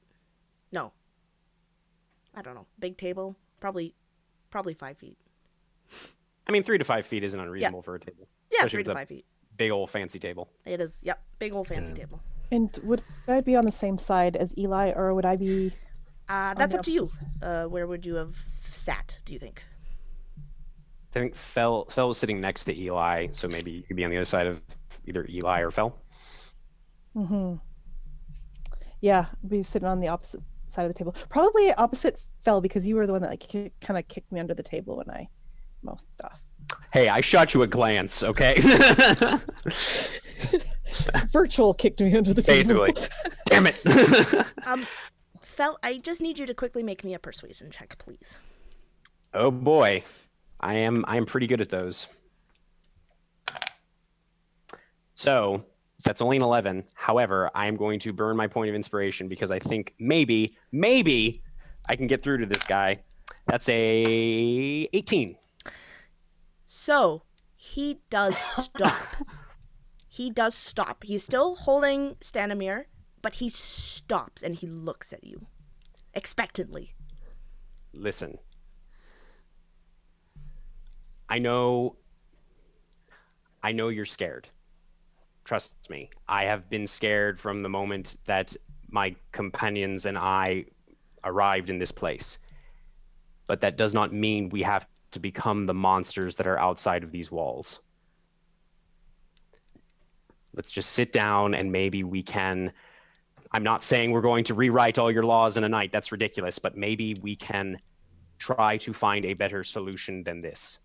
No. I don't know. Big table? Probably 5 feet. I mean, 3 to 5 feet isn't unreasonable for a table. Yeah, Especially 3 if to it's a 5 feet. big old fancy table. It is. Yep. Big old fancy table. And would I be on the same side as Eli, or would I be... That's the up to you. opposite? Where would you have sat, do you think? I think Fel was sitting next to Eli, so maybe you could be on the other side of either Eli or Fel. Mm-hmm. Yeah, be sitting on the opposite side of the table. Probably opposite Fel, because you were the one that like kind of kicked me under the table when I mouthed off. Hey, I shot you a glance, okay? Virtual kicked me under the table. Basically. Damn it. Fel, I just need you to quickly make me a persuasion check, please. Oh boy. I am pretty good at those. So that's only an 11. However, I am going to burn my point of inspiration because I think maybe I can get through to this guy. That's a 18. So he does stop. He does stop. He's still holding Stanimir, but he stops and he looks at you expectantly. Listen. I know you're scared. Trust me. I have been scared from the moment that my companions and I arrived in this place. But that does not mean we have to become the monsters that are outside of these walls. Let's just sit down and maybe we can... I'm not saying we're going to rewrite all your laws in a night. That's ridiculous. But maybe we can try to find a better solution than this.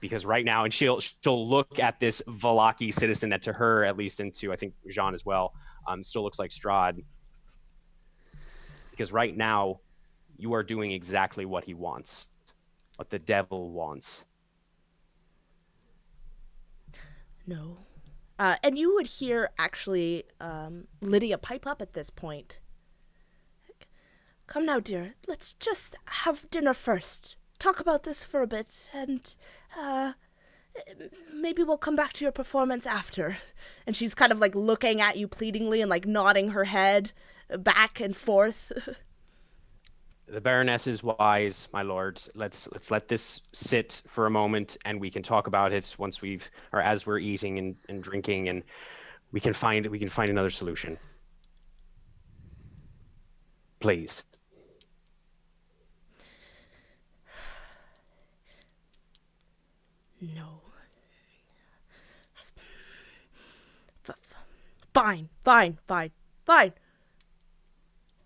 Because right now, and she'll look at this Valaki citizen that to her, at least, and to I think Jean as well, still looks like Strahd. Because right now, you are doing exactly what he wants, what the devil wants. No. And you would hear, actually, Lydia pipe up at this point. Come now, dear. Let's just have dinner first. Talk about this for a bit, and maybe we'll come back to your performance after. And she's kind of like looking at you pleadingly and like nodding her head back and forth. The Baroness is wise, my lord. Let's let this sit for a moment, and we can talk about it once as we're eating and drinking, and we can find another solution. Please. No. Fine.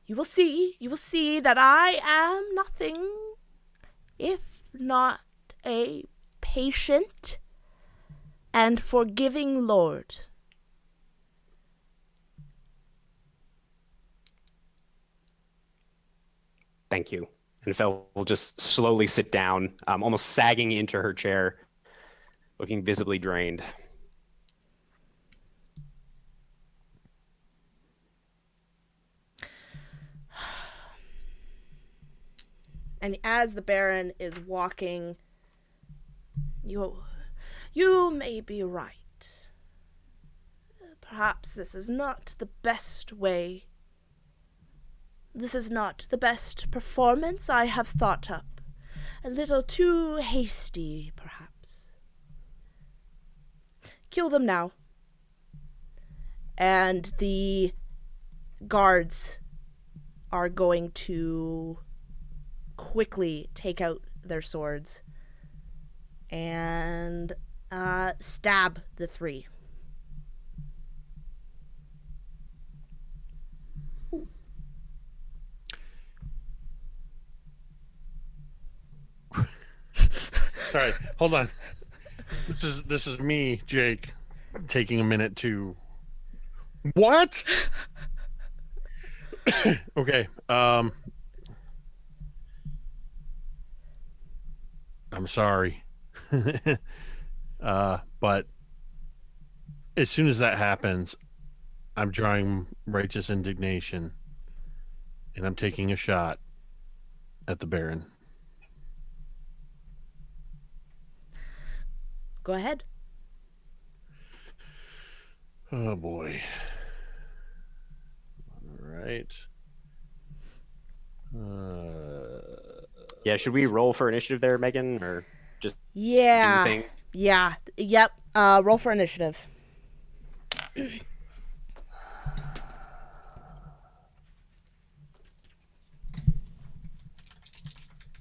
You will see that I am nothing if not a patient and forgiving lord. Thank you. And Fel will just slowly sit down, almost sagging into her chair, looking visibly drained. And as the Baron is walking, you may be right. Perhaps this is not the best way. This is not the best performance I have thought up. A little too hasty, perhaps. Kill them now. And the guards are going to quickly take out their swords and stab the three. Sorry, hold on. This is me, Jake, taking a minute to... What? Okay. I'm sorry. But as soon as that happens, I'm drawing righteous indignation and I'm taking a shot at the Baron. Go ahead. Oh boy. All right. Yeah, should we roll for initiative there, Megan, or just do the thing? Yep. Roll for initiative.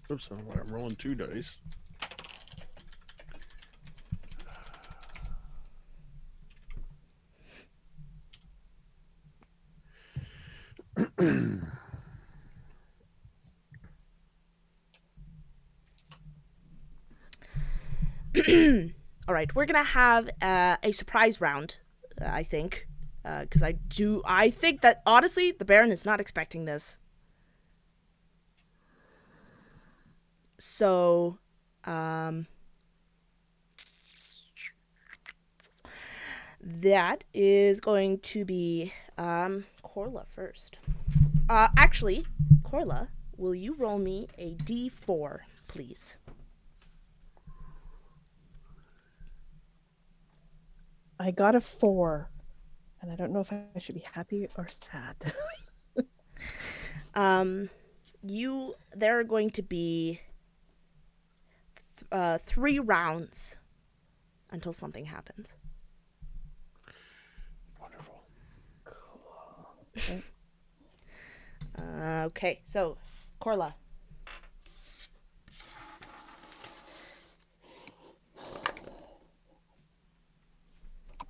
Oops, I'm rolling 2 dice. All right, we're gonna have a surprise round, I think, because I think that honestly, the Baron is not expecting this. So, that is going to be Corla first. Actually, Corla, will you roll me a d4, please? I got a 4, and I don't know if I should be happy or sad. There are going to be 3 rounds until something happens. Wonderful. Cool. Okay. Okay, so Corla.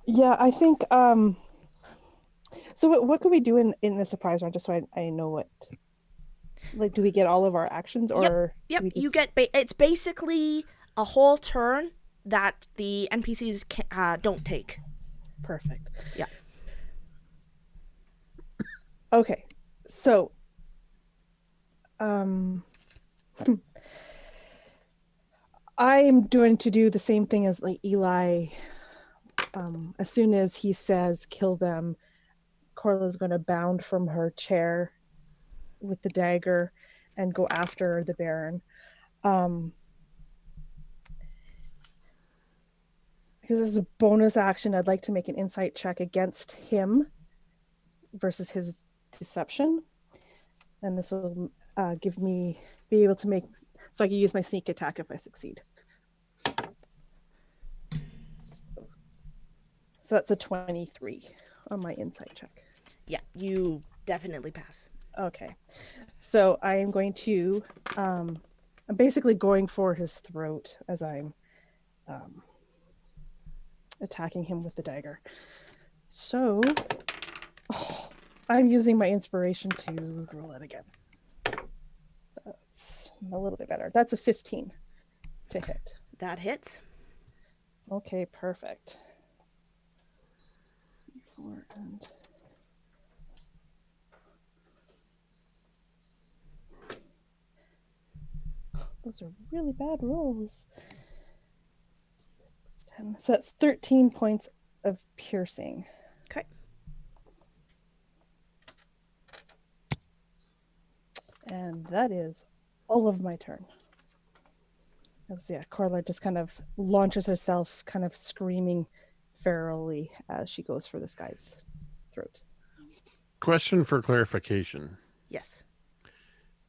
Yeah, I think. So what could we do in a surprise round? Just so I know what. Like, do we get all of our actions, or Yep, we just... you get it's basically a whole turn that the NPCs don't take. Perfect. Yeah. Okay, so I'm going to do the same thing as like Eli. As soon as he says kill them, Corla's going to bound from her chair with the dagger and go after the Baron. Because as a bonus action, I'd like to make an insight check against him versus his deception. And this will give me, be able to make, so I can use my sneak attack if I succeed. So that's a 23 on my insight check. Yeah, you definitely pass. Okay. So I am going to, I'm basically going for his throat as I'm attacking him with the dagger. So I'm using my inspiration to roll it again. That's a little bit better. That's a 15 to hit. That hits. Okay, perfect. 4 and... Those are really bad rolls. 6, 10. So that's 13 points of piercing. Okay. And that is all of my turn. As Corla just kind of launches herself, kind of screaming ferally as she goes for this guy's throat. Question for clarification. Yes.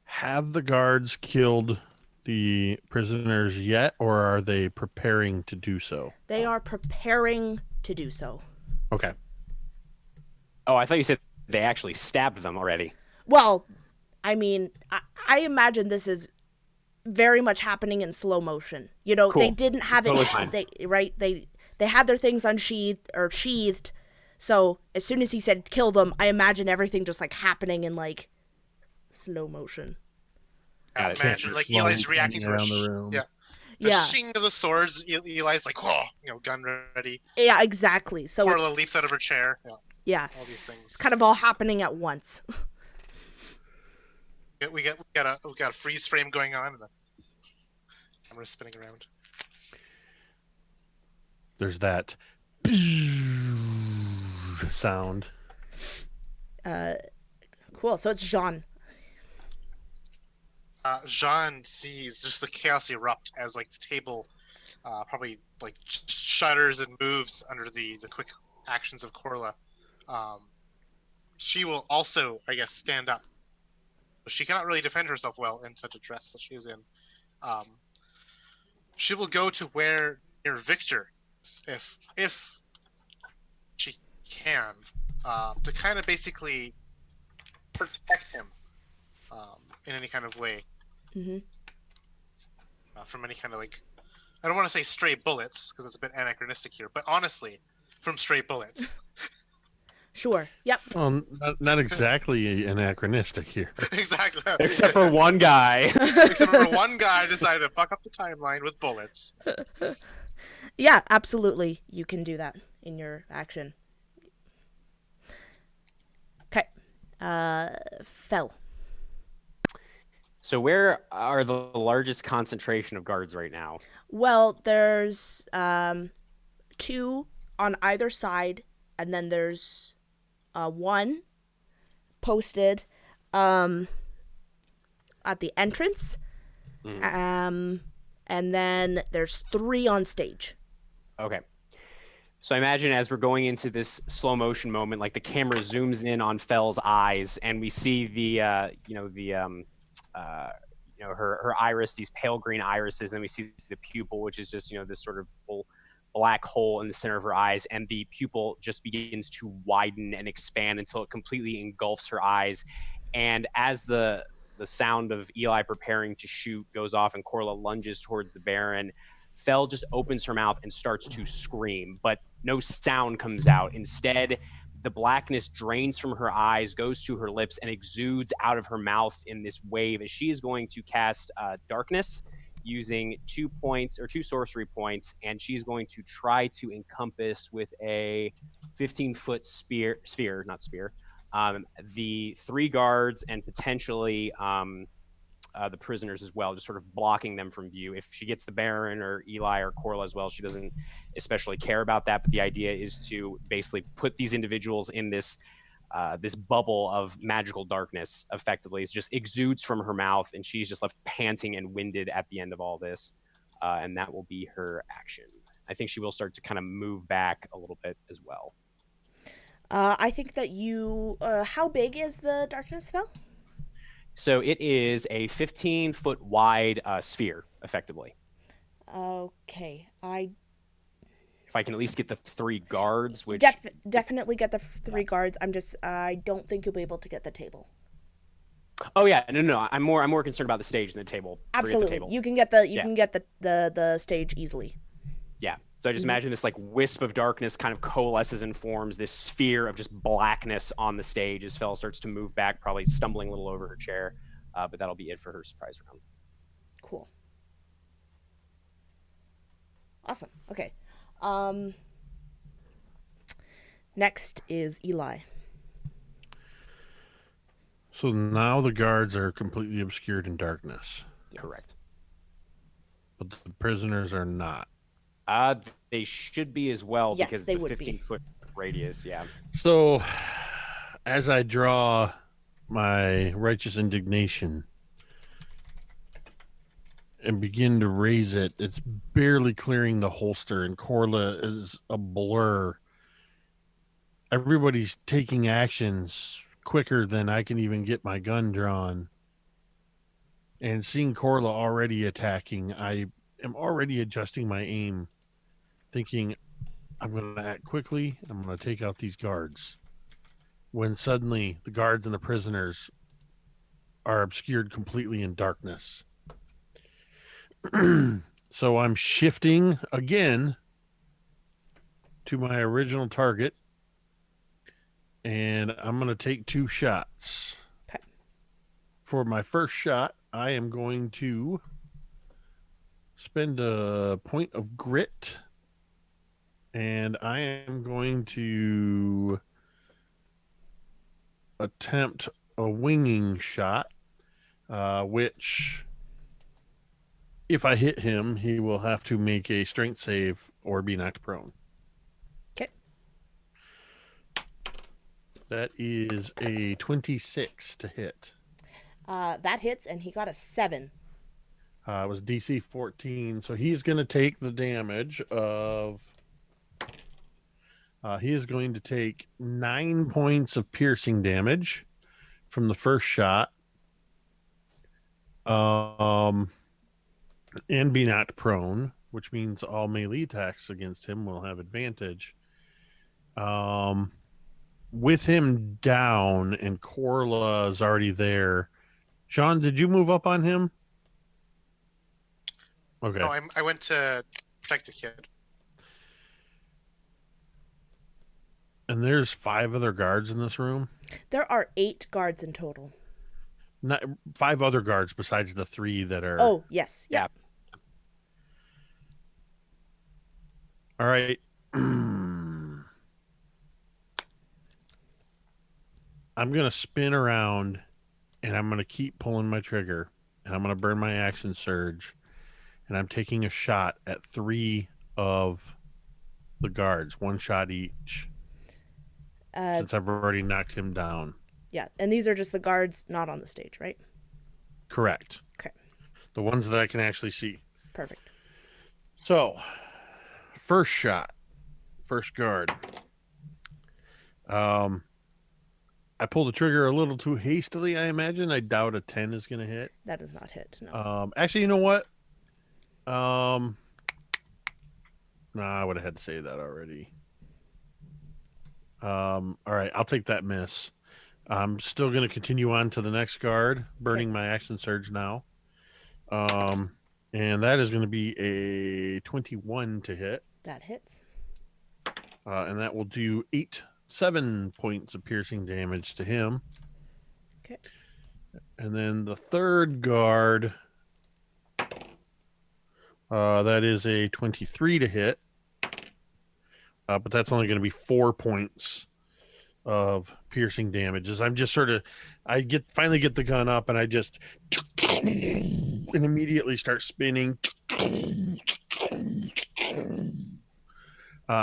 Have the guards killed the prisoners yet, or are they preparing to do so? They are preparing to do so. Okay. Oh, I thought you said they actually stabbed them already. Well, I mean, I imagine this is very much happening in slow motion. You know, Cool. they didn't have it. Totally fine. They had their things unsheathed or sheathed. So as soon as he said kill them, I imagine everything just like happening in like slow motion. Got it. Imagine like Slowly Eli's reacting to around the room. the Yeah. shing of the swords. Eli's like, whoa, gun ready. Yeah, exactly. So Corla leaps out of her chair. yeah, All these things. it's kind of all happening at once. We got a freeze frame going on, and the camera's spinning around. There's that sound. Cool. So it's Jean. Jean sees just the chaos erupt as like the table probably like shudders and moves under the quick actions of Corla. She will also, I guess, stand up. She cannot really defend herself well in such a dress that she is in. She will go to where near Victor, if she can, to kind of basically protect him in any kind of way. Mm-hmm. From any kind of like, I don't want to say stray bullets because it's a bit anachronistic here, but honestly, from stray bullets. Sure. Yep. Not exactly anachronistic here. Exactly. Except for one guy. Except for one guy decided to fuck up the timeline with bullets. Yeah, absolutely. You can do that in your action. Okay. Fell. So where are the largest concentration of guards right now? Well, there's 2 on either side, and then there's 1 posted at the entrance. Mhm. And then there's 3 on stage. Okay. So I imagine as we're going into this slow motion moment, like the camera zooms in on Fell's eyes, and we see her iris, these pale green irises, and then we see the pupil, which is just this sort of little black hole in the center of her eyes, and the pupil just begins to widen and expand until it completely engulfs her eyes. And as the sound of Eli preparing to shoot goes off and Corla lunges towards the Baron, Fell just opens her mouth and starts to scream, but no sound comes out. Instead, the blackness drains from her eyes, goes to her lips, and exudes out of her mouth in this wave as she is going to cast darkness using 2 points or 2 sorcery points, and she's going to try to encompass with a 15-foot sphere, the 3 guards and potentially the prisoners as well, just sort of blocking them from view. If she gets the Baron or Eli or Corla as well, she doesn't especially care about that. But the idea is to basically put these individuals in this bubble of magical darkness. Effectively, it just exudes from her mouth, and she's just left panting and winded at the end of all this. And that will be her action. I think she will start to kind of move back a little bit as well. I think that you. How big is the darkness spell? So it is a 15-foot wide sphere, effectively. Okay, If I can at least get the 3 guards, which definitely get the 3 guards. I don't think you'll be able to get the table. Oh yeah, no. I'm more concerned about the stage than the table. Absolutely, the table. you can get the stage easily. Yeah. So I just imagine this like wisp of darkness kind of coalesces and forms this sphere of just blackness on the stage as Fell starts to move back, probably stumbling a little over her chair. But that'll be it for her surprise round. Cool. Awesome. Okay. Next is Eli. So now the guards are completely obscured in darkness. Yes. Correct. But the prisoners are not. They should be as well, Yes, because they it's a would be. 15-foot radius. Yeah. So as I draw my righteous indignation and begin to raise it, it's barely clearing the holster, and Corla is a blur. Everybody's taking actions quicker than I can even get my gun drawn. And seeing Corla already attacking, I am already adjusting my aim, thinking I'm going to act quickly. I'm going to take out these guards. When suddenly the guards and the prisoners are obscured completely in darkness. So I'm shifting again to my original target, and I'm going to take 2 shots. Okay. For my first shot, I am going to spend a point of grit, and I am going to attempt a winging shot, which, if I hit him, he will have to make a strength save or be knocked prone. Okay. That is a 26 to hit. That hits, and he got a 7. It was DC 14, so he's going to take the damage of... he is going to take 9 points of piercing damage from the first shot. And be knocked prone, which means all melee attacks against him will have advantage. With him down and Corla is already there. Sean, did you move up on him? Okay. No, I went to protect the kid. And there's 5 other guards in this room. There are 8 guards in total. Not 5 other guards besides the 3 that are. Oh, yes. Yeah. Yeah. All right. I'm going to spin around and I'm going to keep pulling my trigger and I'm going to burn my action surge and I'm taking a shot at 3 of the guards, 1 shot each, since I've already knocked him down. Yeah. And these are just the guards not on the stage, right? Correct. Okay. The ones that I can actually see. Perfect. So, first shot, first guard. I pulled the trigger a little too hastily, I imagine. I doubt a 10 is going to hit. That does not hit. No. Actually, you know what? Nah, I would have had to say that already. All right, I'll take that miss. I'm still going to continue on to the next guard, burning my action surge now. And that is going to be a 21 to hit. That hits. And that will do 7 points of piercing damage to him. Okay. And then the third guard, that is a 23 to hit. But that's only going to be 4 points of piercing damage. As I'm just sort of, finally get the gun up and I just and immediately start spinning.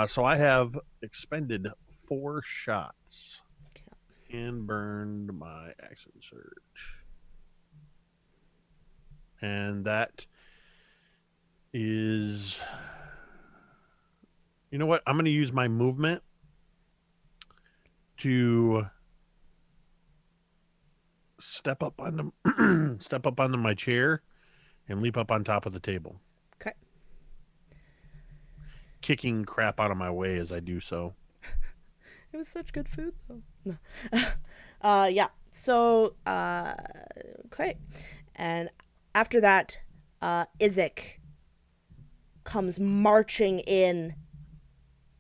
So I have expended 4 shots and burned my action surge. And that is, you know what? I'm going to use my movement to step up onto my chair and leap up on top of the table. Okay. Kicking crap out of my way as I do so. It was such good food, though. No. Yeah. So, okay. And after that, Izek comes marching in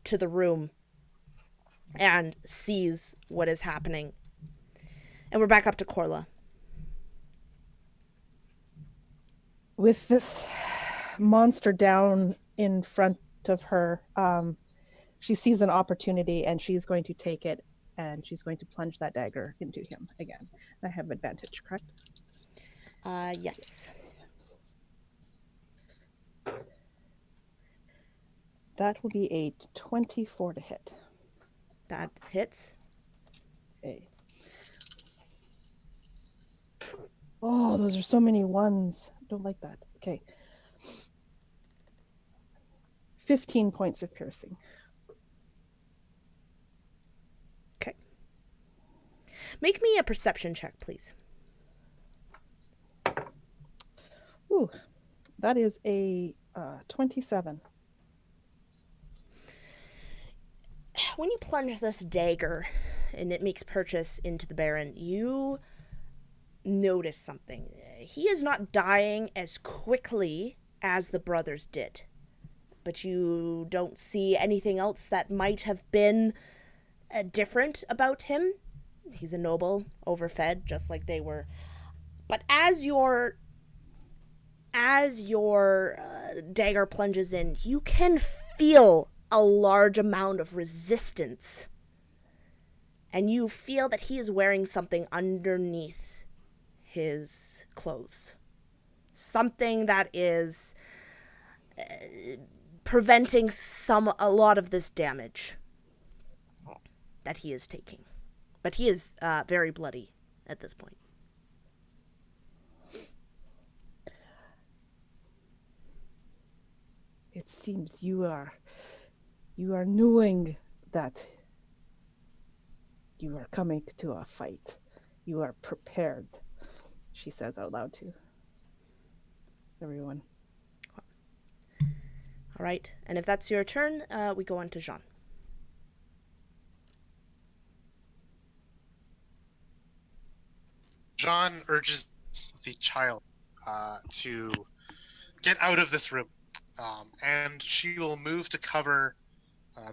to the room and sees what is happening. And we're back up to Corla. With this monster down in front of her, she sees an opportunity and she's going to take it and she's going to plunge that dagger into him again. I have advantage, correct? Yes. That will be a 24 to hit. That hits. Okay. Oh, those are so many ones. Don't like that. Okay. 15 points of piercing. Okay. Make me a perception check, please. Ooh, that is a 27. When you plunge this dagger and it makes purchase into the Baron, you notice something. He is not dying as quickly as the brothers did, but you don't see anything else that might have been different about him. He's a noble, overfed, just like they were. But as your dagger plunges in, you can feel a large amount of resistance. And you feel that he is wearing something underneath his clothes. Something that is preventing a lot of this damage that he is taking. But he is very bloody at this point. It seems you are knowing that you are coming to a fight. You are prepared, she says out loud to everyone. All right, and if that's your turn, we go on to Jean. Jean urges the child to get out of this room, and she will move to cover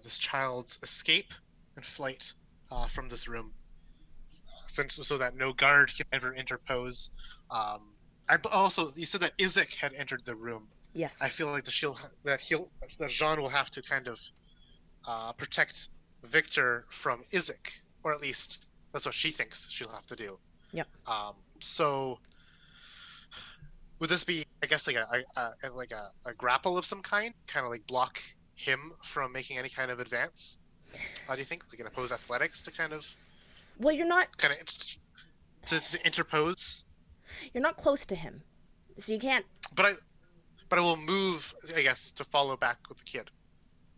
this child's escape and flight from this room, so that no guard can ever interpose. Also, you said that Isaac had entered the room. Yes. I feel like that Jean will have to kind of protect Victor from Isaac, or at least that's what she thinks she'll have to do. Yep. So would this be, I guess, like a grapple of some kind, kind of like block him from making any kind of advance? How do you think? Like an opposed athletics to kind of Well, you're not to interpose? You're not close to him, so you can't. But I will move, I guess, to follow back with the kid,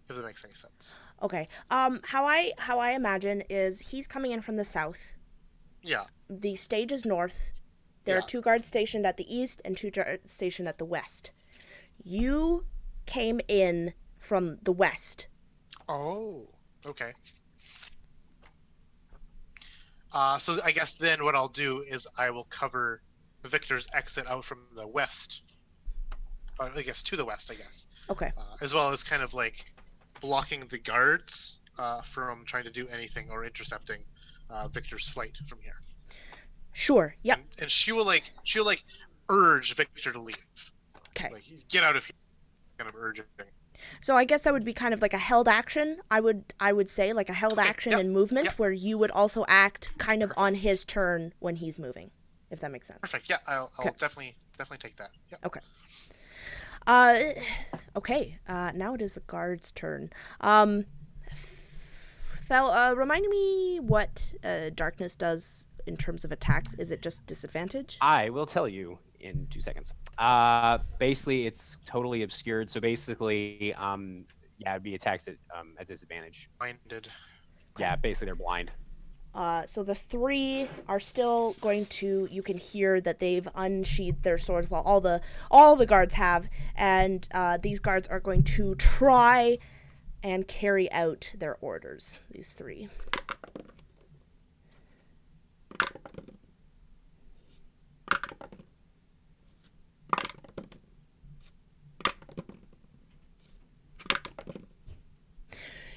if that makes any sense. Okay. How I imagine is he's coming in from the south. Yeah. The stage is north. There are 2 guards stationed at the east and 2 guards stationed at the west. You came in from the west. Oh, okay. So I guess then what I'll do is I will cover Victor's exit out from the west. I guess to the west, I guess. Okay. As well as kind of like blocking the guards from trying to do anything or intercepting Victor's flight from here. Sure. Yep. And she'll urge Victor to leave. Okay. Like, get out of here. Kind of urging. So I guess that would be kind of like a held action. I would say like a held action and movement where you would also act kind of on his turn when he's moving, if that makes sense. Perfect. Yeah, I'll definitely take that. Yeah. Okay. Okay. Now it is the guard's turn. Fel, remind me what darkness does in terms of attacks. Is it just disadvantage? I will tell you in 2 seconds. Basically, it's totally obscured. So basically, it'd be attacks at disadvantage. Blinded. Yeah, basically they're blind. So the 3 are still going to. You can hear that they've unsheathed their swords, while all the guards have, and these guards are going to try and carry out their orders. These 3.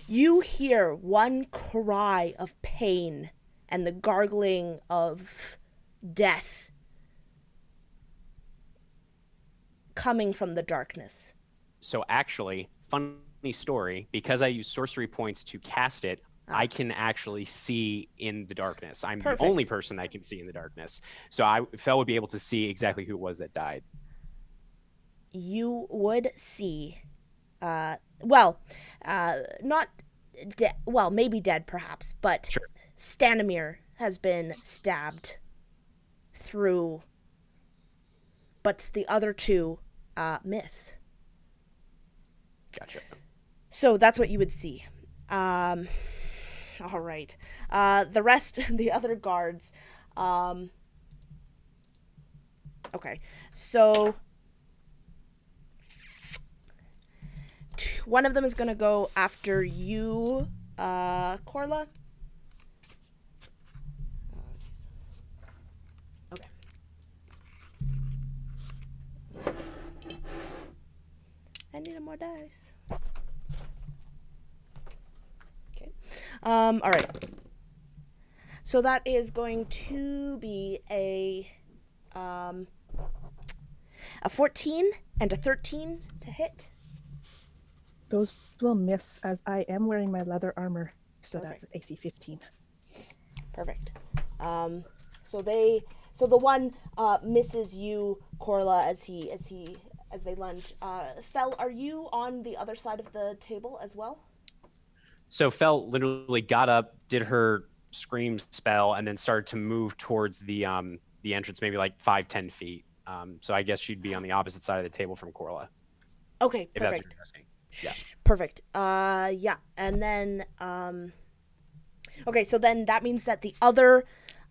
You hear one cry of pain and the gargling of death coming from the darkness. So actually, funny story, because I use sorcery points to cast it, I can actually see in the darkness. I'm Perfect. the only person that can see in the darkness. So Fel would be able to see exactly who it was that died. You would see, maybe dead perhaps, but Sure. Stanimir has been stabbed through, but the other 2 miss. Gotcha. So that's what you would see. All right. The rest, the other guards. Okay. So one of them is going to go after you, Corla. Okay. I need more dice. Okay. All right. So that is going to be a 14 and a 13 to hit. Those will miss as I am wearing my leather armor, so Perfect. that's an AC 15. Perfect. So the one misses you, Corla, as they lunge. Fel, are you on the other side of the table as well? So Fel literally got up, did her scream spell, and then started to move towards the entrance, maybe like 5-10 feet. So I guess she'd be on the opposite side of the table from Corla. Okay, If that's what perfect. you're asking. Yeah. Perfect. Yeah. And then okay, so then that means that the other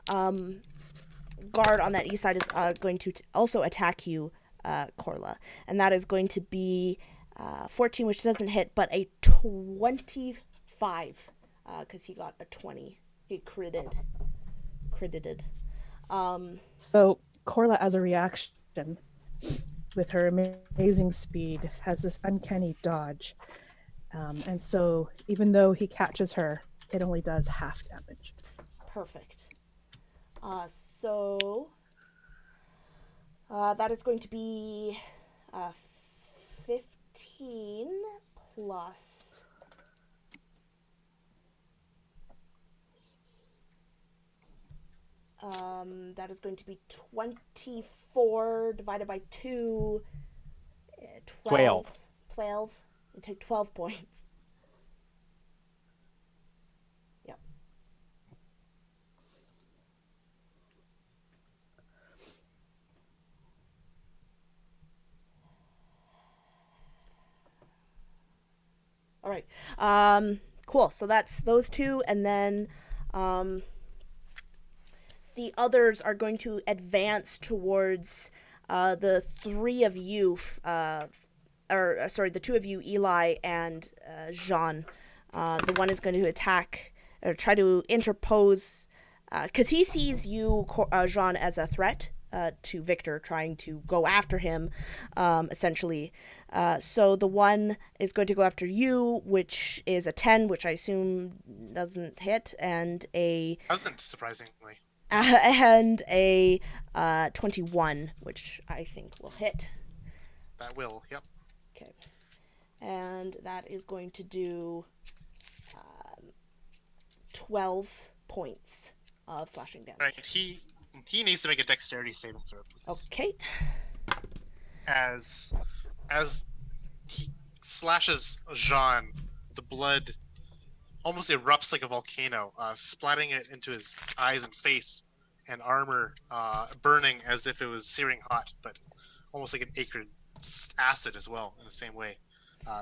guard on that east side is going to also attack you, Corla. And that is going to be 14, which doesn't hit, but a 25 because he got a 20. He critted. So Corla, as a reaction, with her amazing speed, has this uncanny dodge. And so even though he catches her it only does half damage. Perfect. So that is going to be 15 plus. That is going to be 24 divided by 2. 12. 12. You take 12 points. Yep. All right. Cool. So that's those two, and then the others are going to advance towards the three of you, the two of you, Eli and Jean. The one is going to attack or try to interpose, because he sees you, Jean, as a threat to Victor, trying to go after him, essentially. So the one is going to go after you, which is a 10, which I assume doesn't hit, and a... Doesn't, surprisingly. And a 21, which I think will hit. That will, yep. Okay. And that is going to do 12 points of slashing damage. Right, he needs to make a dexterity saving throw, please. Okay. As he slashes Jean, the blood almost erupts like a volcano, splatting it into his eyes and face, and armor burning as if it was searing hot, but almost like an acrid acid as well in the same way.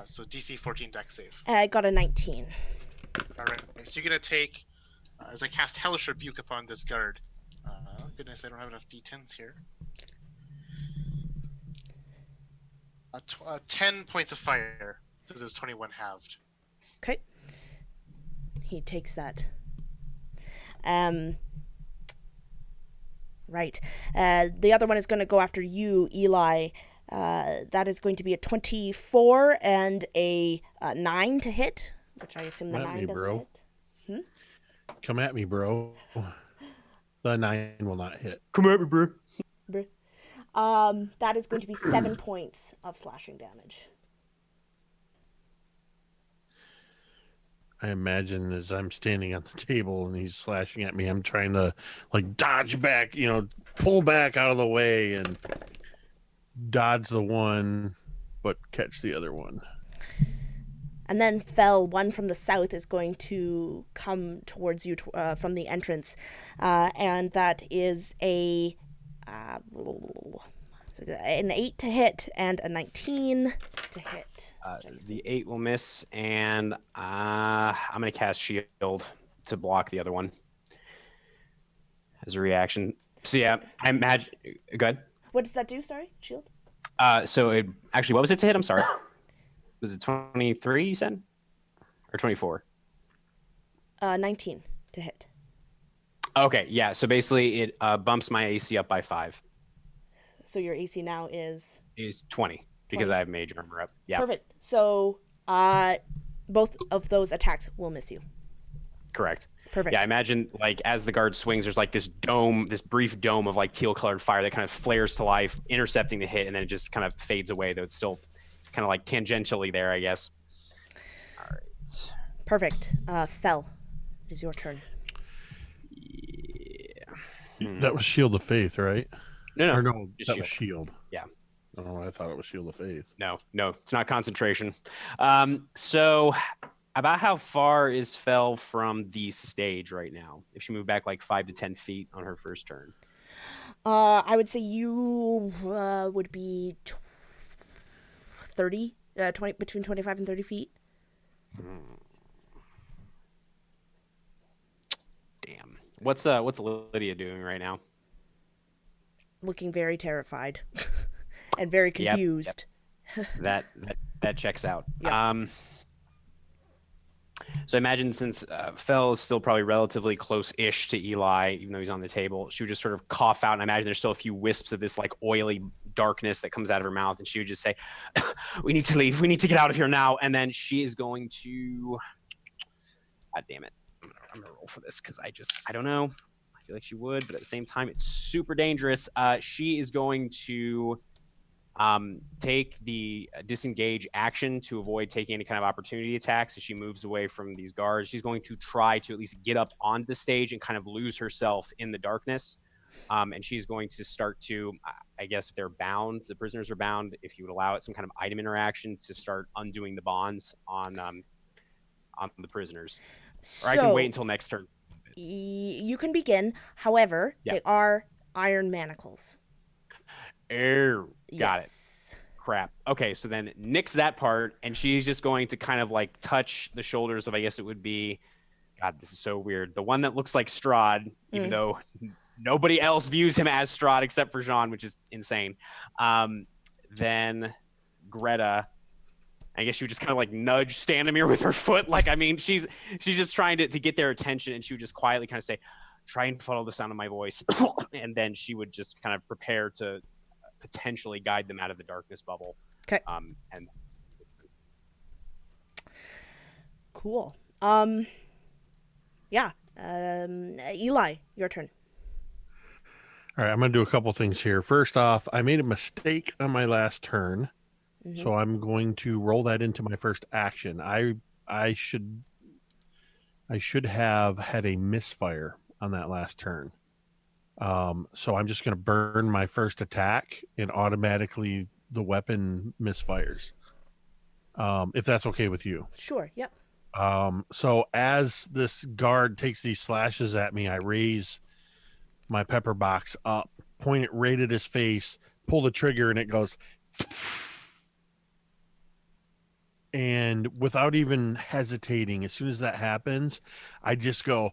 So DC 14 dex save. I got a 19. All right, so you're gonna take, as I cast Hellish Rebuke upon this guard. Goodness, I don't have enough D10s here. 10 points of fire because it was 21 halved. Okay. He takes that. Right. The other one is going to go after you, Eli. That is going to be a 24 and a 9 to hit, which I assume the 9 doesn't hit. Come at me, bro. The 9 will not hit. Come at me, bro. That is going to be 7 points of slashing damage. I imagine as I'm standing on the table and he's slashing at me, I'm trying to like dodge back, pull back out of the way and dodge the one, but catch the other one. And then Fel, one from the south, is going to come towards you from the entrance. And that is an 8 to hit and a 19 to hit. The 8 will miss, and I'm going to cast Shield to block the other one as a reaction. So yeah, I imagine... Go ahead. What does that do, sorry? Shield? So it actually, what was it to hit? I'm sorry. Was it 23, you said? Or 24? 19 to hit. Okay, yeah. So basically, it bumps my AC up by 5. So your AC now is 20 because 20. I have mage armor up. Yeah. Perfect. So both of those attacks will miss you. Correct. Perfect. Yeah, I imagine like as the guard swings, there's like this dome, this brief dome of like teal-colored fire that kind of flares to life, intercepting the hit, and then it just kind of fades away. Though it's still kind of like tangentially there, I guess. All right. Perfect. Fel, it is your turn. Yeah. That was Shield of Faith, right? No, Or no, just that was Shield. Yeah. Oh, I thought it was Shield of Faith. No, it's not concentration. So about how far is Fel from the stage right now? If she moved back like 5 to 10 feet on her first turn. I would say you would be 30, 20, between 25 and 30 feet. Damn. What's Lydia doing right now? Looking very terrified and very confused. Yep. That checks out. Yep. So I imagine since Fel is still probably relatively close-ish to Eli, even though he's on the table, she would just sort of cough out, and I imagine there's still a few wisps of this like oily darkness that comes out of her mouth, and she would just say, "We need to leave. We need to get out of here now." And then she is going to, God damn it, gonna roll for this because I don't know. I feel like she would, but at the same time, it's super dangerous. She is going to take the disengage action to avoid taking any kind of opportunity attacks as she moves away from these guards. She's going to try to at least get up on the stage and kind of lose herself in the darkness. And she's going to start to, I guess if they're bound, the prisoners are bound, if you would allow it, some kind of item interaction to start undoing the bonds on the prisoners. Or I can wait until next turn. You can begin. However, they are iron manacles. Got it. Crap. Okay, so then nix that part, and she's just going to kind of like touch the shoulders of, I guess it would be, God, this is so weird, the one that looks like Strahd, even though nobody else views him as Strahd except for Jean, which is insane. Then Greta, I guess she would just kind of like nudge Standomir with her foot. Like, I mean, she's just trying to get their attention, and she would just quietly kind of say, try and follow the sound of my voice. And then she would just kind of prepare to potentially guide them out of the darkness bubble. Okay. And cool. Eli, your turn. All right, I'm going to do a couple things here. First off, I made a mistake on my last turn, so I'm going to roll that into my first action. I should have had a misfire on that last turn. So I'm just going to burn my first attack, and automatically the weapon misfires. If that's okay with you. Sure. Yep. So as this guard takes these slashes at me, I raise my pepper box up, point it right at his face, pull the trigger, and it goes. And without even hesitating, as soon as that happens, I just go,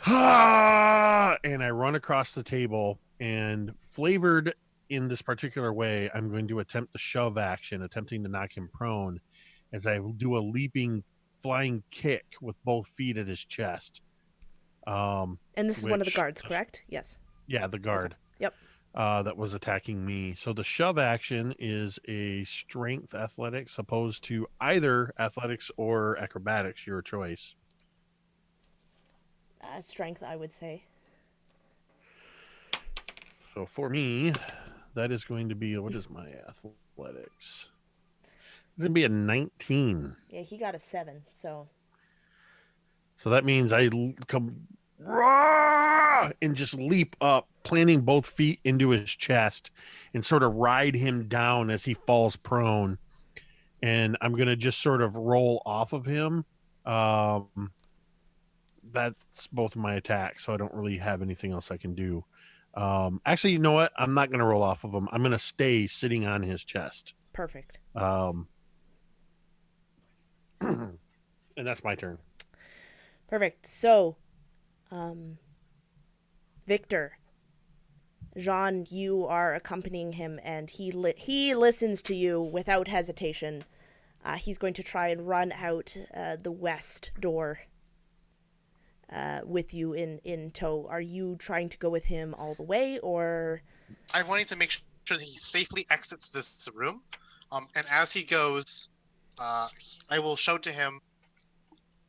ah! And I run across the table, and flavored in this particular way, I'm going to attempt the shove action, attempting to knock him prone as I do a leaping, flying kick with both feet at his chest. And this is one of the guards, correct? Yes. Yeah, the guard. Okay. Yep. That was attacking me. So the shove action is a strength athletics opposed to either athletics or acrobatics, your choice. Strength, I would say. So for me, that is going to be, what is my athletics? It's going to be a 19. Yeah, he got a 7, so. So that means I come and just leap up, planting both feet into his chest and sort of ride him down as he falls prone. And I'm going to just sort of roll off of him. That's both of my attacks, so I don't really have anything else I can do. Actually, you know what? I'm not going to roll off of him. I'm going to stay sitting on his chest. Perfect. And that's my turn. Perfect. So, Victor, Jean, you are accompanying him, and he listens to you without hesitation. He's going to try and run out the west door with you in tow. Are you trying to go with him all the way, or? I wanted to make sure that he safely exits this room. And as he goes, I will shout to him,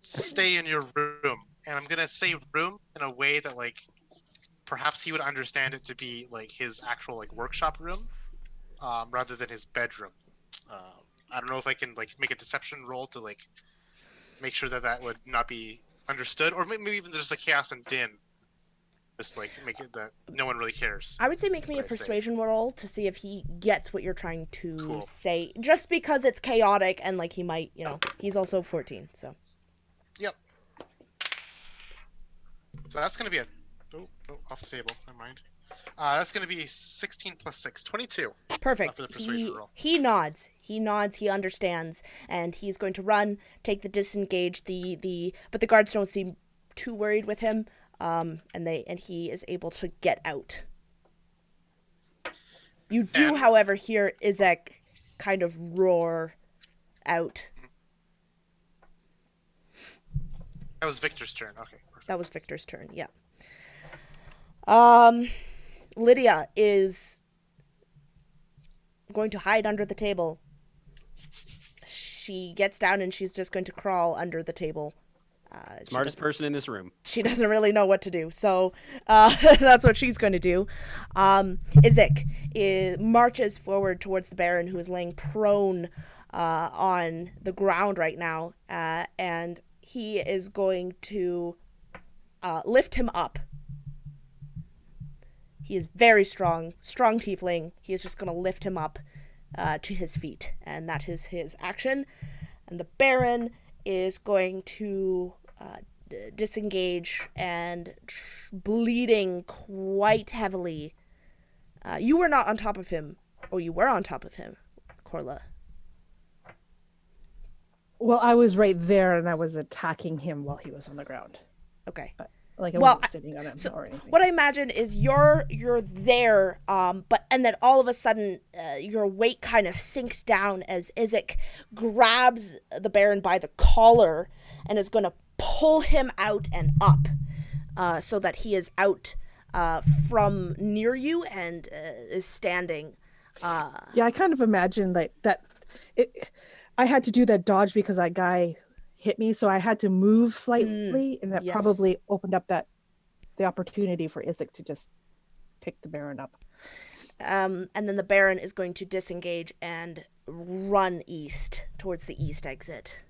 stay in your room. And I'm going to say room in a way that, like, perhaps he would understand it to be, like, his actual, like, workshop room, rather than his bedroom. I don't know if I can, like, make a deception roll to, like, make sure that would not be understood, or maybe even just like chaos and din, just like make it that no one really cares. I would say make me a persuasion roll to see if he gets what you're trying to say, just because it's chaotic and like he might, he's also 14, so. Yep. So that's gonna be off the table. Never mind. That's gonna be 16 plus 6, 22. Perfect. For the persuasion roll. He nods. He understands, and he's going to run, take the disengage. But the guards don't seem too worried with him. And he is able to get out. You do, however, hear Izek kind of roar out. That was Victor's turn. Okay. Perfect. That was Victor's turn. Yeah. Lydia is going to hide under the table. She gets down and she's just going to crawl under the table Smartest person in this room. She doesn't really know what to do, so that's what she's going to do. Isaac marches forward towards the Baron, who is laying prone on the ground right now, and he is going to lift him up. He is very strong tiefling. He is just going to lift him up to his feet, and that is his action. And the Baron is going to disengage and bleeding quite heavily. You were not on top of him, or you were on top of him, Corla. Well, I was right there and I was attacking him while he was on the ground. Okay. But like I wasn't sitting on him or anything. What I imagine is you're there, and then all of a sudden your weight kind of sinks down as Isaac grabs the Baron by the collar and is going to pull him out and up, so that he is out from near you and is standing. Yeah, I kind of imagine like that. I had to do that dodge because that guy hit me, so I had to move slightly, and that probably opened up the opportunity for Isaac to just pick the Baron up. And then the Baron is going to disengage and run east towards the east exit.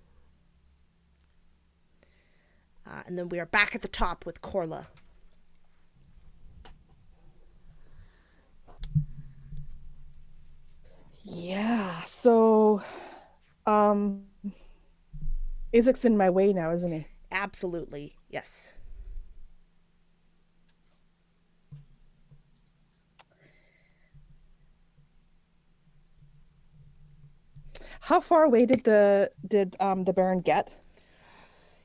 And then we are back at the top with Corla. Yeah, so Isaac's in my way now, isn't he? Absolutely, yes. How far away did the Baron get?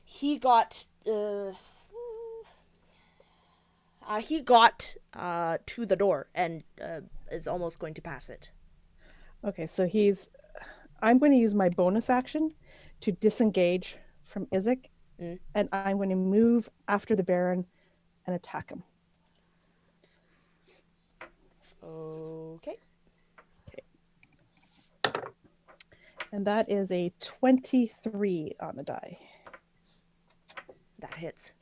He got to the door and is almost going to pass it. Okay, so I'm going to use my bonus action to disengage from Isaac, and I'm going to move after the Baron and attack him. Okay. And that is a 23 on the die. That hits.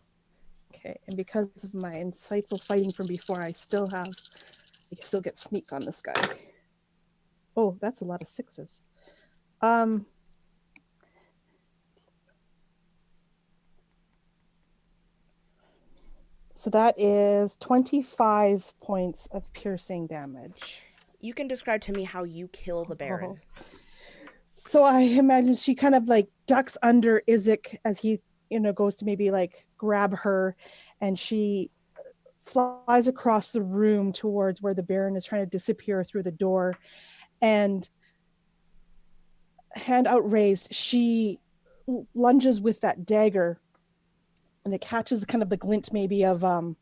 Okay, and because of my insightful fighting from before, I still get sneak on this guy. Oh, that's a lot of sixes. So that is 25 points of piercing damage. You can describe to me how you kill the Baron. So I imagine she kind of like ducks under Isaac as he, goes to maybe like grab her, and she flies across the room towards where the Baron is trying to disappear through the door, and hand out raised, she lunges with that dagger, and it catches kind of the glint maybe of one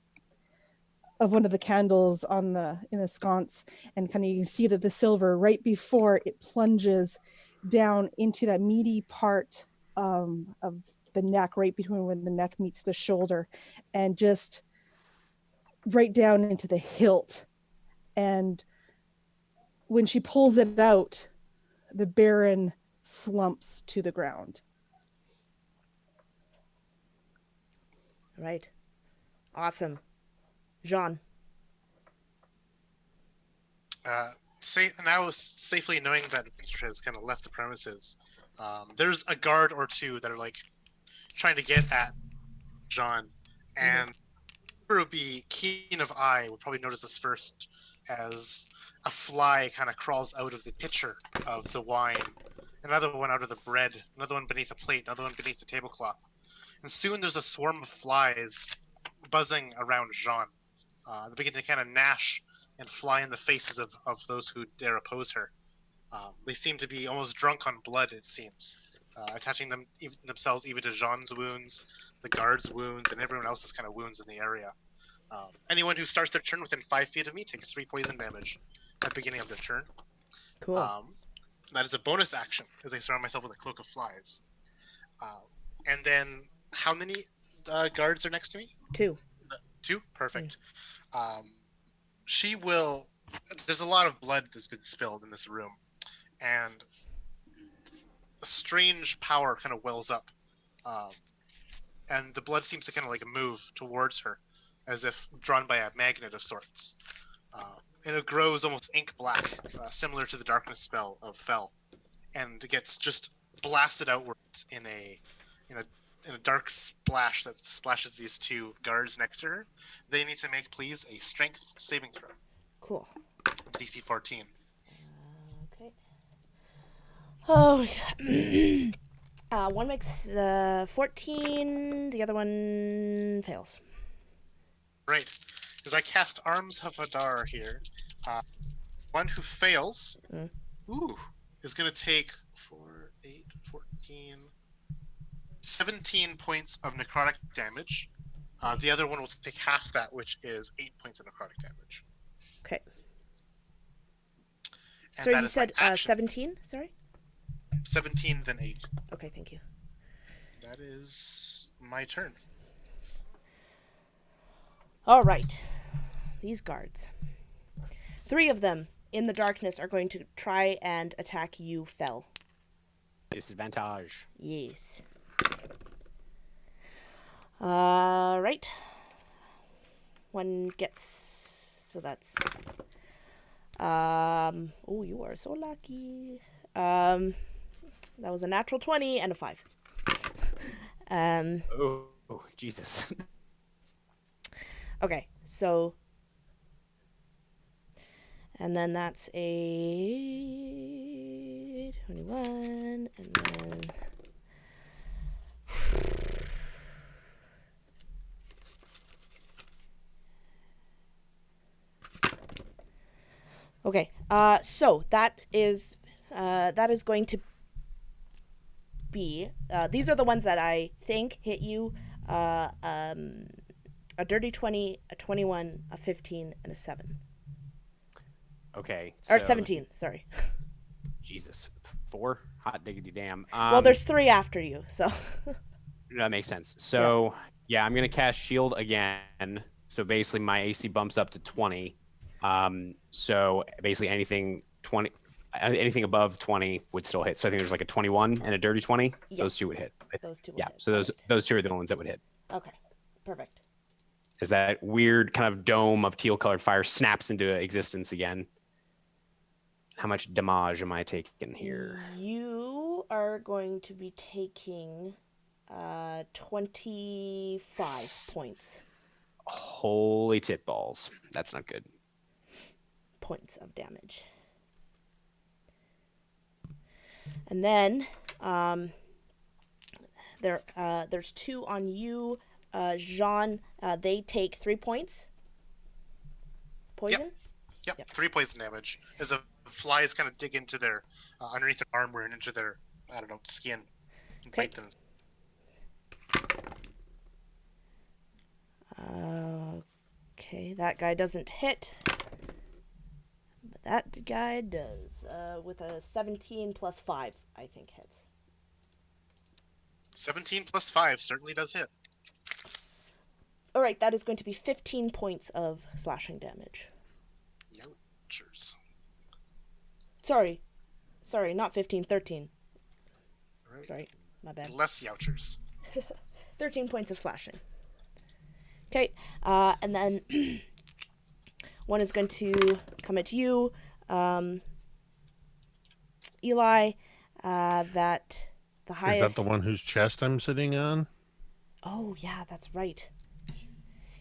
of the candles in the sconce, and kind of you can see that the silver right before it plunges down into that meaty part of the neck, right between when the neck meets the shoulder, and just right down into the hilt. And when she pulls it out, the Baron slumps to the ground. Right. Awesome. Jean. Now safely knowing that Victor has kind of left the premises, there's a guard or two that are like trying to get at Jean, and whoever would be keen of eye would probably notice this first, as a fly kind of crawls out of the pitcher of the wine, another one out of the bread, another one beneath a plate, another one beneath the tablecloth, and soon there's a swarm of flies buzzing around Jean. They begin to kind of gnash and fly in the faces of those who dare oppose her. They seem to be almost drunk on blood, it seems, attaching themselves even to Jean's wounds, the guard's wounds, and everyone else's kind of wounds in the area. Anyone who starts their turn within 5 feet of me takes 3 poison damage at the beginning of their turn. Cool. That is a bonus action, as I surround myself with a cloak of flies. And then, how many guards are next to me? 2. 2? Perfect. She will... There's a lot of blood that's been spilled in this room, and a strange power kind of wells up and the blood seems to kind of like move towards her, as if drawn by a magnet of sorts. And it grows almost ink black, similar to the darkness spell of Fel, and it gets just blasted outwards in a dark splash that splashes these two guards next to her. They need to make, please, a strength saving throw. Cool. DC 14. Okay. Oh, one makes 14. The other one fails. Right. As I cast Arms of Hadar here, one who fails, is going to take 4, 8, 14, 17 points of necrotic damage. The other one will take half that, which is 8 points of necrotic damage. Okay. And Sorry, that you is my said action. 17? Sorry? 17, then 8. Okay, thank you. That is my turn. All right. These guards. 3 of them in the darkness are going to try and attack you, Fel. Disadvantage. Yes. Right. One gets... So that's... Oh, you are so lucky. That was a natural 20 and a 5. Oh, Jesus. Okay, so... And then that's a 21, and then... Okay, so that is going to be... these are the ones that I think hit you. A dirty 20, a 21, a 15, and a 7. Okay. Or so 17, sorry. Jesus. 4? Hot diggity damn. Well, there's 3 after you, so... That makes sense. So, yeah, I'm going to cast Shield again. So basically my AC bumps up to 20. So basically anything above 20 would still hit. So I think there's like a 21 and a dirty 20. Yes. Those 2 would hit. Those 2 would Yeah. hit. So those 2 are the ones that would hit. Okay, perfect. As that weird kind of dome of teal colored fire snaps into existence again. How much damage am I taking here? You are going to be taking 25 points. Holy tit balls. That's not good. Points of damage. And then there's 2 on you, Jean. They take 3 points. Poison? Yep. 3 poison damage. As the flies kind of dig into their underneath their armor and into their skin and bite them. Okay, that guy doesn't hit. But that guy does. With a 17 plus 5, I think hits. 17 plus 5 certainly does hit. Alright, that is going to be 15 points of slashing damage. Youchers. Sorry, not 15, 13. Right. Sorry, my bad. Less youchers. 13 points of slashing. Okay, and then one is going to come at you, Eli. That the highest. Is that the one whose chest I'm sitting on? Oh yeah, that's right.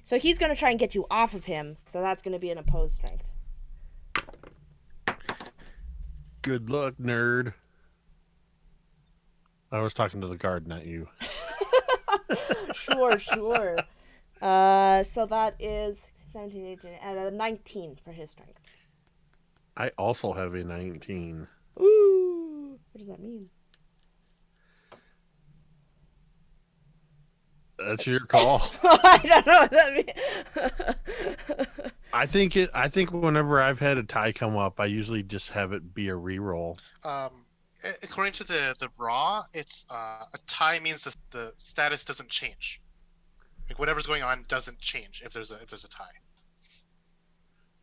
So he's going to try and get you off of him. So that's going to be an opposed strength. Good luck, nerd. I was talking to the guard, not you. Sure. So that is 17, 18, and a 19 for his strength. I also have a 19. Ooh, what does that mean? That's your call. I don't know what that means. I think whenever I've had a tie come up, I usually just have it be a reroll. According to the raw, it's a tie means that the status doesn't change. Like whatever's going on doesn't change if there's a tie.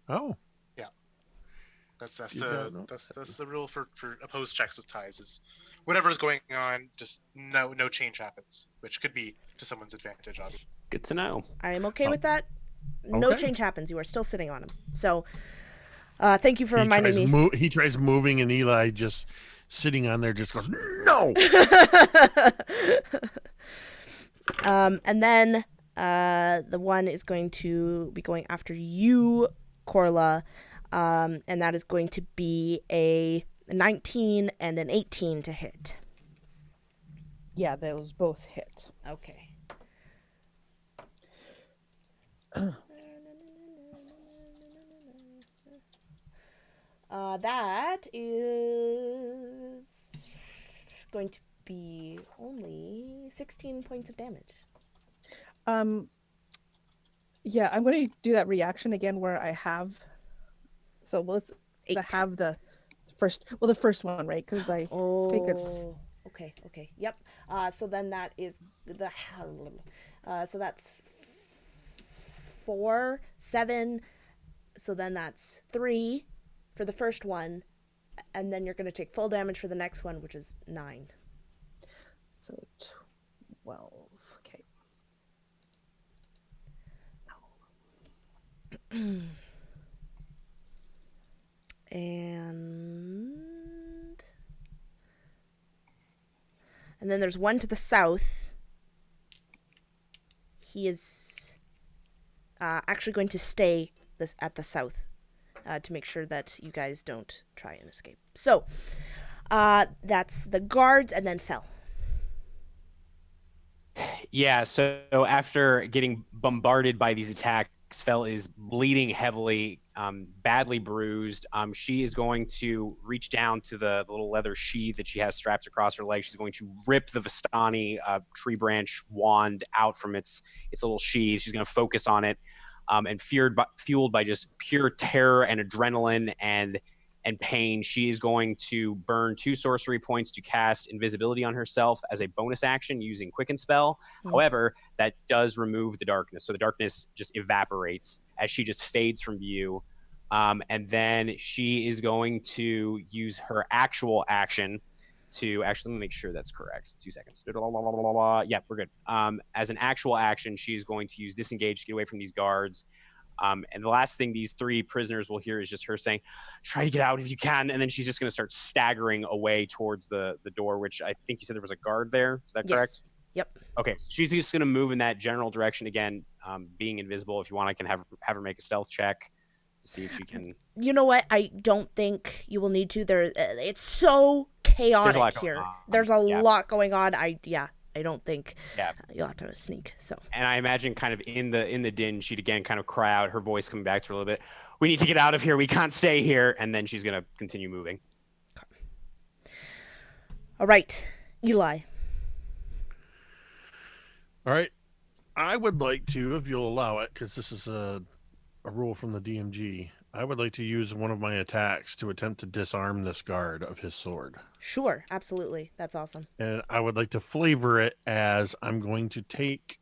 Oh. Yeah. That's the rule for opposed checks with ties is whatever's going on, just no change happens, which could be to someone's advantage, obviously. Good to know. I am okay Oh. with that. No Okay. change happens. You are still sitting on him. So, thank you for reminding me. He tries moving, and Eli just sitting on there just goes, no! And then the one is going to be going after you, Corla, and that is going to be a 19 and an 18 to hit. Yeah, those both hit. Okay. That is going to be only 16 points of damage. Yeah, I'm going to do that reaction again where I have. So let's 8. have the first. Well, the first one, right? Because I think it's. Okay. Yep. So then that is the. So that's 4, 7. So then that's 3 for the first one, and then you're going to take full damage for the next one, which is 9. So 12. Okay. And then there's one to the south. He is actually going to stay at the south to make sure that you guys don't try and escape. So that's the guards, and then Fell. Yeah, so after getting bombarded by these attacks, Fell is bleeding heavily, badly bruised. She is going to reach down to the little leather sheath that she has strapped across her leg. She's going to rip the Vistani tree branch wand out from its little sheath. She's going to focus on it, and fueled by just pure terror and adrenaline and pain, she is going to burn 2 sorcery points to cast invisibility on herself as a bonus action using Quicken Spell. However, that does remove the darkness. So the darkness just evaporates as she just fades from view. And then she is going to use her actual action to actually, let me make sure that's correct. 2 seconds. Yeah, we're good. As an actual action, she's going to use Disengage to get away from these guards. And the last thing these 3 prisoners will hear is just her saying, try to get out if you can. And then she's just going to start staggering away towards the door, which I think you said there was a guard there. Is that correct? Yep. Okay. So she's just going to move in that general direction again, being invisible. If you want, I can have her make a stealth check to see if she can. You know what? I don't think you will need to. It's so chaotic here. There's a lot going on. I don't think you'll have to sneak. So, and I imagine kind of in the din, she'd again kind of cry out, her voice coming back to her a little bit. We need to get out of here. We can't stay here. And then she's gonna continue moving. All right, Eli. All right. I would like to, if you'll allow it, because this is a rule from the DMG, I would like to use one of my attacks to attempt to disarm this guard of his sword. Sure, absolutely. That's awesome. And I would like to flavor it as I'm going to take...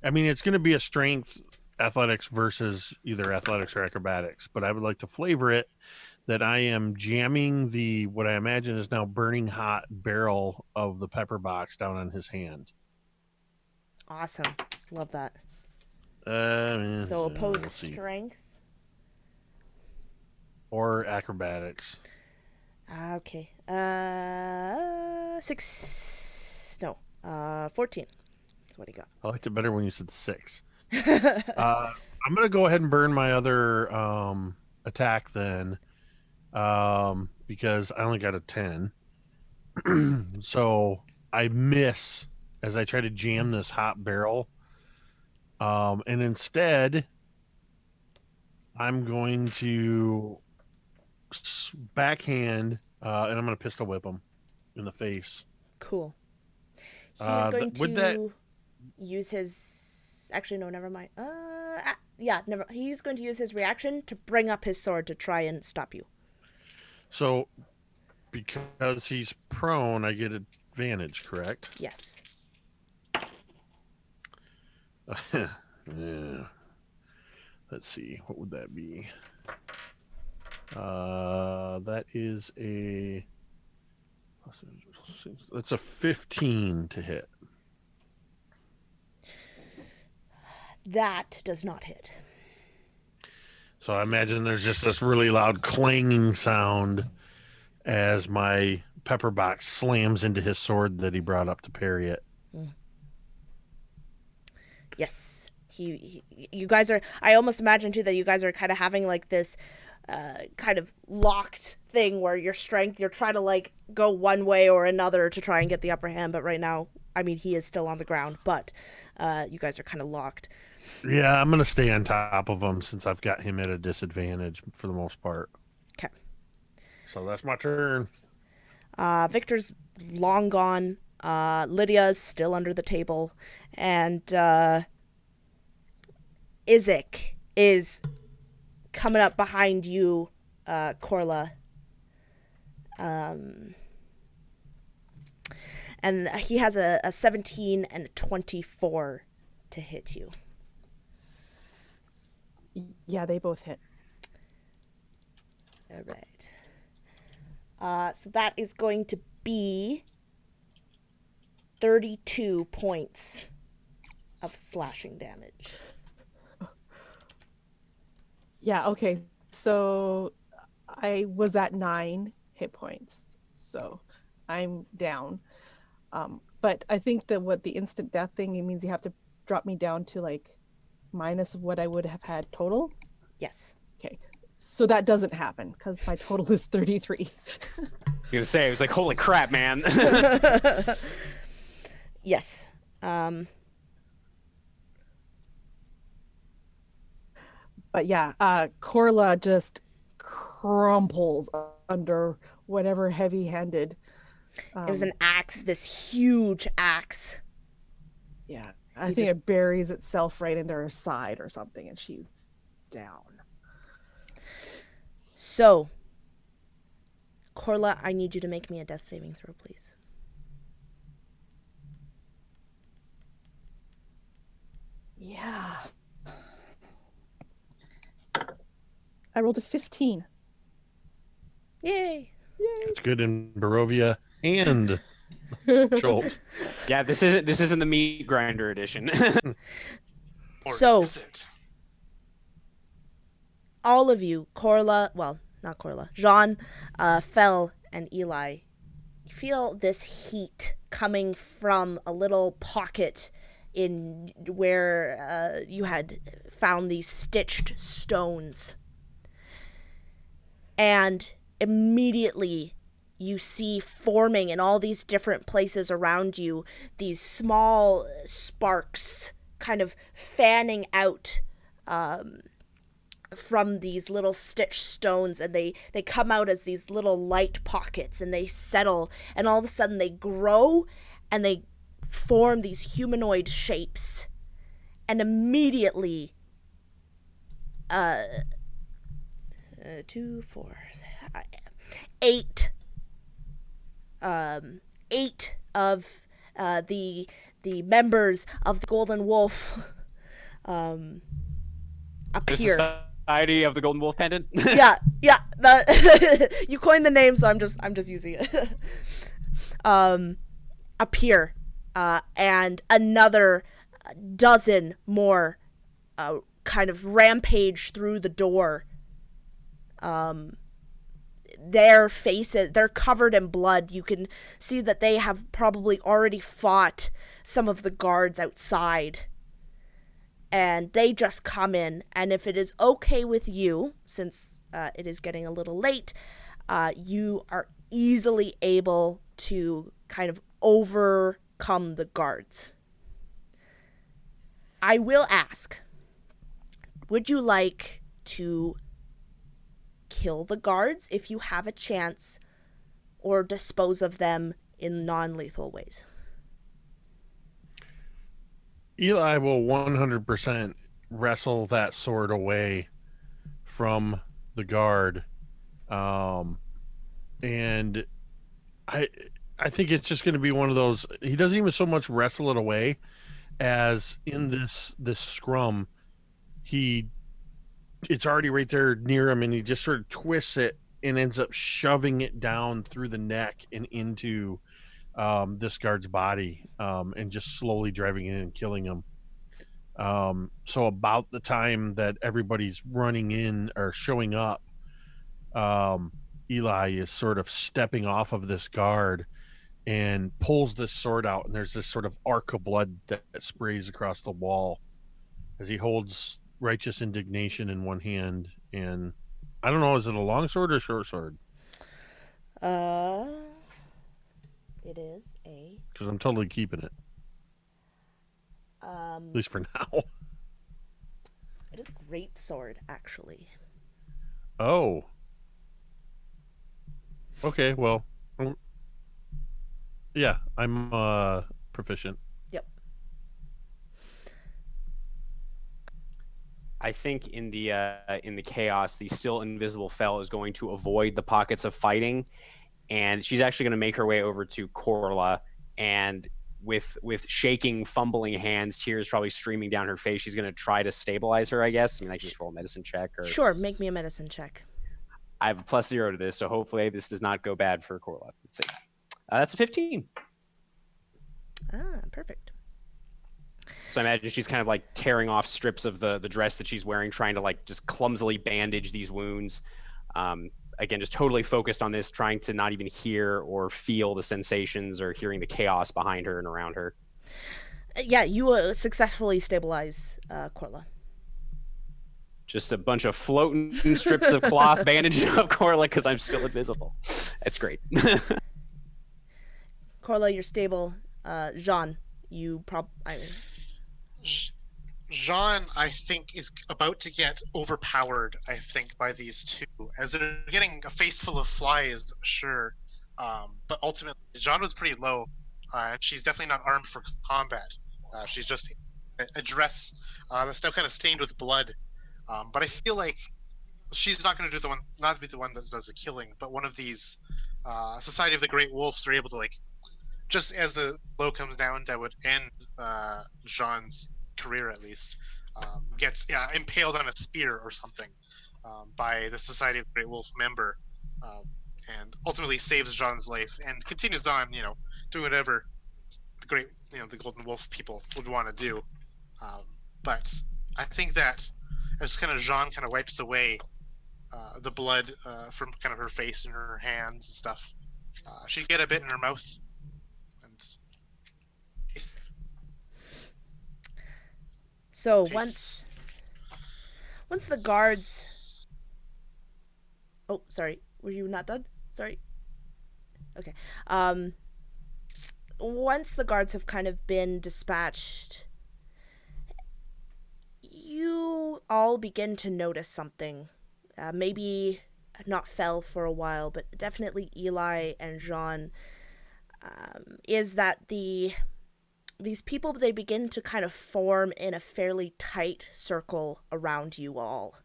I mean, it's going to be a strength athletics versus either athletics or acrobatics, but I would like to flavor it that I am jamming what I imagine is now burning hot barrel of the pepper box down on his hand. Awesome. Love that. So opposed strength? Or acrobatics. Okay. 14. That's what he got. I liked it better when you said 6. I'm going to go ahead and burn my other attack then, because I only got a 10. So I miss as I try to jam this hot barrel. And instead, I'm going to backhand, and I'm going to pistol whip him in the face. Cool. He is going to use his... Actually, no, never mind. Never. He's going to use his reaction to bring up his sword to try and stop you. So, because he's prone, I get advantage, correct? Yes. Yeah. Let's see. What would that be? That is a That's a 15 to hit. That does not hit. So I imagine there's just this really loud clanging sound as my pepper box slams into his sword that he brought up to parry it. Yes. You guys are, I almost imagine too that you guys are kind of having like this kind of locked thing where your strength, you're trying to like go one way or another to try and get the upper hand, but right now, I mean, he is still on the ground, but you guys are kind of locked. Yeah, I'm going to stay on top of him since I've got him at a disadvantage for the most part. Okay. So that's my turn. Victor's long gone. Lydia's still under the table. And Izek is coming up behind you, Corla. And he has a 17 and a 24 to hit you. Yeah, they both hit. All right. So that is going to be 32 points of slashing damage. Yeah, okay. So I was at 9 hit points. So I'm down. But I think that what the instant death thing, it means you have to drop me down to like minus of what I would have had total. Yes. Okay. So that doesn't happen because my total is 33. I was gonna say, it was like, holy crap, man. Yes. But yeah, Corla just crumples under whatever heavy-handed. It was an axe, this huge axe. Yeah, I think it buries itself right into her side or something, and she's down. So, Corla, I need you to make me a death saving throw, please. Yeah. I rolled a 15. Yay. It's good in Barovia and Jolt. Yeah, this isn't the meat grinder edition. Or So- is it? All of you, Corla, well, not Corla, Jean, Fel, and Eli, you feel this heat coming from a little pocket in where you had found these stitched stones. And immediately you see forming in all these different places around you these small sparks kind of fanning out from these little stitched stones, and they come out as these little light pockets, and they settle, and all of a sudden they grow and they form these humanoid shapes, and immediately 2, 4, 8 8 of the members of the Golden Wolf appear. Society of the Golden Wolf Pendant. yeah. That you coined the name, so I'm just using it. Appear, and another dozen more kind of rampage through the door. Their faces, they're covered in blood. You can see that they have probably already fought some of the guards outside. And they just come in, and if it is okay with you, since it is getting a little late, you are easily able to kind of overcome the guards. I will ask, would you like to kill the guards if you have a chance, or dispose of them in non-lethal ways? Eli will 100% wrestle that sword away from the guard. And I think it's just going to be one of those, he doesn't even so much wrestle it away as in this scrum, it's already right there near him, and he just sort of twists it and ends up shoving it down through the neck and into this guard's body, and just slowly driving in and killing him. So about the time that everybody's running in or showing up, Eli is sort of stepping off of this guard and pulls this sword out, and there's this sort of arc of blood that sprays across the wall as he holds righteous indignation in one hand, and I don't know, is it a long sword or a short sword? It is a Because I'm totally keeping it, at least for now. it is a great sword, actually. Oh, okay, well, yeah, I'm proficient. Yep. I think in the chaos, the still invisible Fel is going to avoid the pockets of fighting, and she's actually going to make her way over to Corla, and with shaking, fumbling hands, tears probably streaming down her face, she's going to try to stabilize her, I guess. I mean, I can just roll a medicine check. Or Sure, make me a medicine check. I have a +0 to this, so hopefully this does not go bad for Corla. Let's see. That's a 15. Perfect. So I imagine she's kind of like tearing off strips of the dress that she's wearing, trying to like just clumsily bandage these wounds. Again, just totally focused on this, trying to not even hear or feel the sensations or hearing the chaos behind her and around her. Yeah, you successfully stabilize Corla. Just a bunch of floating strips of cloth bandaging up Corla because I'm still invisible. That's great. Corla, you're stable. Jean, Jean, I think, is about to get overpowered, I think, by these two. As they're getting a face full of flies, sure. But ultimately, Jean was pretty low. She's definitely not armed for combat. She's just a dress that's now kind of stained with blood. But I feel like she's not going to be the one that does the killing, but one of these Society of the Great Wolves are able to, like, just as the blow comes down that would end Jean's career, at least, gets impaled on a spear or something by the Society of the Great Wolf member, and ultimately saves Jean's life and continues on, doing whatever the Golden Wolf people would want to do. But I think that as kind of Jean kind of wipes away the blood from kind of her face and her hands and stuff, she'd get a bit in her mouth and taste it. So once the guards... Oh, sorry. Were you not done? Sorry. Okay. Once the guards have kind of been dispatched, you all begin to notice something. Maybe not Fel for a while, but definitely Eli and Jean. Is that these people, they begin to kind of form in a fairly tight circle around you all.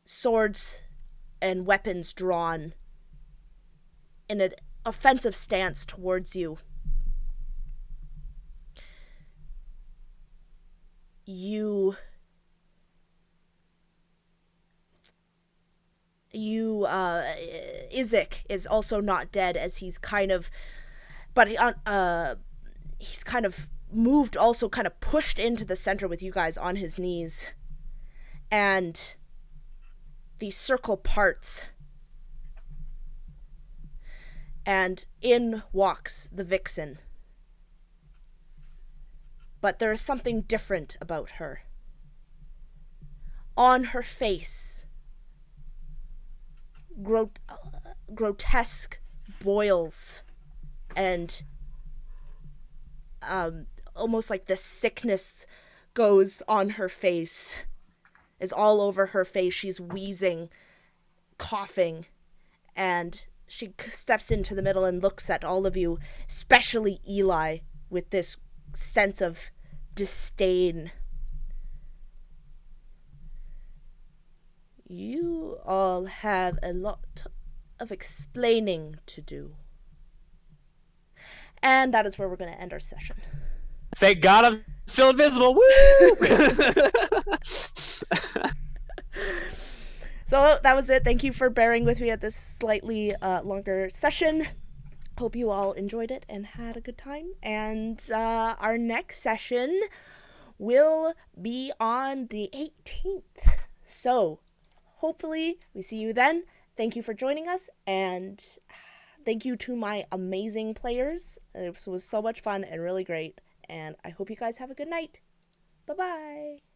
Swords and weapons drawn in an offensive stance towards you. Izek is also not dead, as he's kind of moved, also kind of pushed into the center with you guys on his knees. And the circle parts. And in walks the vixen. But there is something different about her. On her face, grotesque boils and almost like the sickness goes on her face, is all over her face. She's wheezing, coughing, and she steps into the middle and looks at all of you, especially Eli, with this sense of disdain. You all have a lot of explaining to do. And that is where we're going to end our session. Thank God I'm still invisible. Woo! So So that was it. Thank you for bearing with me at this slightly longer session. Hope you all enjoyed it and had a good time. And our next session will be on the 18th. So hopefully we see you then. Thank you for joining us, and thank you to my amazing players. It was so much fun and really great, and I hope you guys have a good night. Bye-bye.